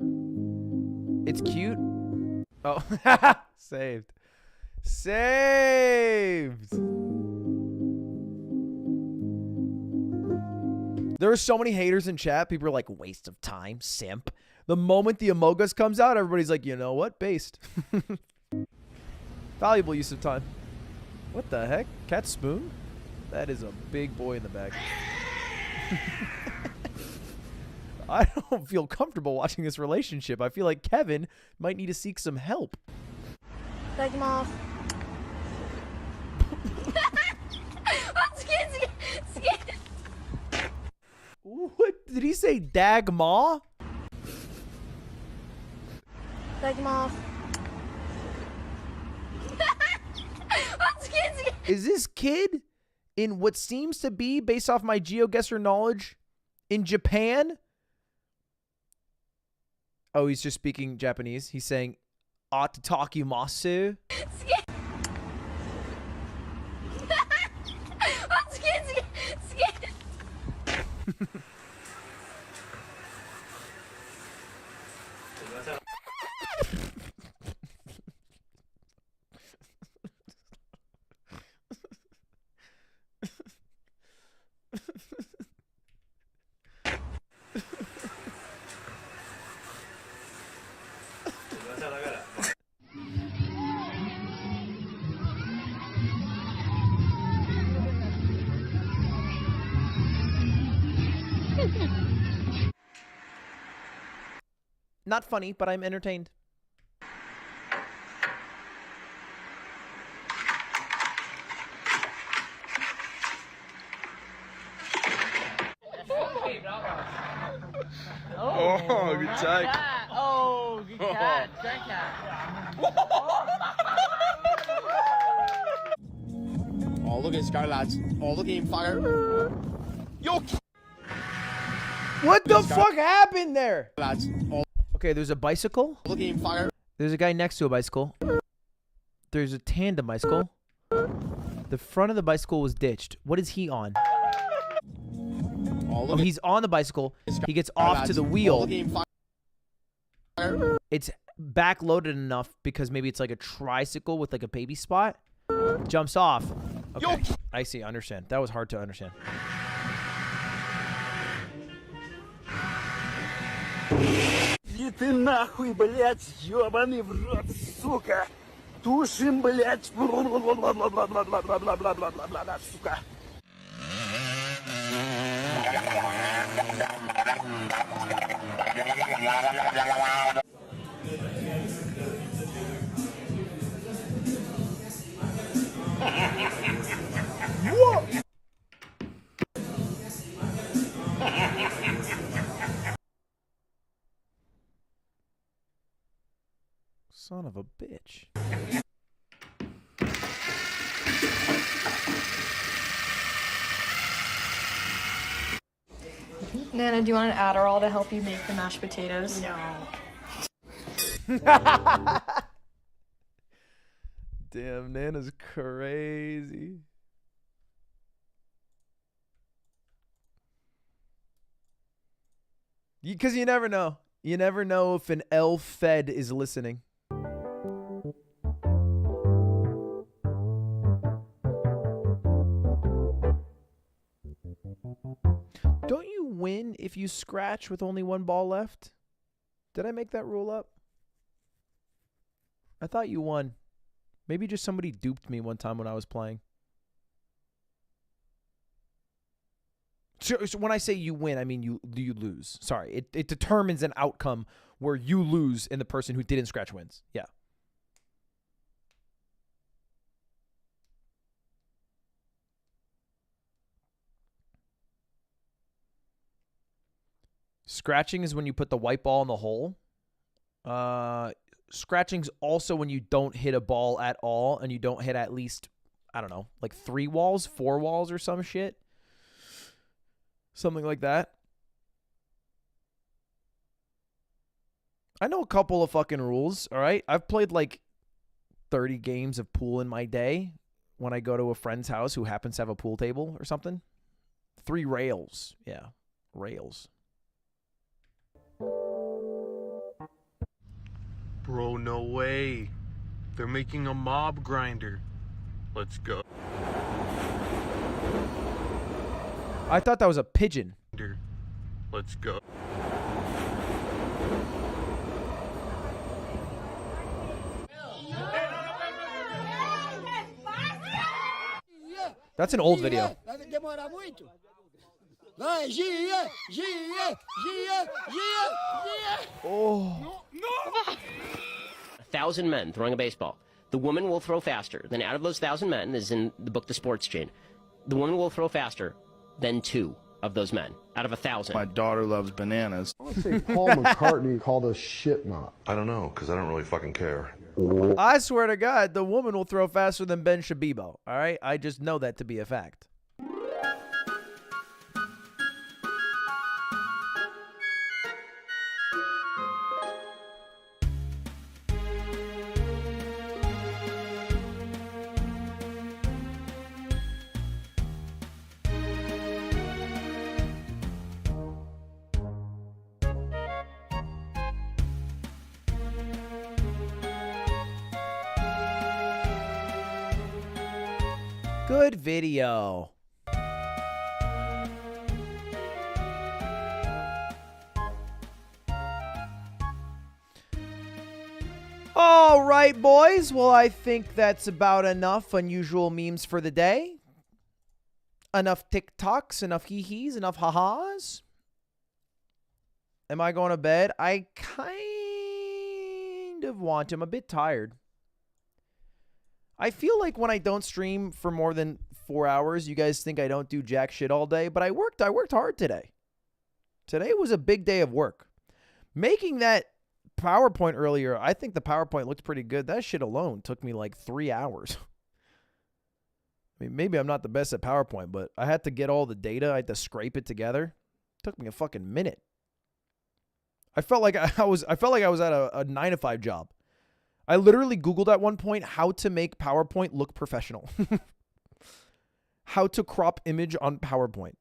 it's cute. Oh, saved. Saved. There are so many haters in chat. People are like, waste of time, simp. The moment the Amogus comes out, everybody's like, you know what? Based. Valuable use of time. What the heck? Cat Spoon? That is a big boy in the back. I don't feel comfortable watching this relationship. I feel like Kevin might need to seek some help. Take him off. What did he say? Dagmaw? Take him off. Is this kid in what seems to be, based off my GeoGuessr knowledge, in Japan? Oh, he's just speaking Japanese. He's saying, "Atatakimasu." Not funny, but I'm entertained. Oh, good time. Oh, good cat. Great cat. Oh, look at this guy, lads. Oh, look at him fire. Yo! What the fuck happened there? Lads. Oh, okay, there's a bicycle. look at him fire. There's a guy next to a bicycle. There's a tandem bicycle. The front of the bicycle was ditched. What is he on? Oh, he's on the bicycle. He gets off to the wheel. It's back-loaded enough because maybe it's like a tricycle with like a baby spot. Jumps off. Okay, I see. Understand. That was hard to understand. Иди ты нахуй, блядь, ёбаный в рот, сука. Тушим, блядь. Бла-бла-бла-бла-бла-бла-бла-бла-бла-бла, сука. Son of a bitch. Nana, do you want an Adderall to help you make the mashed potatoes? No. Damn, Nana's crazy. Because you never know. You never know if an L-Fed is listening. Don't you win if you scratch with only one ball left? Did I make that rule up? I thought you won. Maybe just somebody duped me one time when I was playing. So when I say you win, I mean you lose. Sorry, it determines an outcome where you lose and the person who didn't scratch wins. Yeah. Scratching is when you put the white ball in the hole. Scratching's also when you don't hit a ball at all and you don't hit at least, I don't know, like 3 walls, 4 walls or some shit. Something like that. I know a couple of fucking rules, all right? I've played like 30 games of pool in my day when I go to a friend's house who happens to have a pool table or something. 3 rails. Yeah, rails. Bro, no way. They're making a mob grinder. Let's go. I thought that was a pigeon. Let's go. That's an old video. Oh. 1,000 men throwing a baseball. The woman will throw faster than out of those 1,000 men, this is in the book The Sports Chain, the woman will throw faster than 2 of those men out of 1,000. My daughter loves bananas. I would say Paul McCartney called us shit knot. I don't know, because I don't really fucking care. I swear to God, the woman will throw faster than Ben Shabibo. All right? I just know that to be a fact. Good video. All right, boys. Well, I think that's about enough unusual memes for the day. Enough TikToks, enough hee-hees, enough ha-has. Am I going to bed? I kind of want to. I'm a bit tired. I feel like when I don't stream for more than 4 hours, you guys think I don't do jack shit all day, but I worked hard today. Today was a big day of work. Making that PowerPoint earlier, I think the PowerPoint looked pretty good. That shit alone took me like 3 hours. I mean, maybe I'm not the best at PowerPoint, but I had to get all the data. I had to scrape it together. It took me a fucking minute. I felt like I was at a 9-to-5 job. I literally Googled at one point how to make PowerPoint look professional. How to crop image on PowerPoint.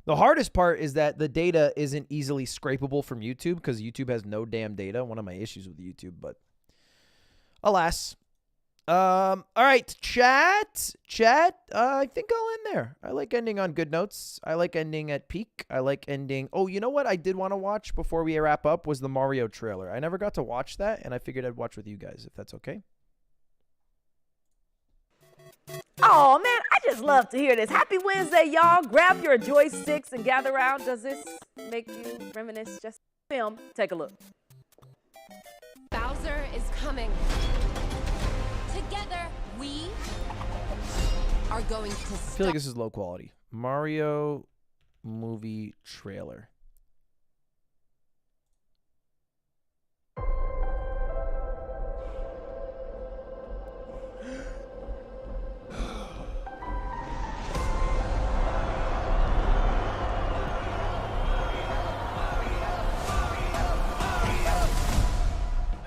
The hardest part is that the data isn't easily scrapable from YouTube because YouTube has no damn data. One of my issues with YouTube, but alas. All right, chat. I think I'll end there. I like ending on good notes. I like ending at peak. I like ending. Oh, you know what I did want to watch before we wrap up was the Mario trailer. I never got to watch that, and I figured I'd watch with you guys if that's okay. Oh man, I just love to hear this. Happy Wednesday, y'all. Grab your joysticks and gather around. Does this make you reminisce? Just film. Take a look. Bowser is coming. Together, we are going to I feel like this is low quality. Mario movie trailer.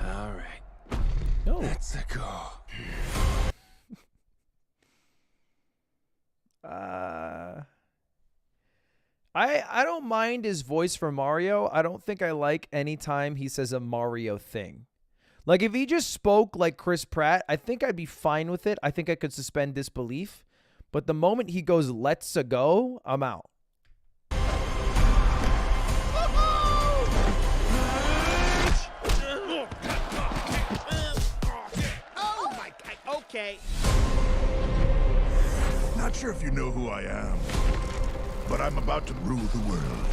All right. No. Let's go. I don't mind his voice for Mario. I don't think I like any time he says a Mario thing. Like if he just spoke like Chris Pratt, I think I'd be fine with it. I think I could suspend disbelief. But the moment he goes, "Let's go," I'm out. Oh my God. Okay. Not sure if you know who I am, but I'm about to rule the world.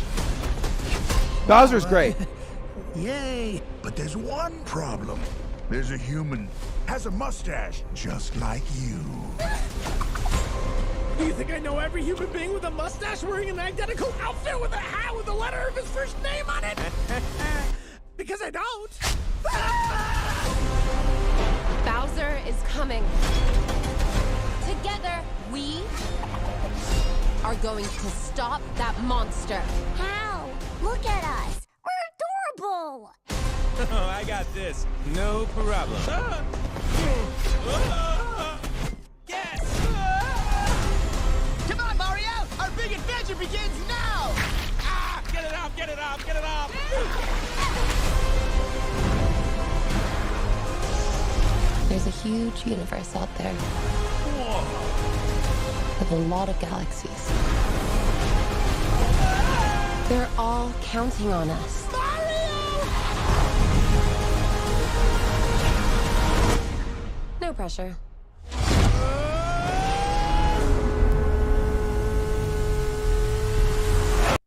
Bowser's great. Yay! But there's one problem. There's a human, has a mustache, just like you. You think I know every human being with a mustache wearing an identical outfit with a hat with the letter of his first name on it? Because I don't. Bowser is coming. Together, we are going to stop that monster. How? Look at us. We're adorable. Oh, I got this. No problem. Yes! Come on, Mario! Our big adventure begins now! Ah! Get it off! Get it off! Get it off! There's a huge universe out there with a lot of galaxies. They're all counting on us. No pressure.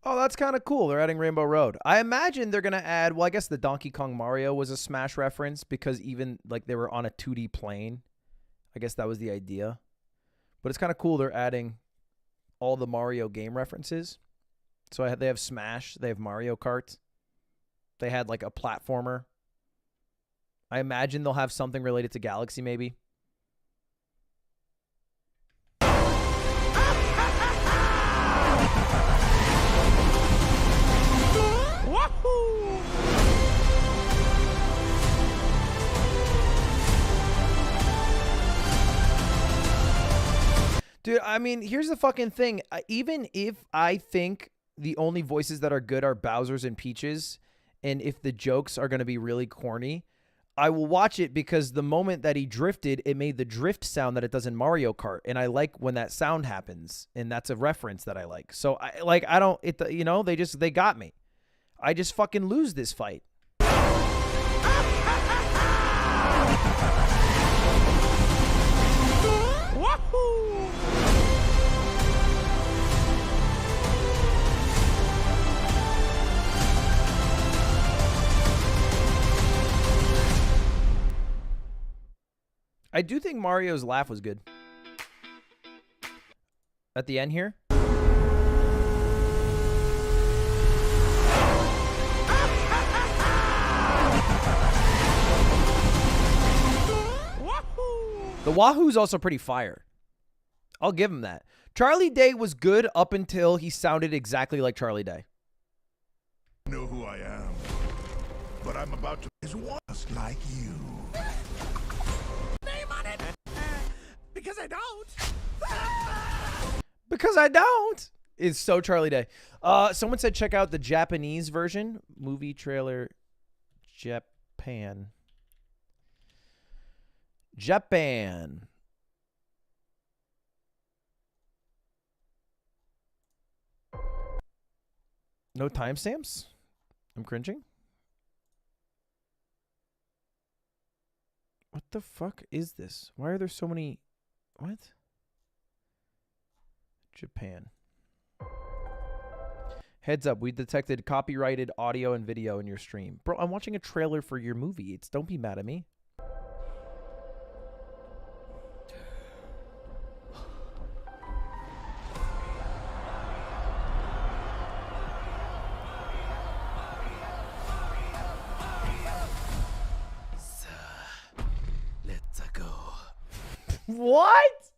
Oh, that's kind of cool. They're adding Rainbow Road. I imagine they're going to add, well, I guess the Donkey Kong Mario was a Smash reference because even like they were on a 2D plane. I guess that was the idea. But it's kind of cool they're adding all the Mario game references. So they have Smash, they have Mario Kart. They had like a platformer. I imagine they'll have something related to Galaxy maybe. Dude, I mean, here's the fucking thing. Even if I think the only voices that are good are Bowser's and Peach's, and if the jokes are going to be really corny, I will watch it because the moment that he drifted, it made the drift sound that it does in Mario Kart, and I like when that sound happens, and that's a reference that I like. So I don't, you know, they got me. I just fucking lose this fight. I do think Mario's laugh was good. At the end here. The Wahoo's also pretty fire. I'll give him that. Charlie Day was good up until he sounded exactly like Charlie Day. I know who I am, but I'm about to is just like you. Name on it. Because I don't. Because I don't. It's so Charlie Day. Someone said check out the Japanese version. Movie trailer Japan. Japan. No timestamps? I'm cringing. What the fuck is this? Why are there so many? What? Japan. Heads up, we detected copyrighted audio and video in your stream. Bro, I'm watching a trailer for your movie. Don't be mad at me. What?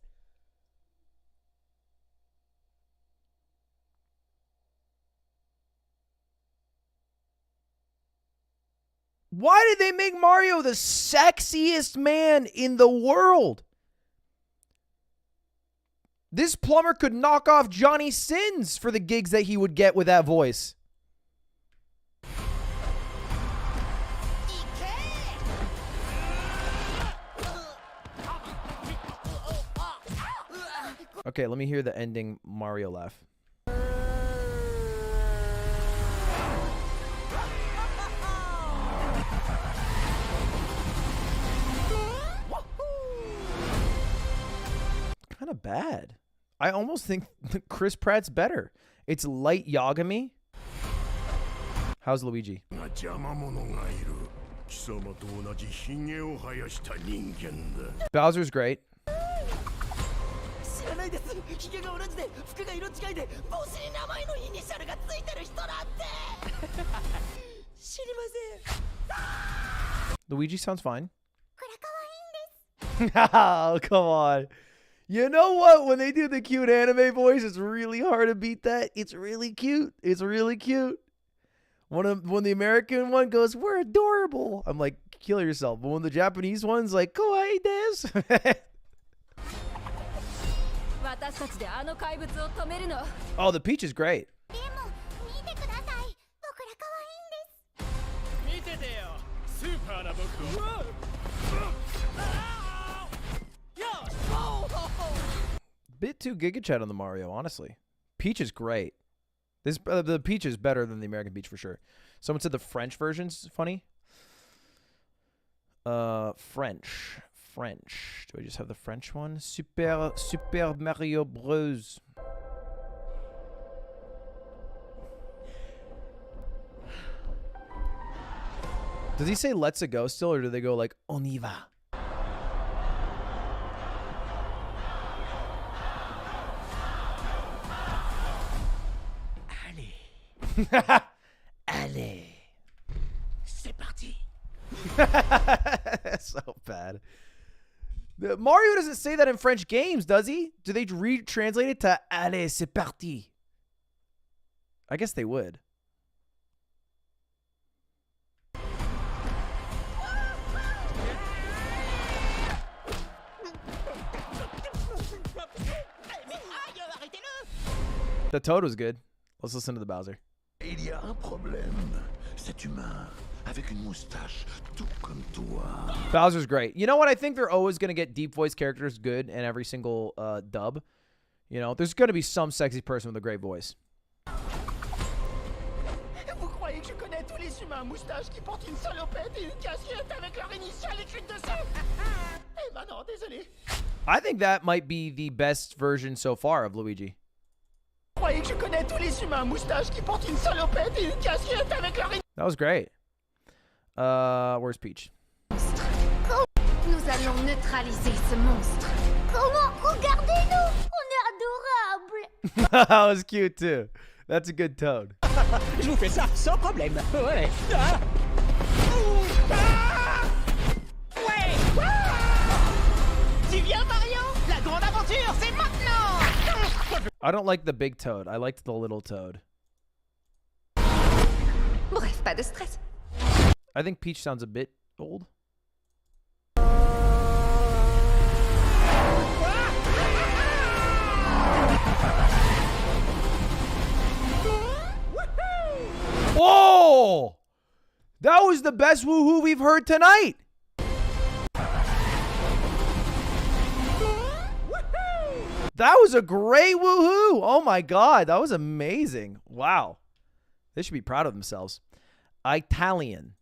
Why did they make Mario the sexiest man in the world? This plumber could knock off Johnny Sins for the gigs that he would get with that voice. Okay, let me hear the ending Mario laugh. Kind of bad. I almost think Chris Pratt's better. It's light Yagami. How's Luigi? Bowser's great. Luigi sounds fine. Oh, come on. You know what? When they do the cute anime voice, it's really hard to beat that. It's really cute. It's really cute. When the American one goes, "We're adorable," I'm like, kill yourself. But when the Japanese one's like, "Kawaii desu." Oh, the Peach is great. Bit too Giga Chat on the Mario, honestly. Peach is great. The Peach is better than the American Peach for sure. Someone said the French version's funny. French. Do I just have the French one? Super Mario Bros. Does he say "let's go" still, or do they go like "on y va"? Allez. C'est parti. So bad. Mario doesn't say that in French games, does he? Do they retranslate it to "Allez, c'est parti"? I guess they would. The Toad was good. Let's listen to the Bowser. Il y a un problème. Cet humain avec une moustache tout comme toi. Bowser's great. You know what? I think they're always going to get deep voice characters good in every single dub. You know, there's going to be some sexy person with a great voice. Vous croyez que je connais tous les humains à moustache qui portent une salopette et une casquette avec leur initiale écrite dessus? Eh ben non, désolé. I think that might be the best version so far of Luigi. Croyez que je connais tous les humains à moustache qui portent une salopette et une casquette avec leur That was great. Where's Peach? Nous allons neutraliser ce monstre. Comment? Regardez-nous! On est adorables! That was cute too. That's a good Toad. Je vous fais ça sans problème. Ouais. Ouais. Tu viens, Mario? La grande aventure, c'est maintenant! I don't like the big Toad. I liked the little Toad. Bref, pas de stress. I think Peach sounds a bit old. Whoa! That was the best woohoo we've heard tonight. That was a great woohoo. Oh my God, that was amazing. Wow. They should be proud of themselves. Italian.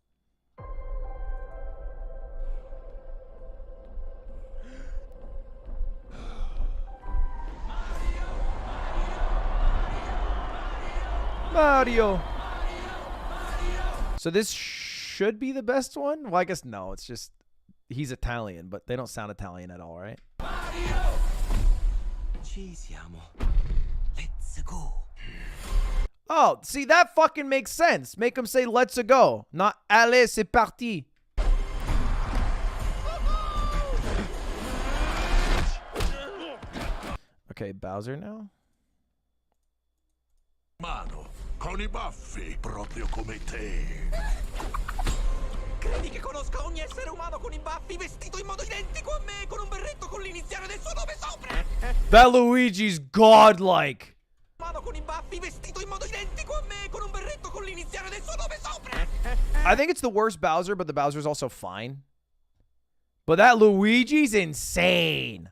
Mario. So this should be the best one? Well, I guess no. It's just he's Italian, but they don't sound Italian at all, right? Ci siamo. Let's go. Oh, see, that fucking makes sense. Make them say "let's go," not "allez, c'est parti." Okay, Bowser now. Mano, con I baffi, proprio come te. Credi che conosca ogni essere umano con I baffi, vestito in modo identico a me, con un berretto con l'iniziale del suo nome sopra? That Luigi's godlike. Umano con I baffi, vestito in modo identico a me, con un berretto con l'iniziale del suo nome sopra? I think it's the worst Bowser, but the Bowser's also fine. But that Luigi's insane.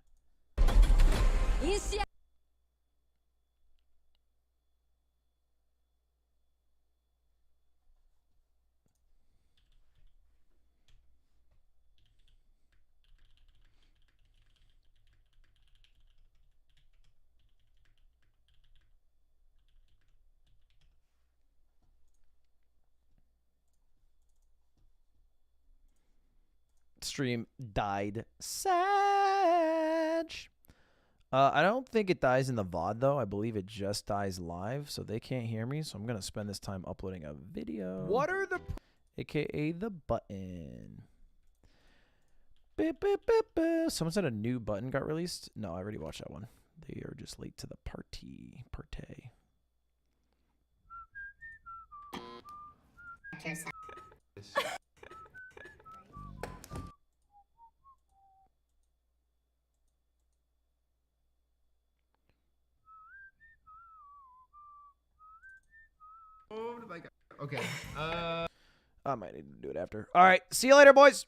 Stream died. Sag. I don't think it dies in the VOD, though. I believe it just dies live, so they can't hear me. So I'm going to spend this time uploading a video. What are the... AKA the button. Someone said a new button got released. No, I already watched that one. They are just late to the party. Okay. I might need to do it after. All right. See you later, boys.